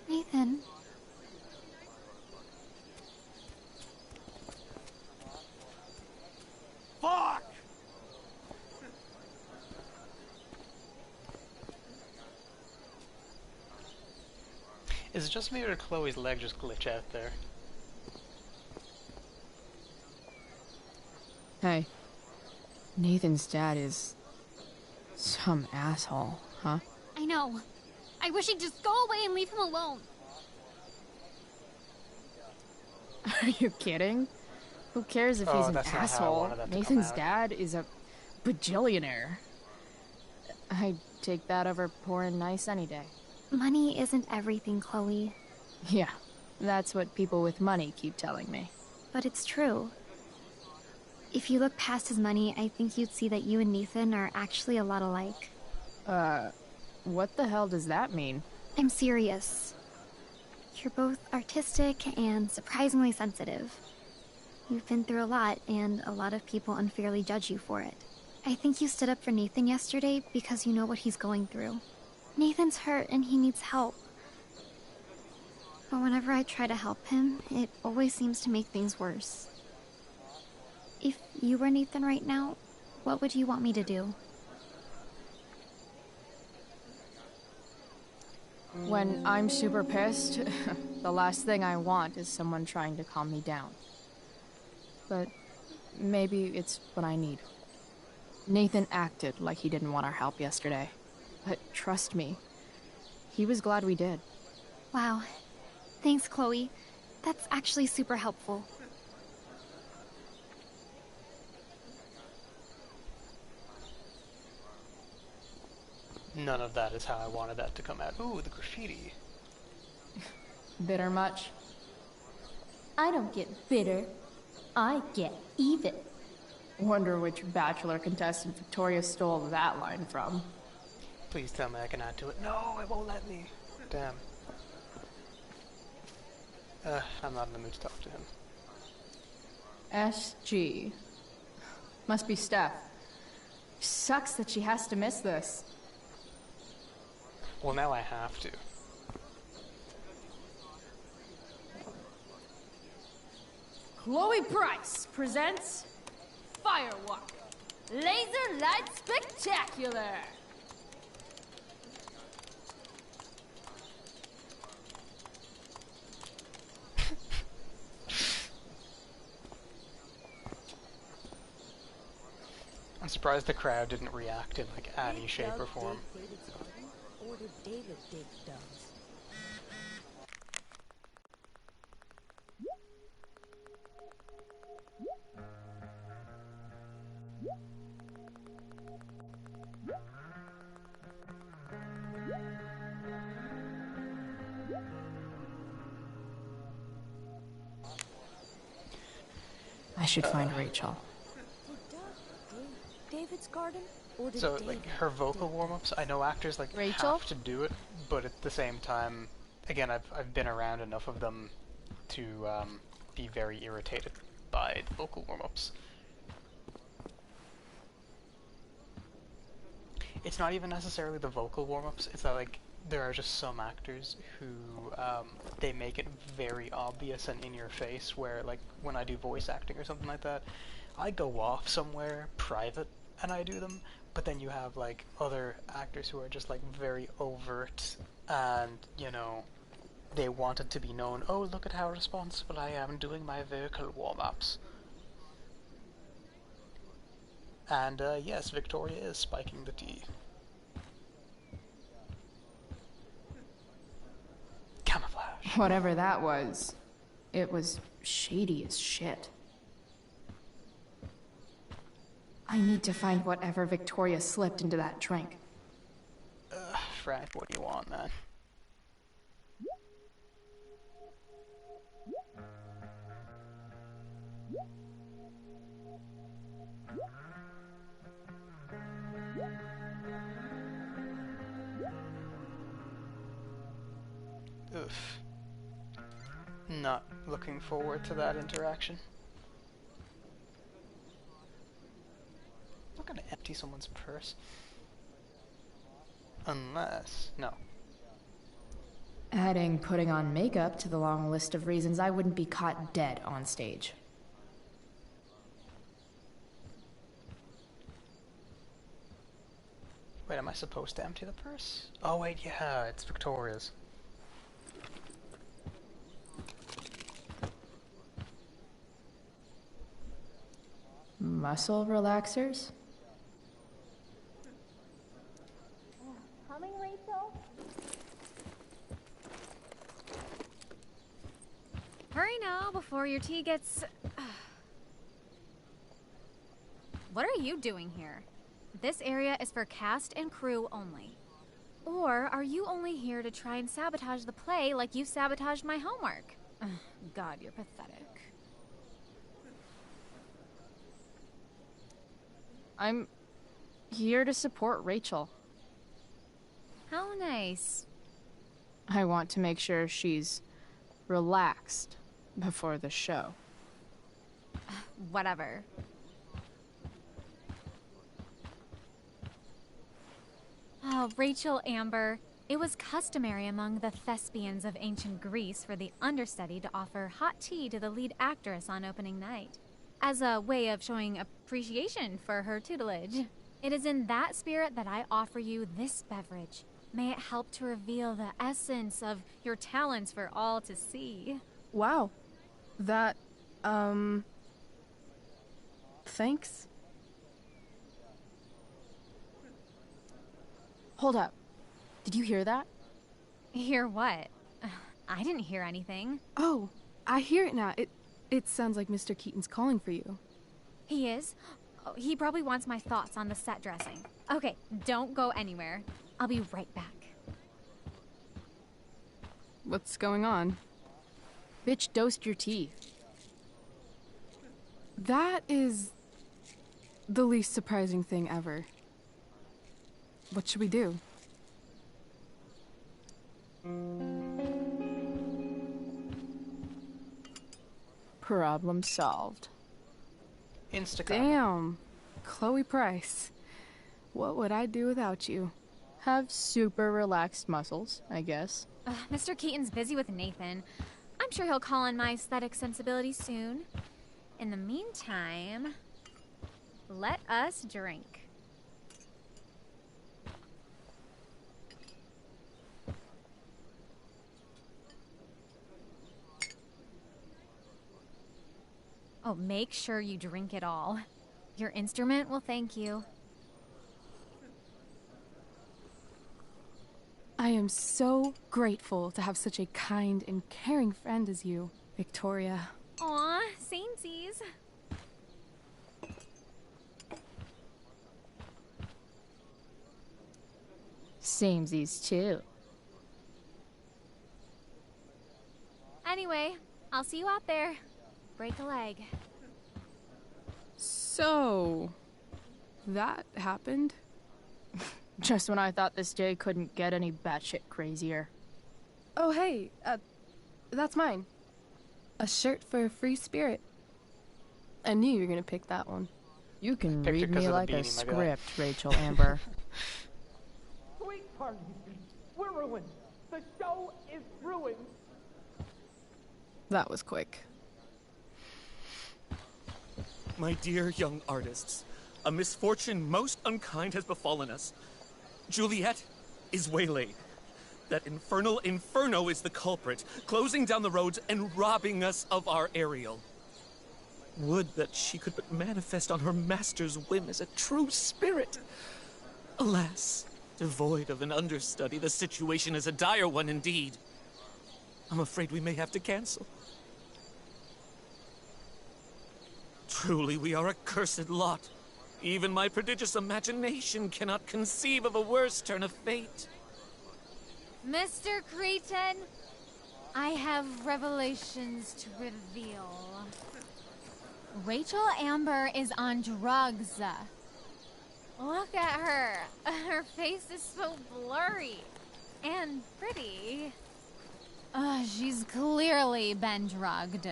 Nathan. Fuck! Is it just me or did Chloe's leg just glitch out there? Hey. Nathan's dad is... some asshole, huh? I know. I wish he'd just go away and leave him alone. Are you kidding? Who cares if he's an asshole? Nathan's dad is a bajillionaire. I'd take that over poor and nice any day. Money isn't everything, Chloe. Yeah, that's what people with money keep telling me. But it's true. If you look past his money, I think you'd see that you and Nathan are actually a lot alike. What the hell does that mean? I'm serious. You're both artistic and surprisingly sensitive. You've been through a lot, and a lot of people unfairly judge you for it. I think you stood up for Nathan yesterday because you know what he's going through. Nathan's hurt and he needs help. But whenever I try to help him, it always seems to make things worse. If you were Nathan right now, what would you want me to do? When I'm super pissed, the last thing I want is someone trying to calm me down. But maybe it's what I need. Nathan acted like he didn't want our help yesterday. But trust me, he was glad we did. Wow. Thanks, Chloe. That's actually super helpful. None of that is how I wanted that to come out. Ooh, the graffiti. Bitter much? I don't get bitter. I get even. Wonder which Bachelor contestant Victoria stole that line from. Please tell me I can add to it. No, it won't let me. Damn. I'm not in the mood to talk to him. SG. Must be Steph. Sucks that she has to miss this. Well, now I have to. Chloe Price presents Firewalk Laser Light Spectacular. I'm surprised the crowd didn't react in like any shape or form. Or did David dig Doves? I should find Rachel. David's garden? Or did So, David like, her vocal warm-ups, I know actors, like, Rachel? have to do it, but at the same time, again, I've been around enough of them to be very irritated by the vocal warm-ups. It's not even necessarily the vocal warm-ups, it's that, like, there are just some actors who, they make it very obvious and in your face, where, like, when I do voice acting or something like that, I go off somewhere private and I do them, but then you have, like, other actors who are just, like, very overt, and, you know, they want it to be known, oh, look at how responsible I am doing my vocal warm-ups. And, yes, Victoria is spiking the tea. Camouflage. Whatever that was, it was shady as shit. I need to find whatever Victoria slipped into that drink. Frank, what do you want, man? Oof. Not looking forward to that interaction. I'm not gonna empty someone's purse. Unless... no. Adding putting on makeup to the long list of reasons I wouldn't be caught dead on stage. Wait, am I supposed to empty the purse? Oh wait, yeah, it's Victoria's. Muscle relaxers? Coming, Rachel? Hurry now before your tea gets... What are you doing here? This area is for cast and crew only. Or are you only here to try and sabotage the play like you sabotaged my homework? God, you're pathetic. I'm here to support Rachel. How nice. I want to make sure she's relaxed before the show. Whatever. Oh, Rachel Amber. It was customary among the thespians of ancient Greece for the understudy to offer hot tea to the lead actress on opening night, as a way of showing appreciation for her tutelage. It is in that spirit that I offer you this beverage. May it help to reveal the essence of your talents for all to see. Wow. That, thanks. Hold up. Did you hear that? Hear what? I didn't hear anything. Oh, I hear it now. It sounds like Mr. Keaton's calling for you. He is? Oh, he probably wants my thoughts on the set dressing. Okay, don't go anywhere. I'll be right back. What's going on? Bitch dosed your tea. That is the least surprising thing ever. What should we do? Problem solved. Damn. Chloe Price. What would I do without you? Have super relaxed muscles, I guess. Mr. Keaton's busy with Nathan. I'm sure he'll call on my aesthetic sensibility soon. In the meantime, let us drink. Oh, make sure you drink it all. Your instrument will thank you. I am so grateful to have such a kind and caring friend as you, Victoria. Aw, samesies. Samesies too. Anyway, I'll see you out there. Break a leg. So, that happened? Just when I thought this day couldn't get any batshit crazier. Oh, hey, that's mine. A shirt for a free spirit. I knew you were gonna pick that one. You can Picked it read 'cause me of the like a beanie, my guy. script, Rachel Amber. Sweet party. We're ruined. The show is ruined. That was quick. My dear young artists, a misfortune most unkind has befallen us. Juliet is waylaid. That infernal inferno is the culprit, closing down the roads and robbing us of our Ariel. Would that she could but manifest on her master's whim as a true spirit. Alas, devoid of an understudy, the situation is a dire one indeed. I'm afraid we may have to cancel. Truly, we are a cursed lot. Even my prodigious imagination cannot conceive of a worse turn of fate. Mr. Cretan, I have revelations to reveal. Rachel Amber is on drugs. Look at her. Her face is so blurry and pretty. She's clearly been drugged.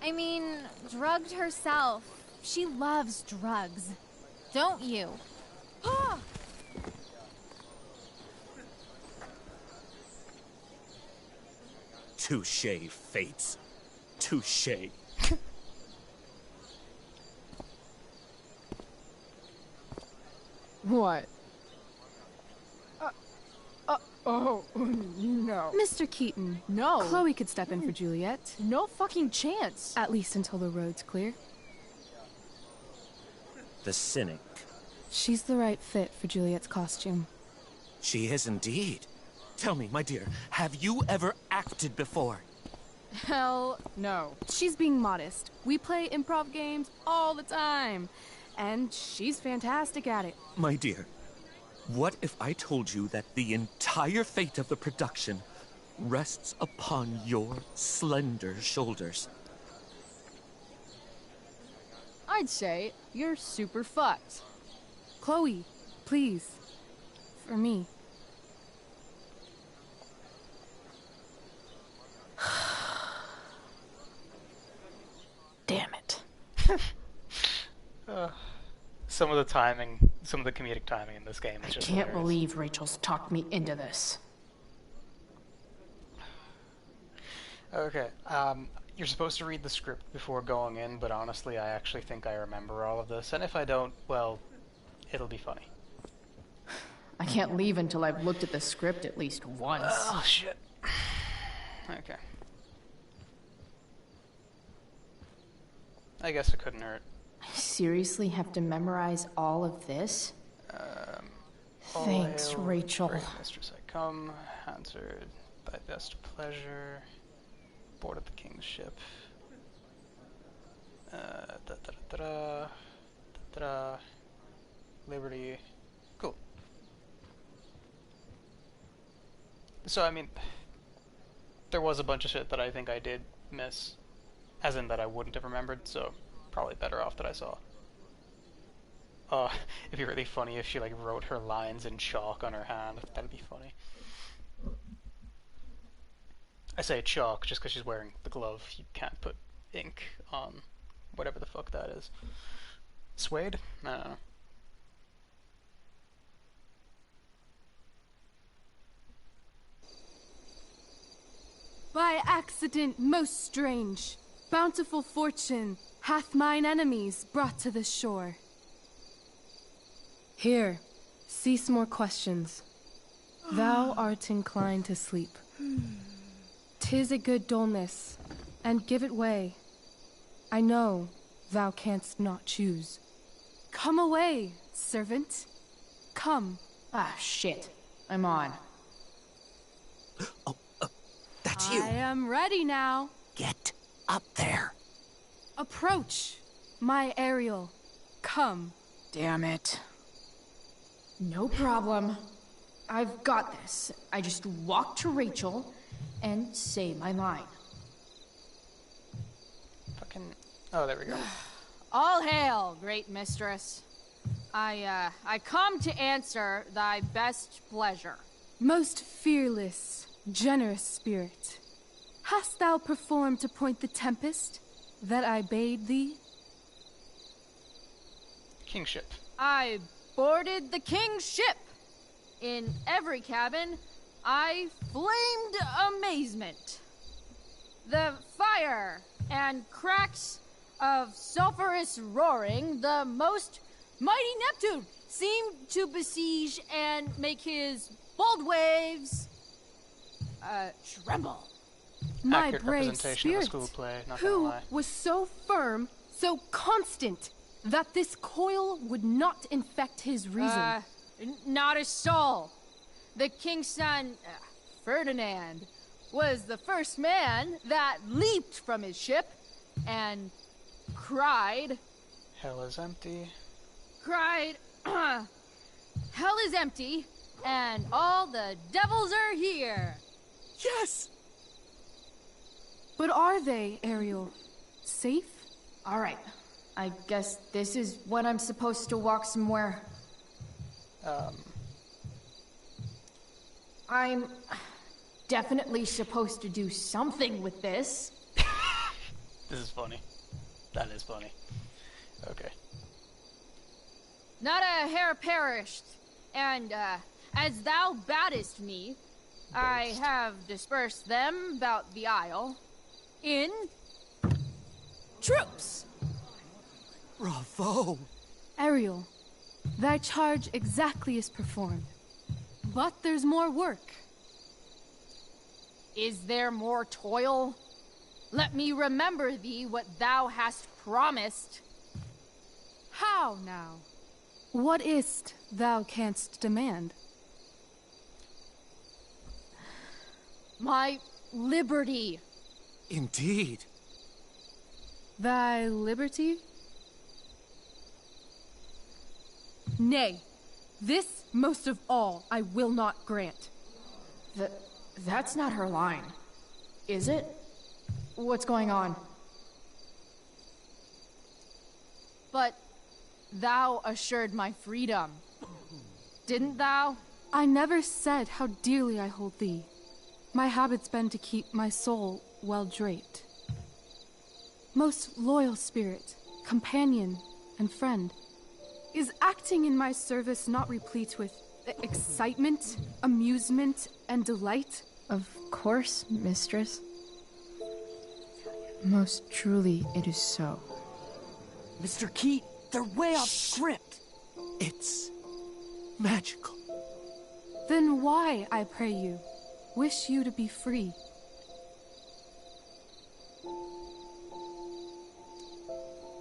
I mean, drugged herself. She loves drugs. Don't you? Touché, fates. Touché. What? Oh, no. Mr. Keaton. No. Chloe could step in for Juliet. No fucking chance. At least until the road's clear. The cynic. She's the right fit for Juliet's costume. She is indeed. Tell me, my dear, have you ever acted before? Hell no. She's being modest. We play improv games all the time. And she's fantastic at it. My dear, what if I told you that the entire fate of the production rests upon your slender shoulders? I'd say you're super fucked. Chloe, please. For me. Damn it. Some of the timing, some of the comedic timing in this game is just Can't hilarious. believe Rachel's talked me into this. Okay, you're supposed to read the script before going in, but honestly, I actually think I remember all of this, and if I don't, well, it'll be funny. I can't leave until I've looked at the script at least once. Oh, shit. Okay. I guess it couldn't hurt. I seriously have to memorize all of this? All Thanks, hail, Rachel. brave mistress I come, answered thy best pleasure, board of the king's ship. Liberty. Cool. So, I mean, there was a bunch of shit that I think I did miss, as in that I wouldn't have remembered, so probably better off that I saw. It'd be really funny if she, like, wrote her lines in chalk on her hand. That'd be funny. I say chalk just because she's wearing the glove. You can't put ink on whatever the fuck that is. Suede? I don't know. By accident most strange, bountiful fortune hath mine enemies brought to this shore. Here, cease more questions. Thou art inclined to sleep. 'Tis a good dullness, and give it way. I know thou canst not choose. Come away, servant. Come. Ah, shit. I'm on. That's you. I am ready now. Get up there. Approach, my Ariel. Come. Damn it. No problem. I've got this. I just walk to Rachel and say my line. Fucking... Oh, there we go. All hail, great mistress. I come to answer thy best pleasure. Most fearless, generous spirit, hast thou performed to point the tempest that I bade thee? Kingship. I boarded the king's ship. In every cabin, I flamed amazement. The fire and cracks of sulphurous roaring, the most mighty Neptune seemed to besiege and make his bold waves tremble. My Accurate brave representation of a spirit, school play, not gonna who lie. was so firm, so constant, that this coil would not infect his reason. Not a soul. The king's son, Ferdinand, was the first man that leaped from his ship and cried, Hell is empty. Hell is empty, and all the devils are here. Yes! But are they, Ariel? Safe? All right. I guess this is when I'm supposed to walk somewhere. I'm definitely supposed to do something with this. This is funny. That is funny. Okay. Not a hair perished, and as thou baddest me, I have dispersed them about the isle in troops. Bravo! Ariel, thy charge exactly is performed. But there's more work. Is there more toil? Let me remember thee what thou hast promised. How now? What is't thou canst demand? My liberty. Indeed. Thy liberty? Nay, this most of all I will not grant. That's not her line, is it? What's going on? But thou assured my freedom, didn't thou? I never said how dearly I hold thee. My habit's been to keep my soul well draped. Most loyal spirit, companion, and friend, is acting in my service not replete with excitement, amusement, and delight? Of course, mistress. Most truly, it is so. Mr. Keat, they're way off script. It's magical. Then why, I pray you, wish you to be free?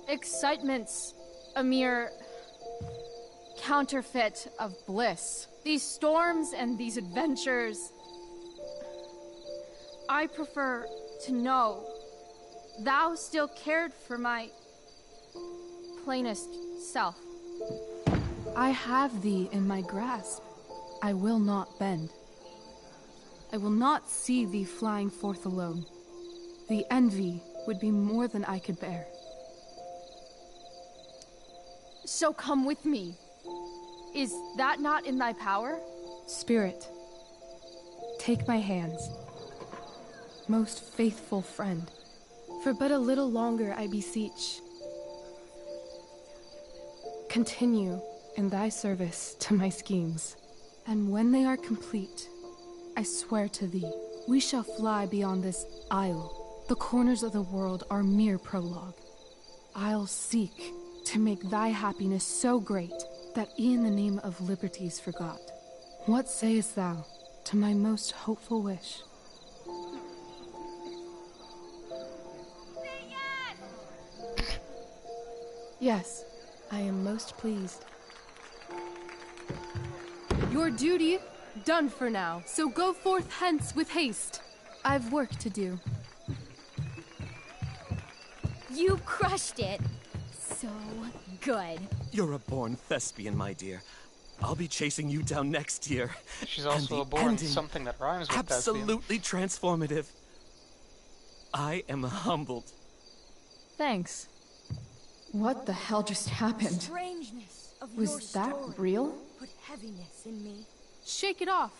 Excitement's a mere counterfeit of bliss. These storms and these adventures, I prefer to know thou still cared for my plainest self. I have thee in my grasp. I will not bend. I will not see thee flying forth alone. The envy would be more than I could bear. So come with me. Is that not in thy power? Spirit, take my hands. Most faithful friend, for but a little longer I beseech. Continue in thy service to my schemes, and when they are complete, I swear to thee, we shall fly beyond this isle. The corners of the world are mere prologue. I'll seek to make thy happiness so great that e'en the name of liberty's forgot. What sayest thou to my most hopeful wish? Yes, I am most pleased. Your duty done for now, so go forth hence with haste. I've work to do. You crushed it. So good. You're a born thespian, my dear. I'll be chasing you down next year. She's also a born something that rhymes with absolutely transformative. I am humbled. Thanks. What the hell just happened? Strangeness of your Was that story real? put heaviness in me. Shake it off.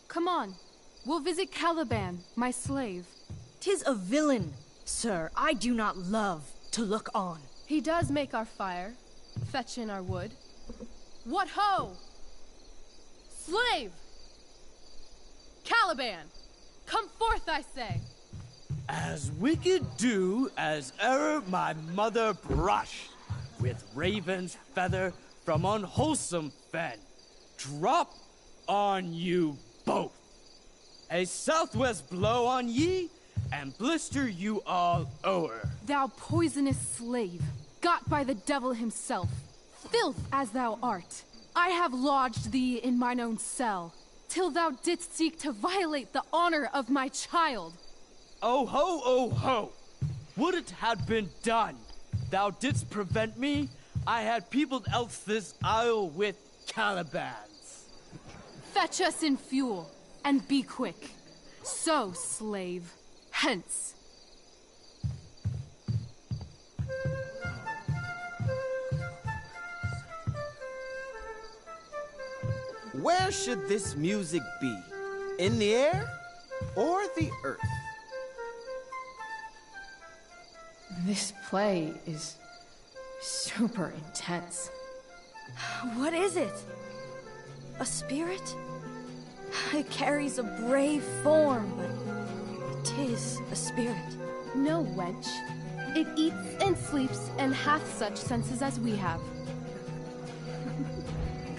Come on. We'll visit Caliban, my slave. 'Tis a villain, sir, I do not love to look on. He does make our fire, fetch in our wood. What ho! Slave! Caliban! Come forth, I say! As wicked do as e'er my mother brushed, with raven's feather from unwholesome fen, drop on you both. A southwest blow on ye, and blister you all o'er. Thou poisonous slave, got by the devil himself, filth as thou art, I have lodged thee in mine own cell, till thou didst seek to violate the honor of my child. Oh ho, oh ho! Would it had been done! Thou didst prevent me, I had peopled else this isle with Calibans. Fetch us in fuel, and be quick. So, slave, hence. Where should this music be? In the air or the earth? This play is super intense. What is it? A spirit? It carries a brave form, but it is a spirit. No, wench. It eats and sleeps and hath such senses as we have.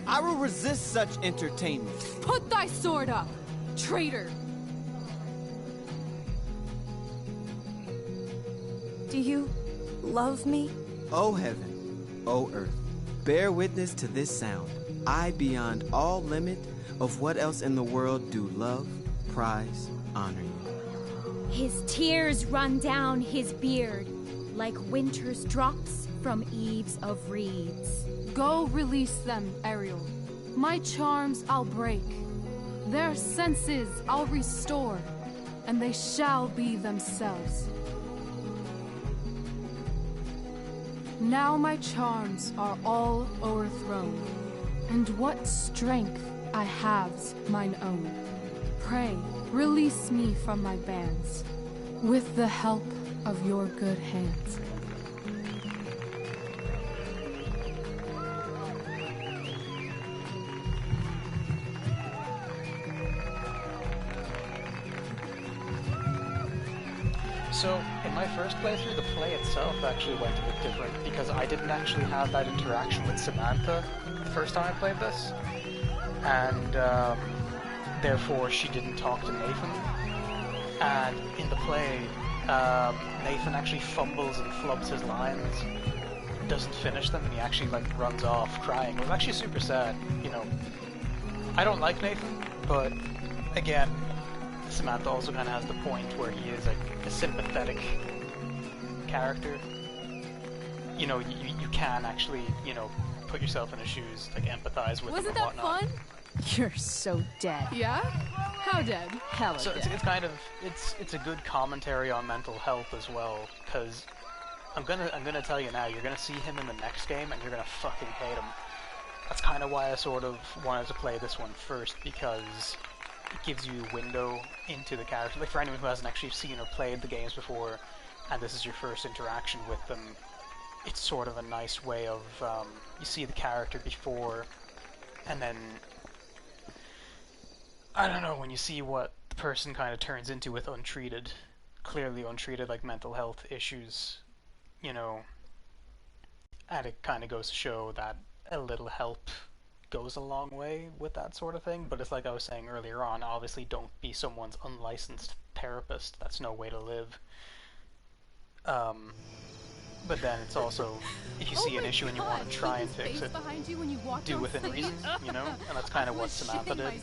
I will resist such entertainment. Put thy sword up, traitor! Do you love me? O heaven, O earth, bear witness to this sound. I, beyond all limit of what else in the world do love, prize, honor you. His tears run down his beard like winter's drops from eaves of reeds. Go release them, Ariel. My charms I'll break. Their senses I'll restore, and they shall be themselves. Now my charms are all o'erthrown, and what strength I have's mine own. Pray, release me from my bands, with the help of your good hands. So, in my first playthrough, the play itself actually went a bit different because I didn't actually have that interaction with Samantha the first time I played this, and therefore she didn't talk to Nathan. And in the play, Nathan actually fumbles and flubs his lines, doesn't finish them, and he actually like runs off crying. It was actually super sad, you know. I don't like Nathan, but again, Samantha also kind of has the point where he is like a sympathetic character. You know, you can actually, you know, put yourself in his shoes, like empathize with him and whatnot. Wasn't that fun? You're so dead. Yeah? How dead? Hella So dead. it's kind of it's a good commentary on mental health as well, because I'm gonna tell you now, you're gonna see him in the next game and you're gonna fucking hate him. That's kind of why I sort of wanted to play this one first, because it gives you a window into the character. Like, for anyone who hasn't actually seen or played the games before, and this is your first interaction with them, it's sort of a nice way of, you see the character before, and then, I don't know, when you see what the person kind of turns into with untreated, clearly untreated, like, mental health issues, you know, and it kind of goes to show that a little help goes a long way with that sort of thing. But it's like I was saying earlier on, obviously don't be someone's unlicensed therapist. That's no way to live. But then it's also, if you see an issue and you want to try and fix it, do within reason, you know? And that's kind of what Samantha did.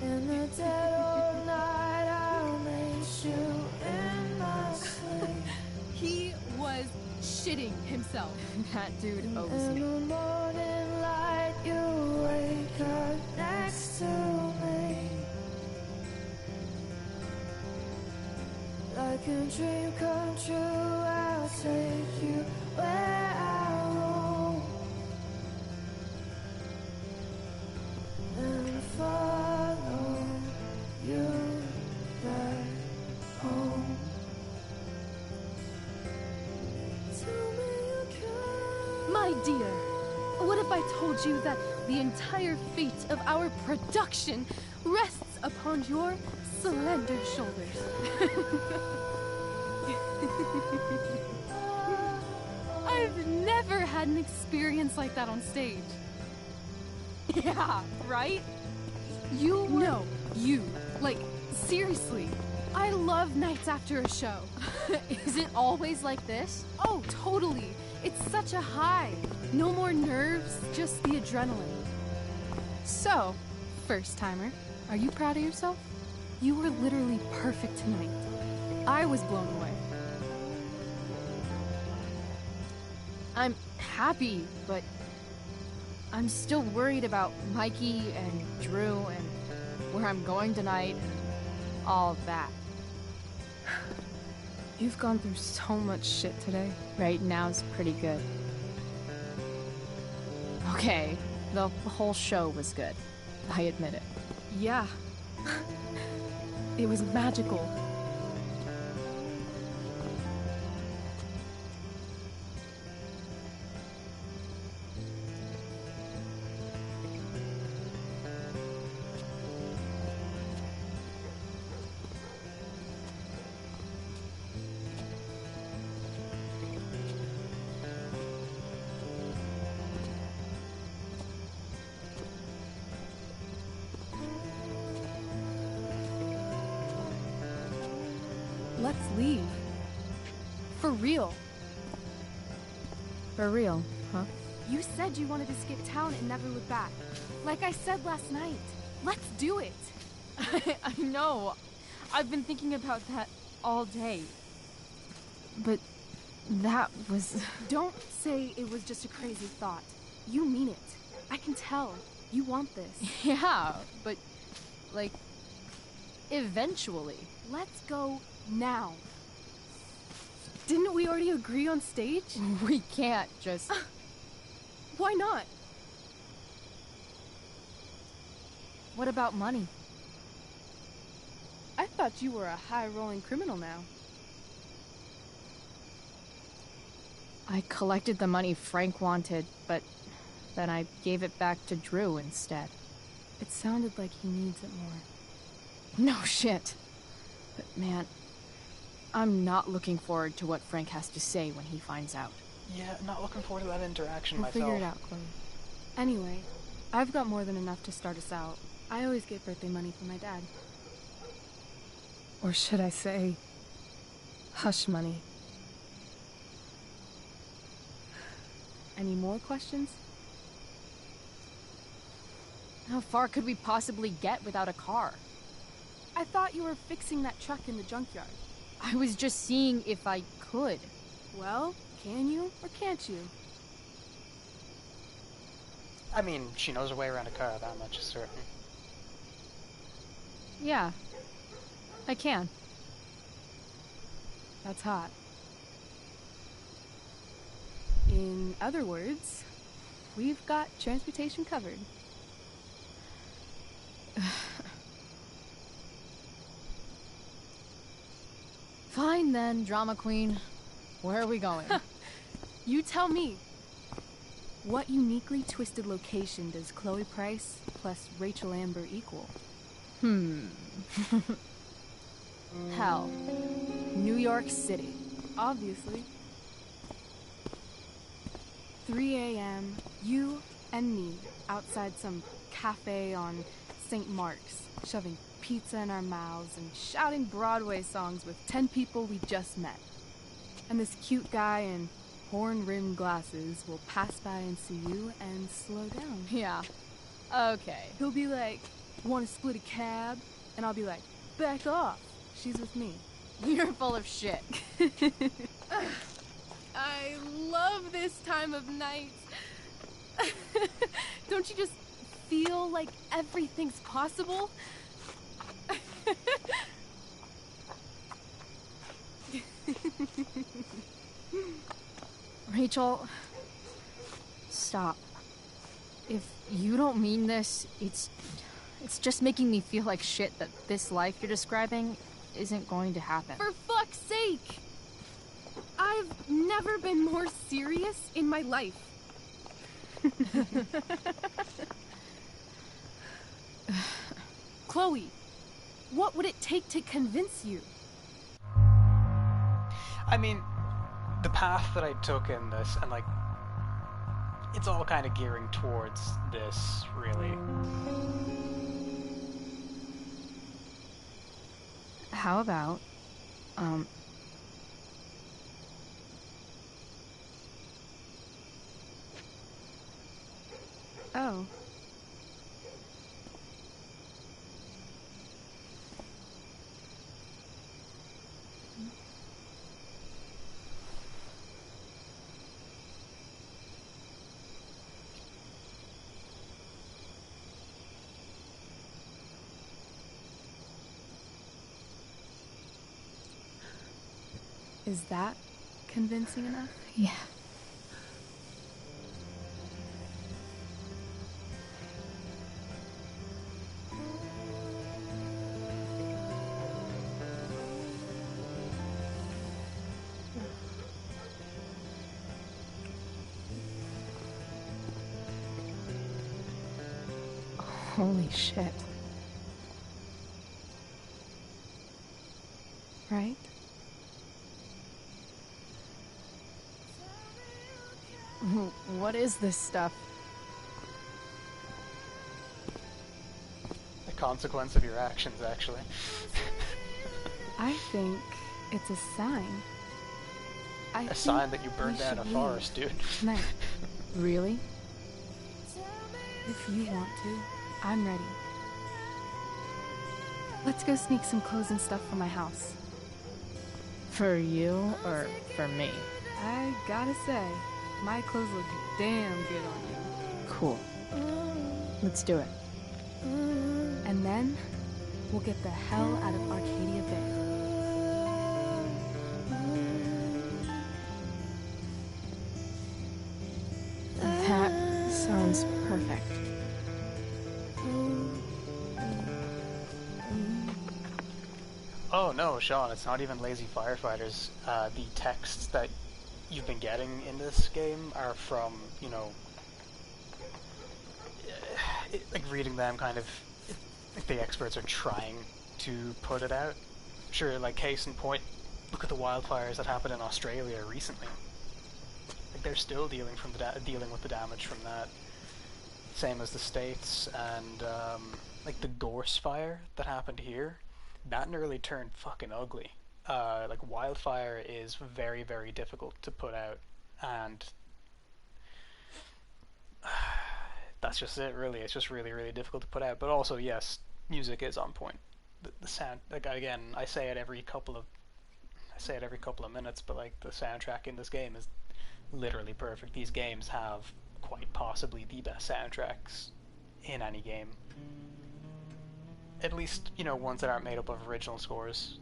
In the dead of night, I'll lace you in my sleep. He was shitting himself. That dude owes In me. the morning light, you wake up next to me. Like a dream come true, I'll take you where I told you that the entire fate of our production rests upon your slender shoulders. I've never had an experience like that on stage. Yeah, right? You were... No, you. Like, seriously. I love nights after a show. Is it always like this? Oh, totally. It's such a high. No more nerves, just the adrenaline. So, first timer, are you proud of yourself? You were literally perfect tonight. I was blown away. I'm happy, but I'm still worried about Mikey and Drew and where I'm going tonight and all of that. You've gone through so much shit today. Right now's pretty good. Okay, the whole show was good. I admit it. Yeah. It was magical. Let's leave. For real. For real, huh? You said you wanted to skip town and never look back. Like I said last night. Let's do it. I know. I've been thinking about that all day. But that was... Don't say it was just a crazy thought. You mean it. I can tell. You want this. Yeah, but... like... eventually. Let's go now. Didn't we already agree on stage? We can't just... Why not? What about money? I thought you were a high-rolling criminal now. I collected the money Frank wanted, but then I gave it back to Drew instead. It sounded like he needs it more. No shit. But man, I'm not looking forward to what Frank has to say when he finds out. Yeah, not looking forward to that interaction We'll myself. figure it out, Chloe. Anyway, I've got more than enough to start us out. I always get birthday money from my dad. Or should I say, hush money. Any more questions? How far could we possibly get without a car? I thought you were fixing that truck in the junkyard. I was just seeing if I could. Well, can you or can't you? I mean, she knows her way around a car, that much is certain. Yeah, I can. That's hot. In other words, we've got transportation covered. Fine then, drama queen. Where are we going? You tell me. What uniquely twisted location does Chloe Price plus Rachel Amber equal? Hell. New York City. Obviously. 3 a.m., you and me outside some cafe on St. Mark's, shoving pizza in our mouths and shouting Broadway songs with 10 people we just met. And this cute guy in horn-rimmed glasses will pass by and see you and slow down. Yeah. Okay. He'll be like, want to split a cab? And I'll be like, back off. She's with me. You're full of shit. I love this time of night. Don't you just feel like everything's possible? Rachel, stop. If you don't mean this, it's just making me feel like shit that this life you're describing isn't going to happen. For fuck's sake! I've never been more serious in my life. Chloe, what would it take to convince you? I mean, the path that I took in this, and like, it's all kind of gearing towards this, really. How about, Oh. Is that convincing enough? Yeah. Holy shit. Right? What is this stuff? The consequence of your actions, actually. I think it's a sign. A sign that you burned down a forest, dude. Tonight. Really? If you want to, I'm ready. Let's go sneak some clothes and stuff from my house. For you or for me? I gotta say, my clothes look damn good on you. Cool. Let's do it. And then, we'll get the hell out of Arcadia Bay. That sounds perfect. Oh no, Sean, it's not even lazy firefighters. The texts that you've been getting in this game are from, you know, like reading them kind of, like the experts are trying to put it out. Sure, like case in point, look at the wildfires that happened in Australia recently. Like they're still dealing with the damage from that. Same as the States, and like the Gorse fire that happened here, that nearly turned fucking ugly. Like wildfire is very, very difficult to put out, and that's just it, really. It's just really, really difficult to put out. But also, yes, music is on point. The sound, like again, I say it every couple of minutes, but like the soundtrack in this game is literally perfect. These games have quite possibly the best soundtracks in any game. At least, you know, ones that aren't made up of original scores.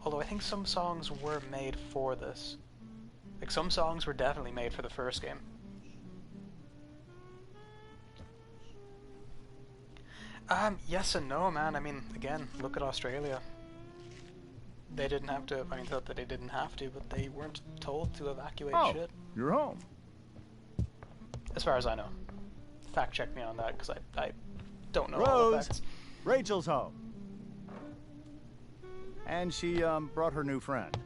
Although I think some songs were made for this. Like some songs were definitely made for the first game. Yes and no, man. I mean, again, look at Australia. They didn't have to, I mean, thought that they didn't have to, but they weren't told to evacuate shit. You're home. As far as I know. Fact check me on that, because I don't know all the Rose, facts. Rachel's home. And she, brought her new friend.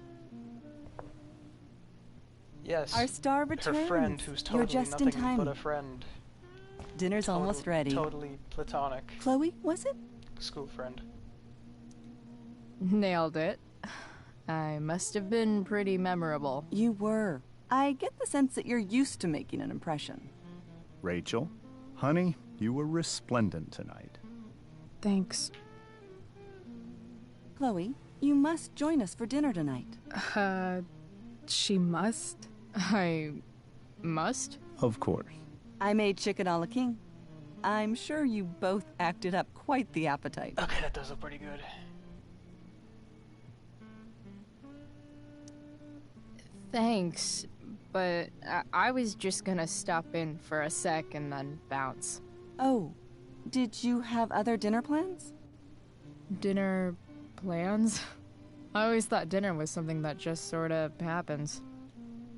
Yes. Our star returns. Her friend, who's You're totally just in nothing time. but a friend. Dinner's almost ready. Totally platonic. Chloe, was it? School friend. Nailed it. I must have been pretty memorable. You were. I get the sense that you're used to making an impression. Rachel, honey, you were resplendent tonight. Thanks. Chloe, you must join us for dinner tonight. She must? I must? Of course. I made chicken a la king. I'm sure you both acted up quite the appetite. Okay, that does look pretty good. Thanks, but I was just gonna stop in for a sec and then bounce. Oh, did you have other dinner plans? Dinner plans? I always thought dinner was something that just sorta happens.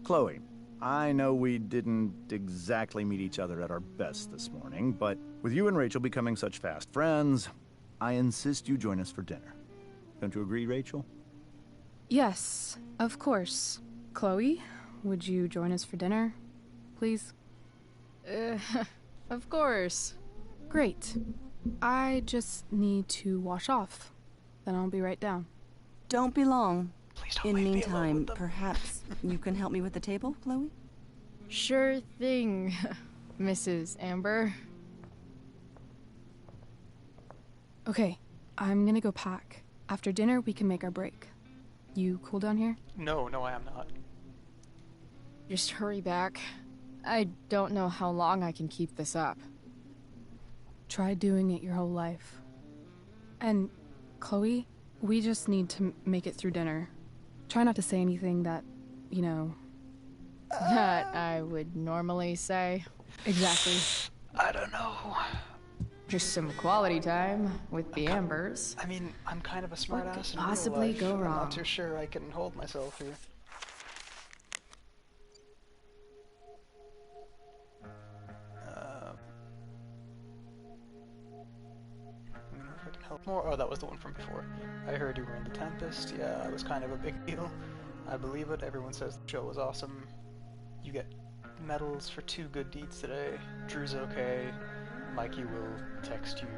Chloe, I know we didn't exactly meet each other at our best this morning, but with you and Rachel becoming such fast friends, I insist you join us for dinner. Don't you agree, Rachel? Yes, of course. Chloe, would you join us for dinner, please? Of course. Great. I just need to wash off. Then I'll be right down. Don't be long. Please don't In leave me alone meantime, with them. perhaps you can help me with the table, Chloe? Sure thing, Mrs. Amber. Okay, I'm gonna go pack. After dinner, we can make our break. You cool down here? No, I am not. Just hurry back. I don't know how long I can keep this up. Try doing it your whole life. And, Chloe, we just need to make it through dinner. Try not to say anything that, you know... That I would normally say. Exactly. I don't know. Just some quality time with the Ambers. I mean, I'm kind of a smart What ass could in real possibly life. go I'm wrong? not too sure I can hold myself here. I wonder if I can help more. Oh, that was the one from before. I heard you were in the Tempest. Yeah, it was kind of a big deal. I believe it. Everyone says the show was awesome. You get medals for 2 good deeds today. Drew's okay. Mikey will text you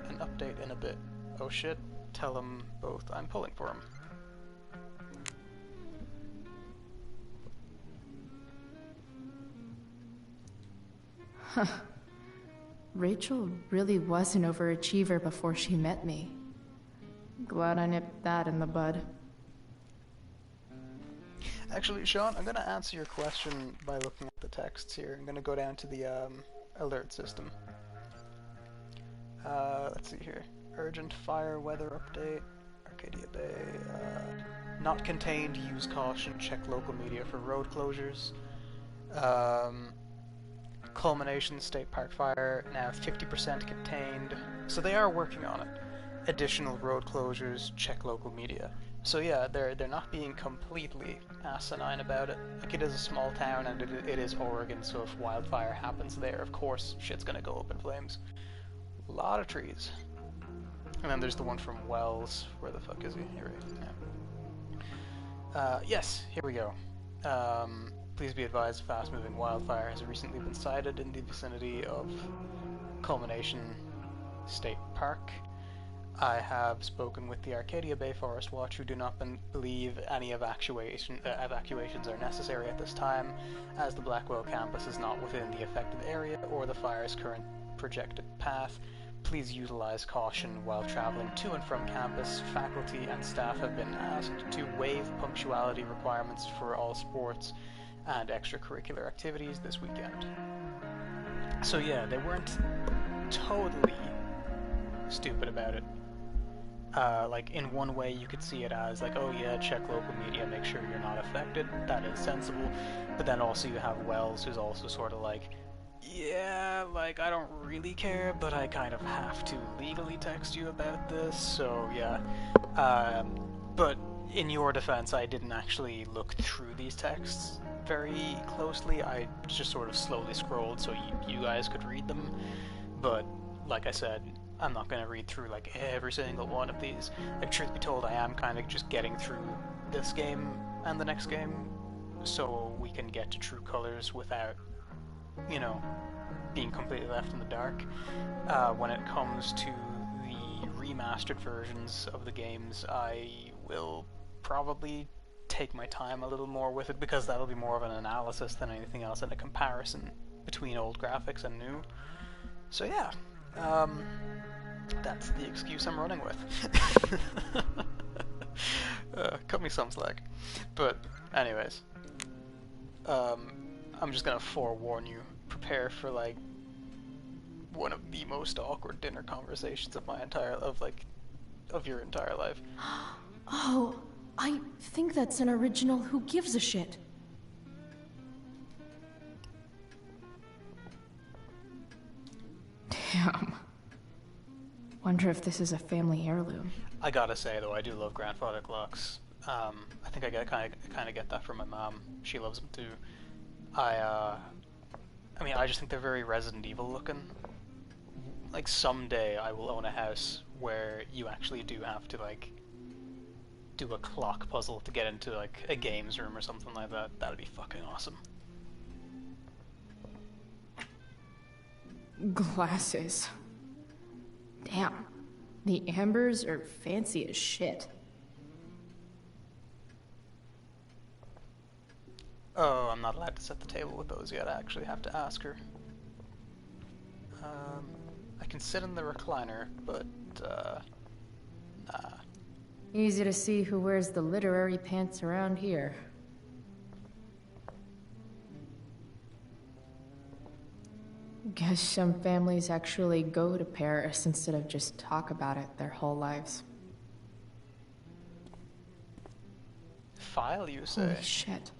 an update in a bit. Oh shit. Tell them both I'm pulling for him. Huh. Rachel really was an overachiever before she met me. Glad I nipped that in the bud. Actually, Sean, I'm going to answer your question by looking at the texts here. I'm going to go down to the alert system. Let's see here. Urgent fire weather update. Arcadia Bay. Not contained, use caution, check local media for road closures. Culmination State Park fire, now 50% contained. So they are working on it. Additional road closures, check local media. So yeah, they're not being completely asinine about it. Like, it is a small town and it is Oregon, so if wildfire happens there, of course shit's gonna go up in flames. A lot of trees. And then there's the one from Wells. Where the fuck is he? Here he is. Yeah. Yes, here we go. Please be advised, fast-moving wildfire has recently been sighted in the vicinity of Culmination State Park. I have spoken with the Arcadia Bay Forest Watch, who do not believe any evacuations are necessary at this time, as the Blackwell campus is not within the affected area or the fire's current projected path. Please utilize caution while traveling to and from campus. Faculty and staff have been asked to waive punctuality requirements for all sports and extracurricular activities this weekend. So yeah, they weren't totally stupid about it. Like, in one way you could see it as like, oh yeah, check local media, make sure you're not affected. That is sensible. But then also you have Wells, who's also sort of like, yeah, like, I don't really care, but I kind of have to legally text you about this, so yeah. But in your defense, I didn't actually look through these texts very closely. I just sort of slowly scrolled so you guys could read them. But like I said, I'm not going to read through like every single one of these. Like, truth be told, I am kind of just getting through this game and the next game so we can get to true colors without, you know, being completely left in the dark. When it comes to the remastered versions of the games, I will probably take my time a little more with it, because that'll be more of an analysis than anything else, and a comparison between old graphics and new. So yeah, that's the excuse I'm running with. Cut me some slack. But anyways, I'm just gonna forewarn you, prepare for like one of the most awkward dinner conversations of your entire life. Oh, I think that's an original Who Gives a Shit. Damn. Wonder if this is a family heirloom. I gotta say though, I do love grandfather clocks. I think I kind of get that from my mom. She loves them too. I mean, I just think they're very Resident Evil looking. Like, someday I will own a house where you actually do have to, like, do a clock puzzle to get into, like, a games room or something like that. That'd be fucking awesome. Glasses. Damn. The ambers are fancy as shit. Oh, I'm not allowed to set the table with those yet. I actually have to ask her. I can sit in the recliner, but, nah. Easy to see who wears the literary pants around here. Guess some families actually go to Paris instead of just talk about it their whole lives. File, you say? Holy shit.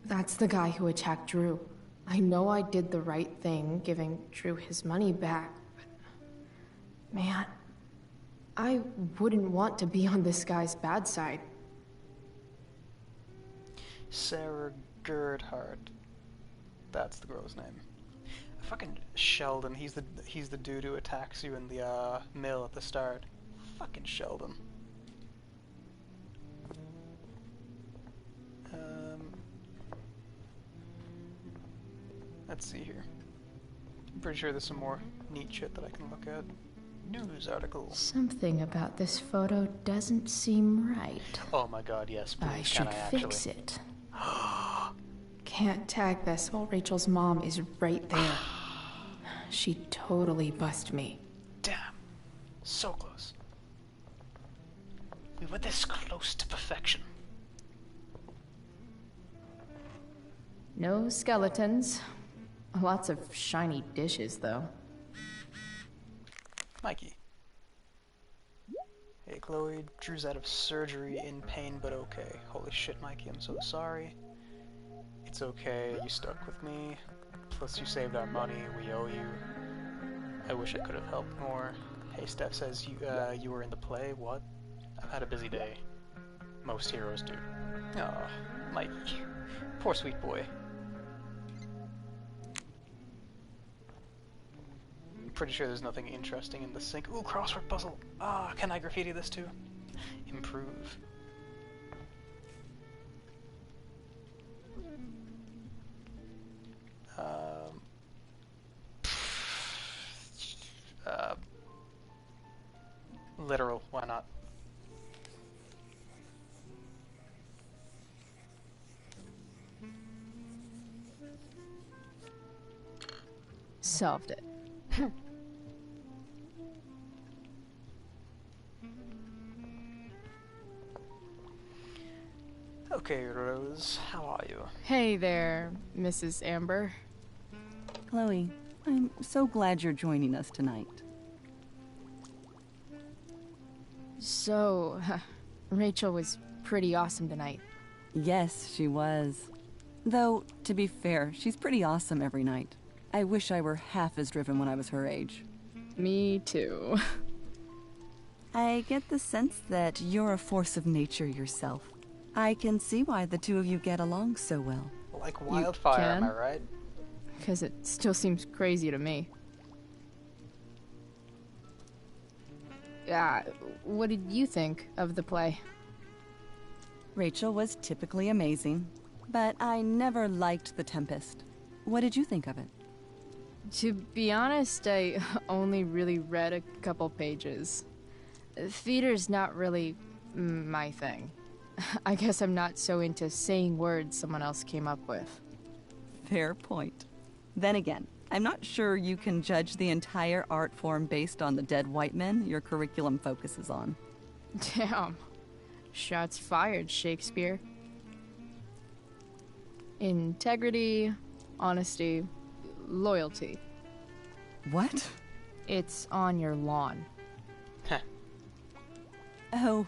That's the guy who attacked Drew. I know I did the right thing, giving Drew his money back, but... man, I wouldn't want to be on this guy's bad side. Sarah Gerdhardt. That's the girl's name. Fucking Sheldon, he's the dude who attacks you in the mill at the start. Fucking Sheldon. Let's see here. I'm pretty sure there's some more neat shit that I can look at. News articles. Something about this photo doesn't seem right. Oh my god, yes, please. I should actually fix it. Can't tag this while Rachel's mom is right there. She'd totally bust me. Damn. So close. We were this close to perfection. No skeletons. Lots of shiny dishes, though. Mikey. Hey, Chloe. Drew's out of surgery, in pain, but okay. Holy shit, Mikey, I'm so sorry. It's okay, you stuck with me. Plus, you saved our money, we owe you. I wish I could have helped more. Hey, Steph says you were in the play. What? I've had a busy day. Most heroes do. Aw, Mikey. Poor sweet boy. I'm pretty sure there's nothing interesting in the sink. Ooh, crossword puzzle! Ah, can I graffiti this too? Improve. Literal, why not? Solved it. Okay, Rose, how are you? Hey there, Mrs. Amber. Chloe, I'm so glad you're joining us tonight. So, Rachel was pretty awesome tonight. Yes, she was. Though, to be fair, she's pretty awesome every night. I wish I were half as driven when I was her age. Me too. I get the sense that you're a force of nature yourself. I can see why the two of you get along so well. Like wildfire, am I right? Because it still seems crazy to me. What did you think of the play? Rachel was typically amazing, but I never liked The Tempest. What did you think of it? To be honest, I only really read a couple pages. Theater's not really my thing. I guess I'm not so into saying words someone else came up with. Fair point. Then again, I'm not sure you can judge the entire art form based on the dead white men your curriculum focuses on. Damn. Shots fired, Shakespeare. Integrity, honesty, loyalty. What? It's on your lawn. Oh,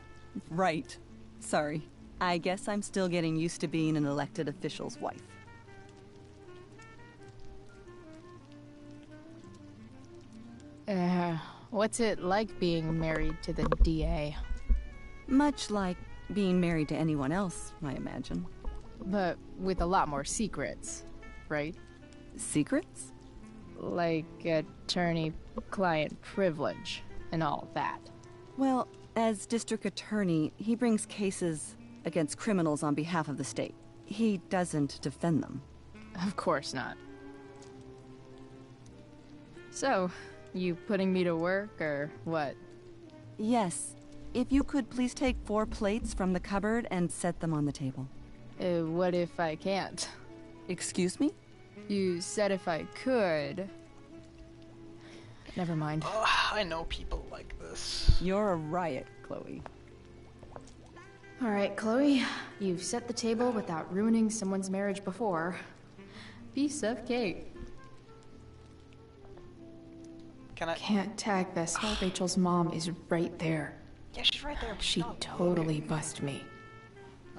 right. Sorry. I guess I'm still getting used to being an elected official's wife. What's it like being married to the DA? Much like being married to anyone else, I imagine. But with a lot more secrets. right? Secrets? Like attorney-client privilege and all that. Well, as district attorney, he brings cases against criminals on behalf of the state. He doesn't defend them. Of course not. So, you putting me to work, or what? Yes. If you could please take 4 plates from the cupboard and set them on the table. What if I can't? Excuse me? You said if I could. Never mind. Oh, I know people like this. You're a riot, Chloe. Alright, Chloe. You've set the table without ruining someone's marriage before. Piece of cake. Can I? Can't tag this. Rachel's mom is right there. Yeah, she's right there. She totally bust me.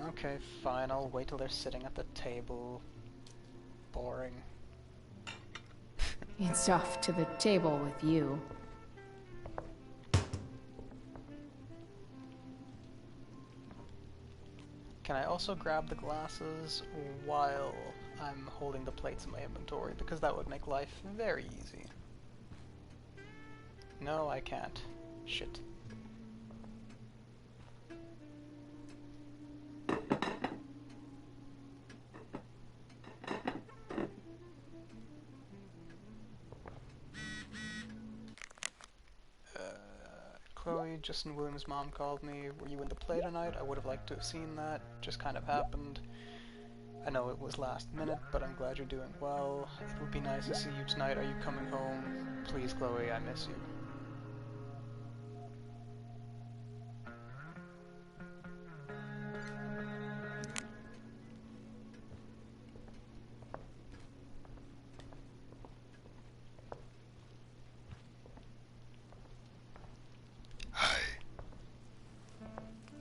Okay, fine. I'll wait till they're sitting at the table. Boring. It's off to the table with you. Can I also grab the glasses while I'm holding the plates in my inventory? Because that would make life very easy. No, I can't. Shit. Chloe, Justin Williams' mom called me. Were you in the play tonight? I would have liked to have seen that. Just kind of happened. I know it was last minute, but I'm glad you're doing well. It would be nice to see you tonight. Are you coming home? Please, Chloe, I miss you.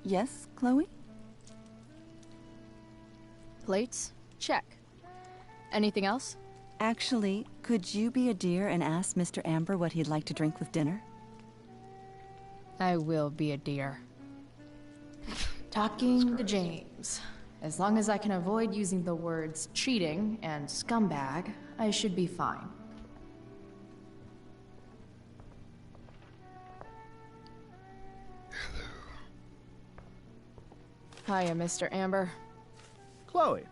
Yes, Chloe? Plates? Check. Anything else? Actually, could you be a dear and ask Mr. Amber what he'd like to drink with dinner? I will be a dear. Talking to James. As long as I can avoid using the words cheating and scumbag, I should be fine. Hiya, Mr. Amber. Chloe,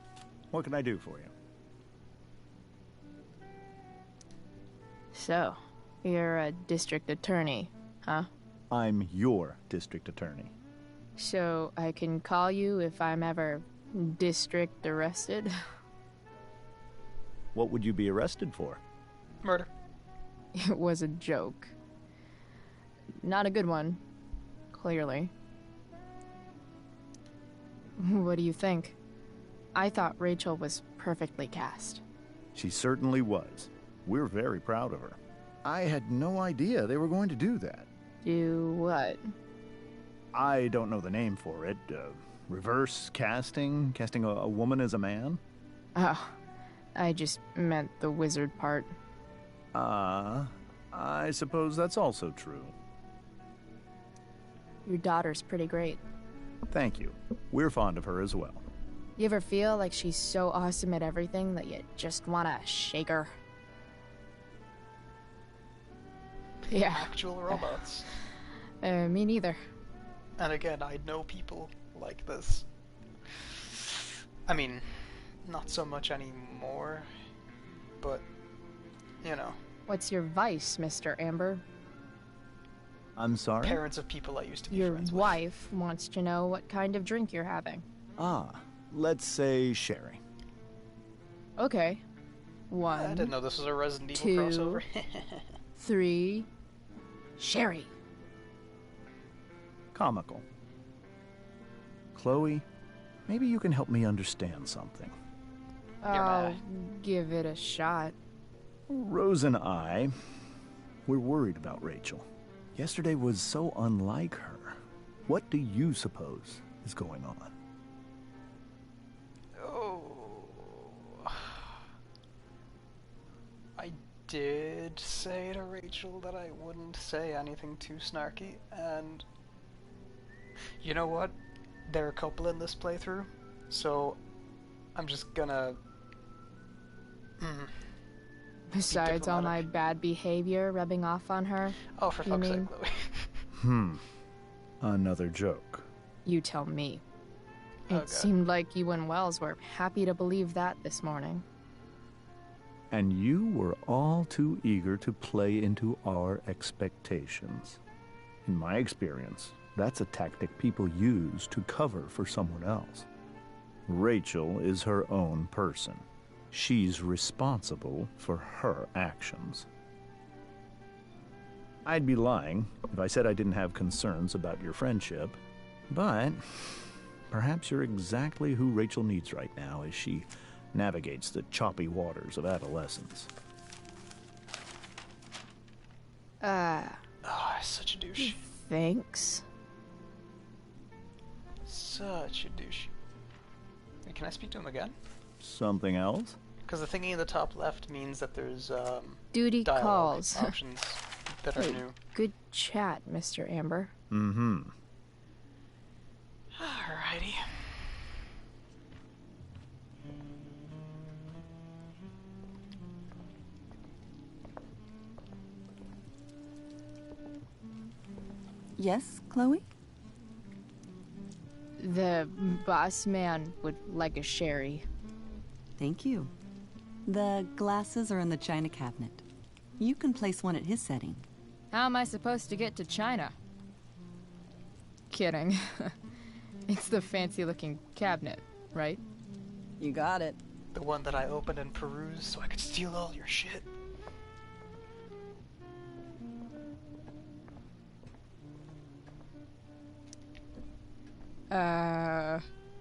what can I do for you? So, you're a district attorney, huh? I'm your district attorney. So, I can call you if I'm ever district arrested? What would you be arrested for? Murder. It was a joke. Not a good one, clearly. What do you think? I thought Rachel was perfectly cast. She certainly was. We're very proud of her. I had no idea they were going to do that. Do what? I don't know the name for it. Reverse casting? Casting a woman as a man? Oh, I just meant the wizard part. I suppose that's also true. Your daughter's pretty great. Thank you. We're fond of her as well. You ever feel like she's so awesome at everything that you just wanna shake her? Yeah. Actual robots. Me neither. And again, I know people like this. I mean, not so much anymore, but, you know. What's your vice, Mr. Amber? I'm sorry? Parents of people I used to be Your friends with. wife wants to know what kind of drink you're having. Let's say sherry. Okay. One. I didn't know this was a Resident Evil two, crossover. 3. Sherry. Comical. Chloe, maybe you can help me understand something. I'll give it a shot. Rose and I, we're worried about Rachel. Yesterday was so unlike her. What do you suppose is going on? Oh. I did say to Rachel that I wouldn't say anything too snarky, and you know what? There are a couple in this playthrough, so I'm just gonna Besides all my bad behavior rubbing off on her. Oh, for fuck's sake, Chloe. Another joke. You tell me. Oh, It God. seemed like you and Wells were happy to believe that this morning. And you were all too eager to play into our expectations. In my experience, that's a tactic people use to cover for someone else. Rachel is her own person. She's responsible for her actions. I'd be lying if I said I didn't have concerns about your friendship, but perhaps you're exactly who Rachel needs right now as she navigates the choppy waters of adolescence. Oh, such a douche. Thanks. Such a douche. Wait, can I speak to him again? Something else? Because the thingy in the top left means that there's Duty dialogue calls. options that are Hey, new. good chat, Mr. Amber. Mm-hmm. Alrighty. Yes, Chloe? The boss man would like a sherry. Thank you. The glasses are in the china cabinet. You can place one at his setting. How am I supposed to get to China? Kidding. It's the fancy-looking cabinet, right? You got it. The one that I opened and perused so I could steal all your shit.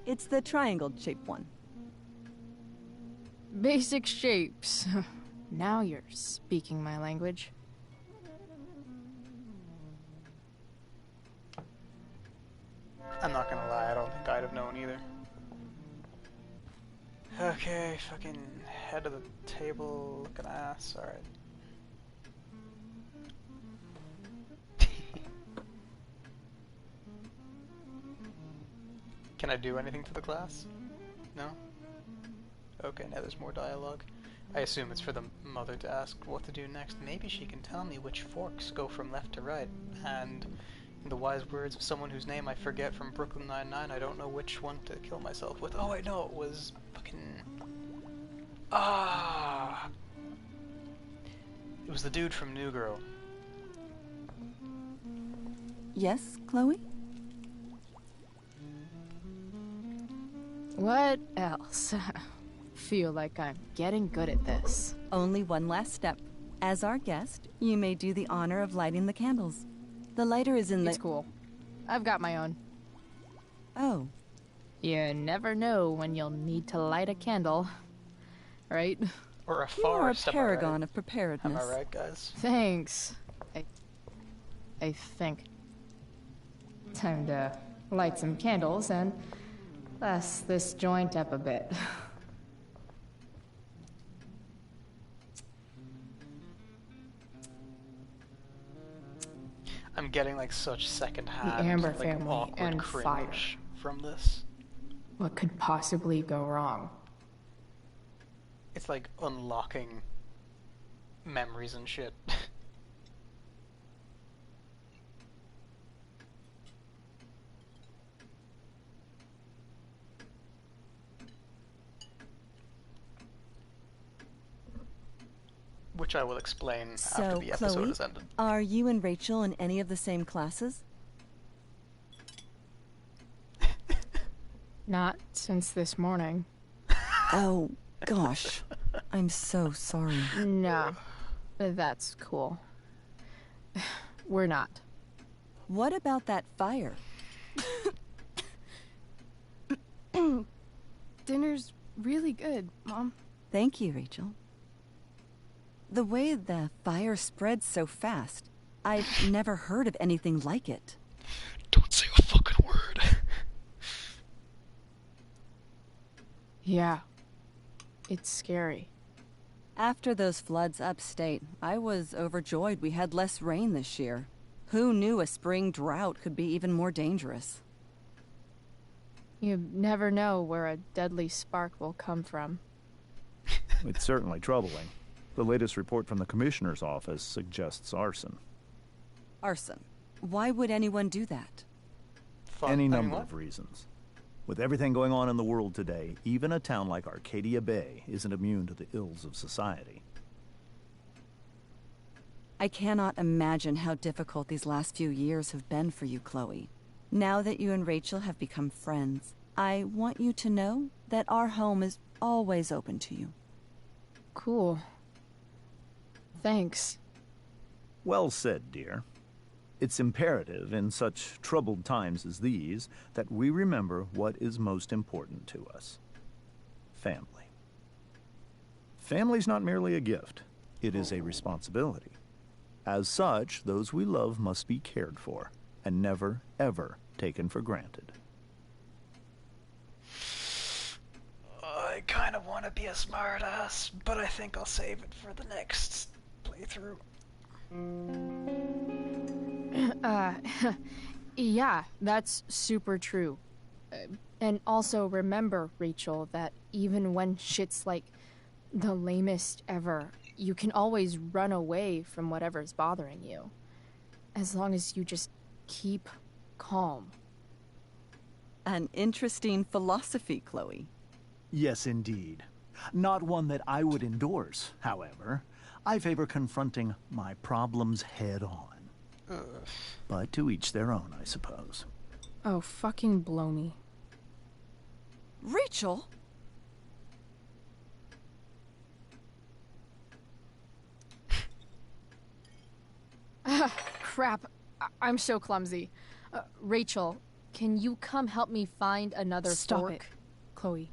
It's the triangle-shaped one. Basic shapes. Now you're speaking my language. I'm not gonna lie, I don't think I'd have known either. Okay, fucking head of the table, looking ass, alright. Can I do anything to the class? No? Okay, now there's more dialogue. I assume it's for the mother to ask what to do next. Maybe she can tell me which forks go from left to right. And in the wise words of someone whose name I forget from Brooklyn Nine-Nine, I don't know which one to kill myself with. Oh, I know, it was fucking... Ah! It was the dude from New Girl. Yes, Chloe? What else? Feel like I'm getting good at this. Only one last step. As our guest, you may do the honor of lighting the candles. The lighter is in the... It's cool. I've got my own. Oh. You never know when you'll need to light a candle. Right? Or a You are a forest, am I right? paragon of preparedness. Am I right, guys? Thanks. I think. Time to light some candles and bless this joint up a bit. I'm getting like such secondhand, The Amber like family awkward and cringe fire. from this. What could possibly go wrong? It's like unlocking memories and shit. Which I will explain after So, the episode Chloe, has ended. are you and Rachel in any of the same classes? Not since this morning. Oh, gosh. I'm so sorry. No, that's cool. We're not. What about that fire? Dinner's really good, Mom. Thank you, Rachel. The way the fire spreads so fast, I've never heard of anything like it. Don't say a fucking word. Yeah. It's scary. After those floods upstate, I was overjoyed we had less rain this year. Who knew a spring drought could be even more dangerous? You never know where a deadly spark will come from. It's certainly troubling. The latest report from the Commissioner's office suggests arson. Arson? Why would anyone do that? Any number of reasons. With everything going on in the world today, even a town like Arcadia Bay isn't immune to the ills of society. I cannot imagine how difficult these last few years have been for you, Chloe. Now that you and Rachel have become friends, I want you to know that our home is always open to you. Cool. Thanks. Well said, dear. It's imperative in such troubled times as these that we remember what is most important to us. Family. Family's not merely a gift. It is a responsibility. As such, those we love must be cared for and never, ever taken for granted. I kind of want to be a smartass, but I think I'll save it for the next playthrough. Yeah, that's super true. And also remember, Rachel, that even when shit's like the lamest ever, you can always run away from whatever's bothering you. As long as you just keep calm. An interesting philosophy, Chloe. Yes, indeed. Not one that I would endorse, however. I favor confronting my problems head on. But to each their own, I suppose. Oh, fucking blow me. Rachel? Crap. I'm so clumsy. Rachel, can you come help me find another Stop fork? it, Chloe.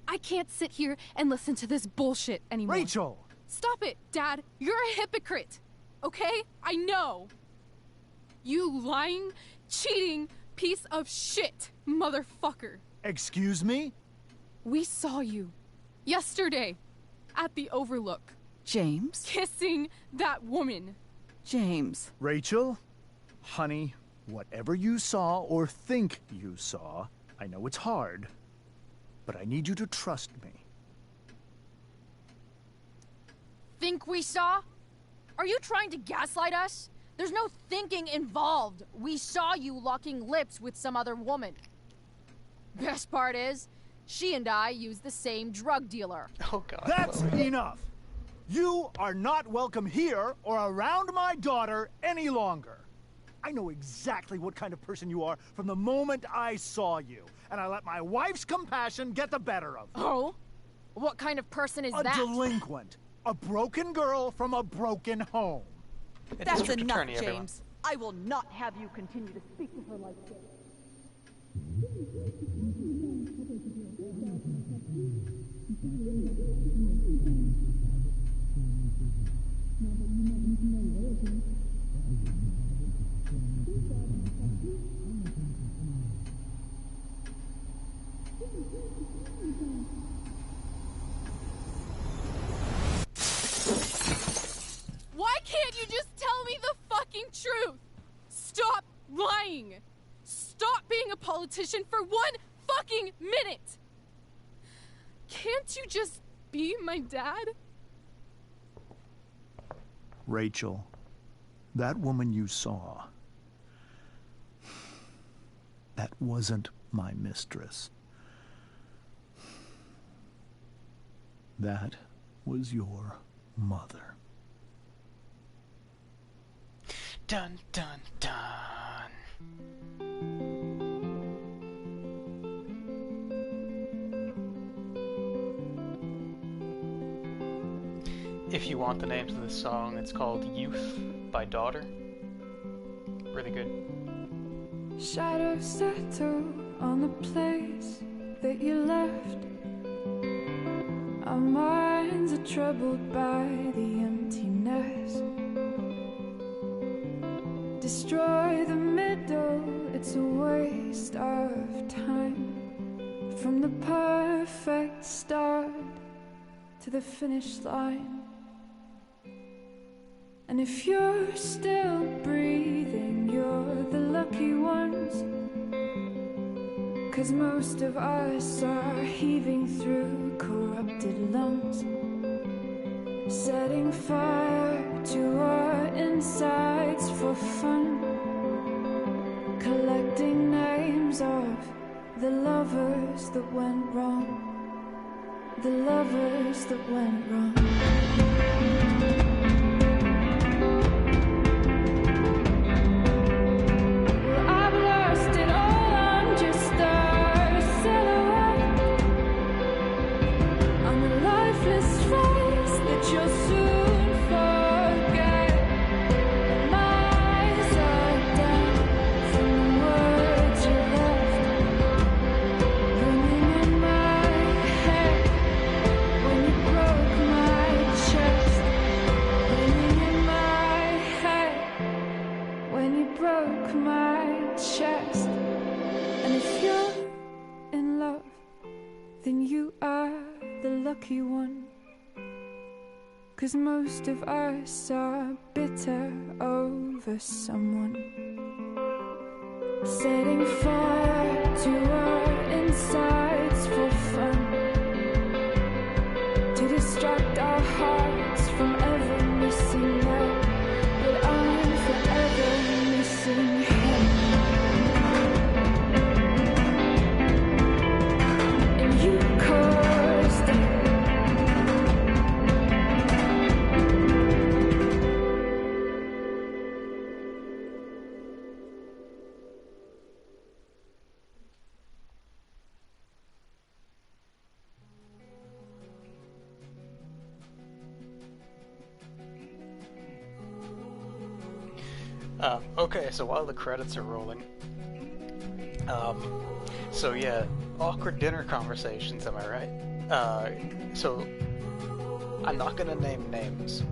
I can't sit here and listen to this bullshit anymore. Rachel! Stop it, Dad. You're a hypocrite. Okay? I know. You lying, cheating piece of shit, motherfucker. Excuse me? We saw you yesterday at the Overlook. James? Kissing that woman. James. Rachel? Honey, whatever you saw or think you saw, I know it's hard, but I need you to trust me. Think we saw? Are you trying to gaslight us? There's no thinking involved. We saw you locking lips with some other woman. Best part is, she and I use the same drug dealer. Oh God. That's enough! You are not welcome here or around my daughter any longer. I know exactly what kind of person you are from the moment I saw you, and I let my wife's compassion get the better of me. Oh? What kind of person is that? A delinquent. A broken girl from a broken home. That's enough, James. I will not have you continue to speak to her like this. Why can't you just tell me the fucking truth? Stop lying. Stop being a politician for one fucking minute. Can't you just be my dad? Rachel, that woman you saw, that wasn't my mistress. That was your mother. Dun dun dun. If you want the names of this song, it's called Youth by Daughter. Really good. Shadows settle on the place that you left. Our minds are troubled by the emptiness. Destroy the middle, it's a waste of time. From the perfect start to the finish line. And if you're still breathing, you're the lucky ones. 'Cause most of us are heaving through corrupted lungs, setting fire to our insides for fun, collecting names of the lovers that went wrong, the lovers that went wrong. Lucky one, 'cause most of us are bitter over someone, setting fire to our insides for fun, to distract our hearts from ever missing out, but I'm forever missing him. And you caused it. Okay, so while the credits are rolling, so yeah, awkward dinner conversations, am I right? So, I'm not gonna name names,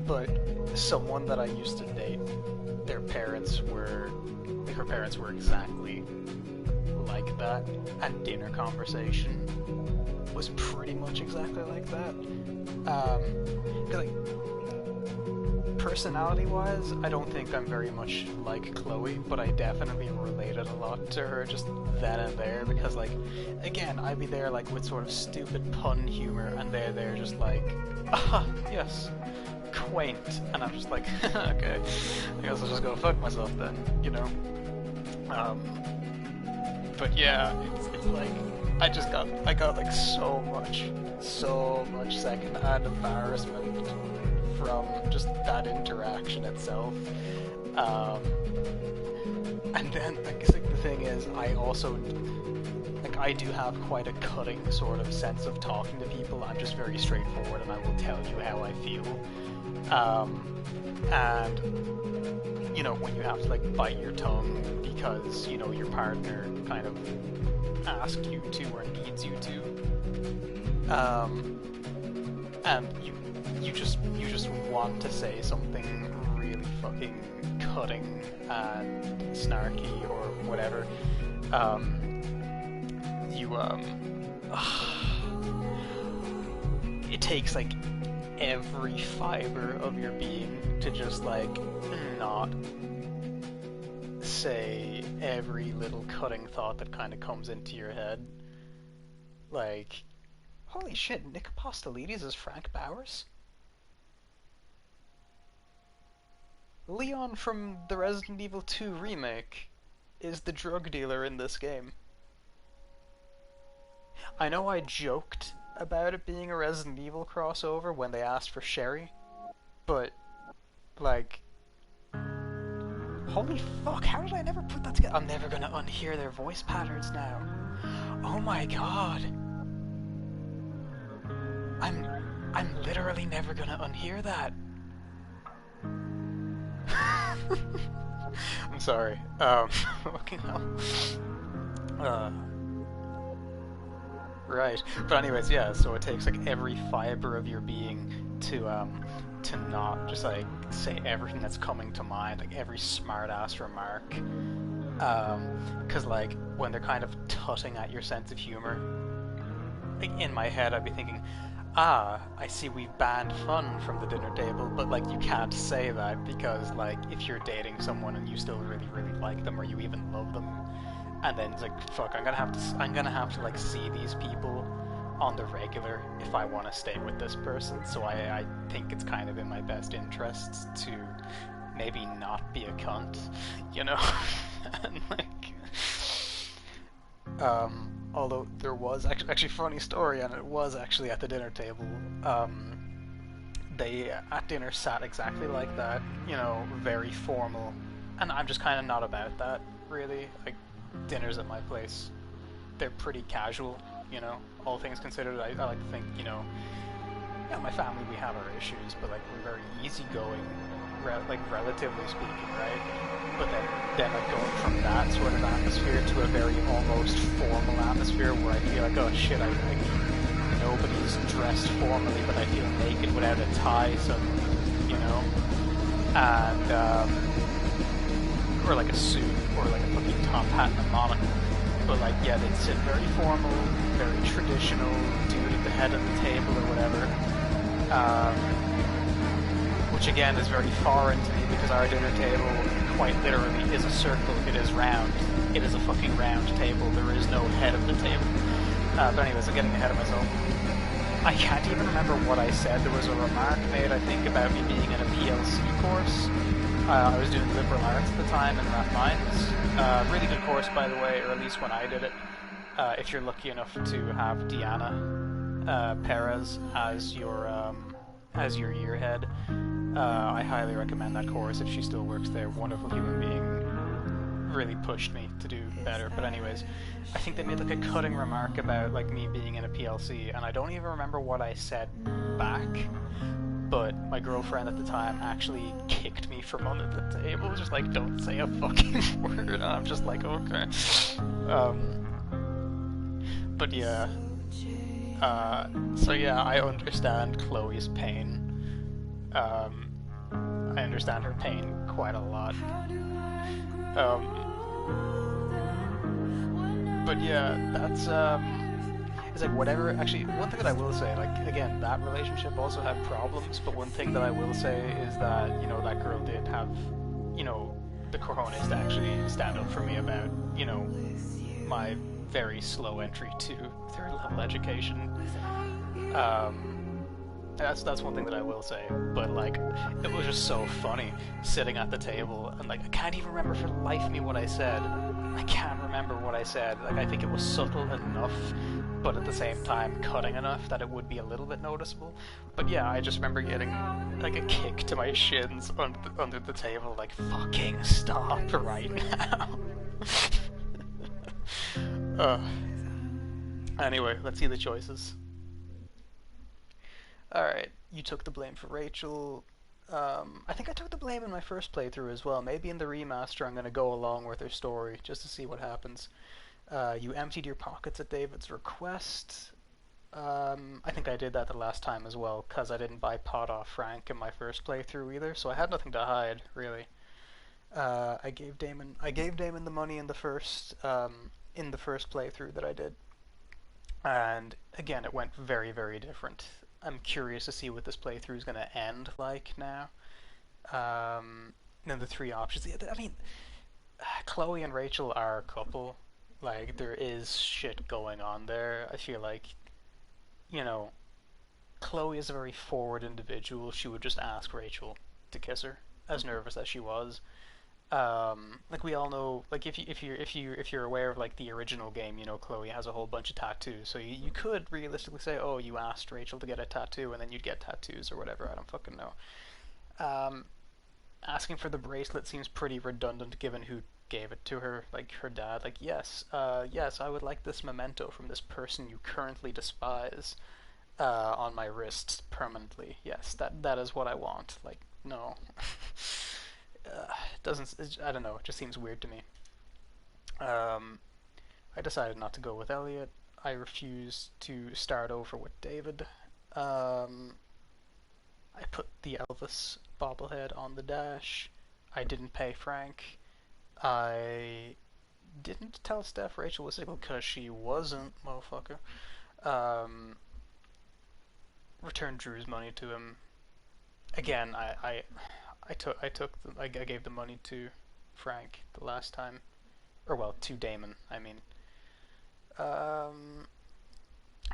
but someone that I used to date, her parents were exactly like that, and dinner conversation was pretty much exactly like that. 'Cause like, personality-wise, I don't think I'm very much like Chloe, but I definitely related a lot to her just then and there, because, like, again, I'd be there, like, with sort of stupid pun humor, and they're there just like, ah, yes, quaint, and I'm just like, okay, I guess I'll just go fuck myself then, you know? But yeah, it's like, I got like so much second-hand embarrassment from just that interaction itself. And then I guess like the thing is, I also like I do have quite a cutting sort of sense of talking to people. I'm just very straightforward, and I will tell you how I feel. And you know, when you have to like bite your tongue because, you know, your partner kind of asked you to or needs you to, and you just want to say something really fucking cutting and snarky or whatever. It takes like every fiber of your being to just like not say every little cutting thought that kind of comes into your head. Like, holy shit, Nick Apostolides is Frank Bowers? Leon from the Resident Evil 2 remake is the drug dealer in this game. I know I joked about it being a Resident Evil crossover when they asked for Sherry, but, like, holy fuck, how did I never put that together? I'm never gonna unhear their voice patterns now. Oh my god. I'm literally never gonna unhear that. I'm sorry. Fucking hell. Right. But anyways, yeah, so it takes like every fiber of your being to not just like say everything that's coming to mind, like every smart ass remark. Cause like when they're kind of tutting at your sense of humor, like in my head I'd be thinking, ah, I see we've banned fun from the dinner table, but like you can't say that because like if you're dating someone and you still really, really like them or you even love them, and then it's like, fuck, I'm gonna have to like see these people on the regular if I want to stay with this person. So I think it's kind of in my best interests to maybe not be a cunt, you know? And like, although there was actually funny story, and it was actually at the dinner table. They at dinner sat exactly like that, you know, very formal, and I'm just kind of not about that really. Like dinners at my place, they're pretty casual, you know. All things considered, I like to think, you know, yeah, my family, we have our issues, but like we're very easygoing, like relatively speaking, right? But then like going from that sort of atmosphere to a very almost formal atmosphere where I feel like, oh shit, nobody's dressed formally, but I feel naked without a tie, so you know, and or like a suit or like a fucking top hat and a monocle. But like, yeah, they'd sit very formal, very traditional, dude at the head of the table or whatever. Which again is very foreign to me because our dinner table quite literally is a circle. It is round. It is a fucking round table. There is no head of the table. But anyways, I'm getting ahead of myself. I can't even remember what I said. There was a remark made, I think, about me being in a PLC course. I was doing liberal arts at the time in Rap Minds. Really good course, by the way, or at least when I did it. If you're lucky enough to have Deanna Perez as your year head, I highly recommend that course if she still works there. Wonderful human being. Really pushed me to do better. But anyways, I think they made like a cutting remark about like me being in a PLC, and I don't even remember what I said back. But my girlfriend at the time actually kicked me from under the table, just like, don't say a fucking word. And I'm just like, okay. But yeah. So yeah, I understand Chloe's pain. I understand her pain quite a lot. But yeah, that's it's like whatever. Actually, one thing that I will say, like again, that relationship also had problems. But one thing that I will say is that, you know, that girl did have, you know, the cojones to actually stand up for me about, you know, my very slow entry to third level education. That's one thing that I will say. But like, it was just so funny sitting at the table and like I can't even remember for the life of me what I said. I can't remember what I said. Like, I think it was subtle enough, but at the same time cutting enough that it would be a little bit noticeable. But yeah, I just remember getting like a kick to my shins under the table, like, fucking stop right now. Anyway, let's see the choices. Alright, you took the blame for Rachel. I think I took the blame in my first playthrough as well. Maybe in the remaster I'm going to go along with her story just to see what happens. You emptied your pockets at David's request. I think I did that the last time as well, because I didn't buy pot off Frank in my first playthrough either, so I had nothing to hide, really. I gave Damon the money in the first playthrough that I did. And again, it went very, very different. I'm curious to see what this playthrough is going to end like now. Then the three options. I mean, Chloe and Rachel are a couple. Like, there is shit going on there. I feel like, you know, Chloe is a very forward individual. She would just ask Rachel to kiss her, as nervous as she was. Like we all know, like if you're aware of like the original game, you know, Chloe has a whole bunch of tattoos, so you could realistically say, oh, you asked Rachel to get a tattoo and then you'd get tattoos or whatever. I don't fucking know. Asking for the bracelet seems pretty redundant given who gave it to her, like her dad. Like, yes, I would like this memento from this person you currently despise on my wrist permanently. Yes, that is what I want. Like, no. I don't know, it just seems weird to me. I decided not to go with Elliot. I refused to start over with David. I put the Elvis bobblehead on the dash. I didn't pay Frank. I didn't tell Steph Rachel was single because she wasn't, motherfucker. returned Drew's money to him. Again, I gave the money to Frank the last time, or well, to Damon. I mean, I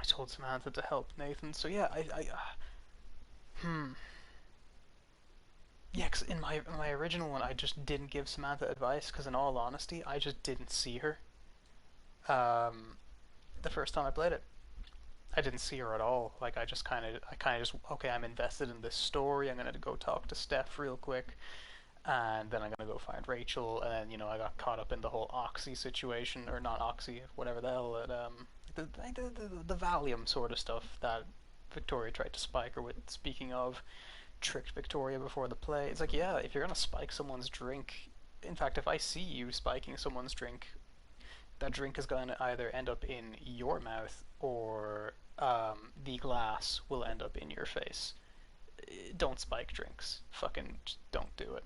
told Samantha to help Nathan. So yeah, yeah, 'cause in my original one, I just didn't give Samantha advice, because in all honesty, I just didn't see her. The first time I played it, I didn't see her at all. Like, I kind of just, okay, I'm invested in this story, I'm gonna go talk to Steph real quick, and then I'm gonna go find Rachel, and then, you know, I got caught up in the whole Oxy situation, or not Oxy, whatever the hell, the Valium sort of stuff that Victoria tried to spike her with. Speaking of, tricked Victoria before the play. It's like, yeah, if you're gonna spike someone's drink, in fact, if I see you spiking someone's drink, that drink is going to either end up in your mouth, or the glass will end up in your face. Don't spike drinks. Fucking just don't do it.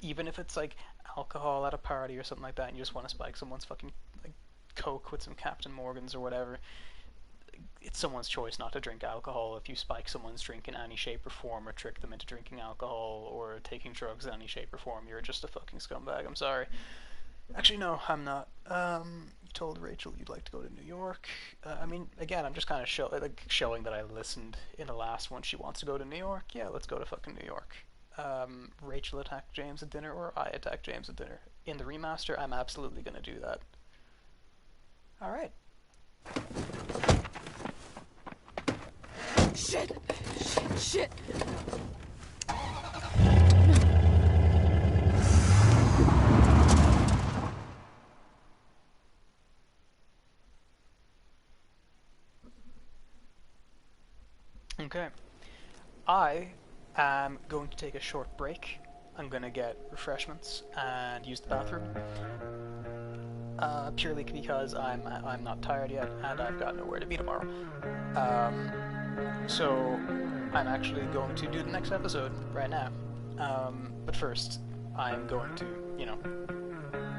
Even if it's like alcohol at a party or something like that, and you just want to spike someone's fucking like Coke with some Captain Morgans or whatever, it's someone's choice not to drink alcohol. If you spike someone's drink in any shape or form, or trick them into drinking alcohol or taking drugs in any shape or form, you're just a fucking scumbag. I'm sorry. Actually, no, I'm not. You told Rachel you'd like to go to New York. I mean, again, I'm just kind of showing that I listened in the last one. She wants to go to New York. Yeah, let's go to fucking New York. Rachel attacked James at dinner, or I attacked James at dinner. In the remaster, I'm absolutely gonna do that. Alright. Shit! Shit! Okay. I am going to take a short break. I'm gonna get refreshments and use the bathroom. Purely because I'm not tired yet, and I've got nowhere to be tomorrow. So I'm actually going to do the next episode right now. But first, I'm going to, you know,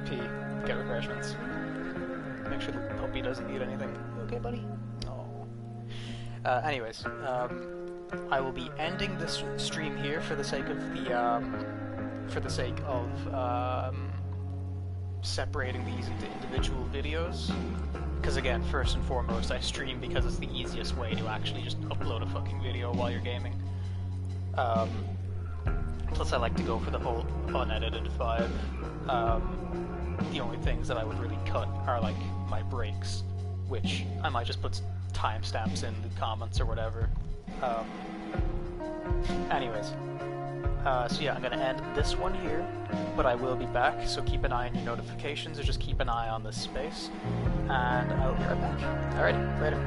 pee, get refreshments, make sure the puppy doesn't need anything. You okay, buddy? Oh. Anyways, I will be ending this stream here for the sake of separating these into individual videos. Because again, first and foremost, I stream because it's the easiest way to actually just upload a fucking video while you're gaming. Plus I like to go for the whole unedited vibe. The only things that I would really cut are like my breaks, which I might just put timestamps in the comments or whatever. Anyways, so yeah, I'm gonna end this one here, but I will be back, so keep an eye on your notifications, or just keep an eye on this space, and I'll be right back. Alrighty, later.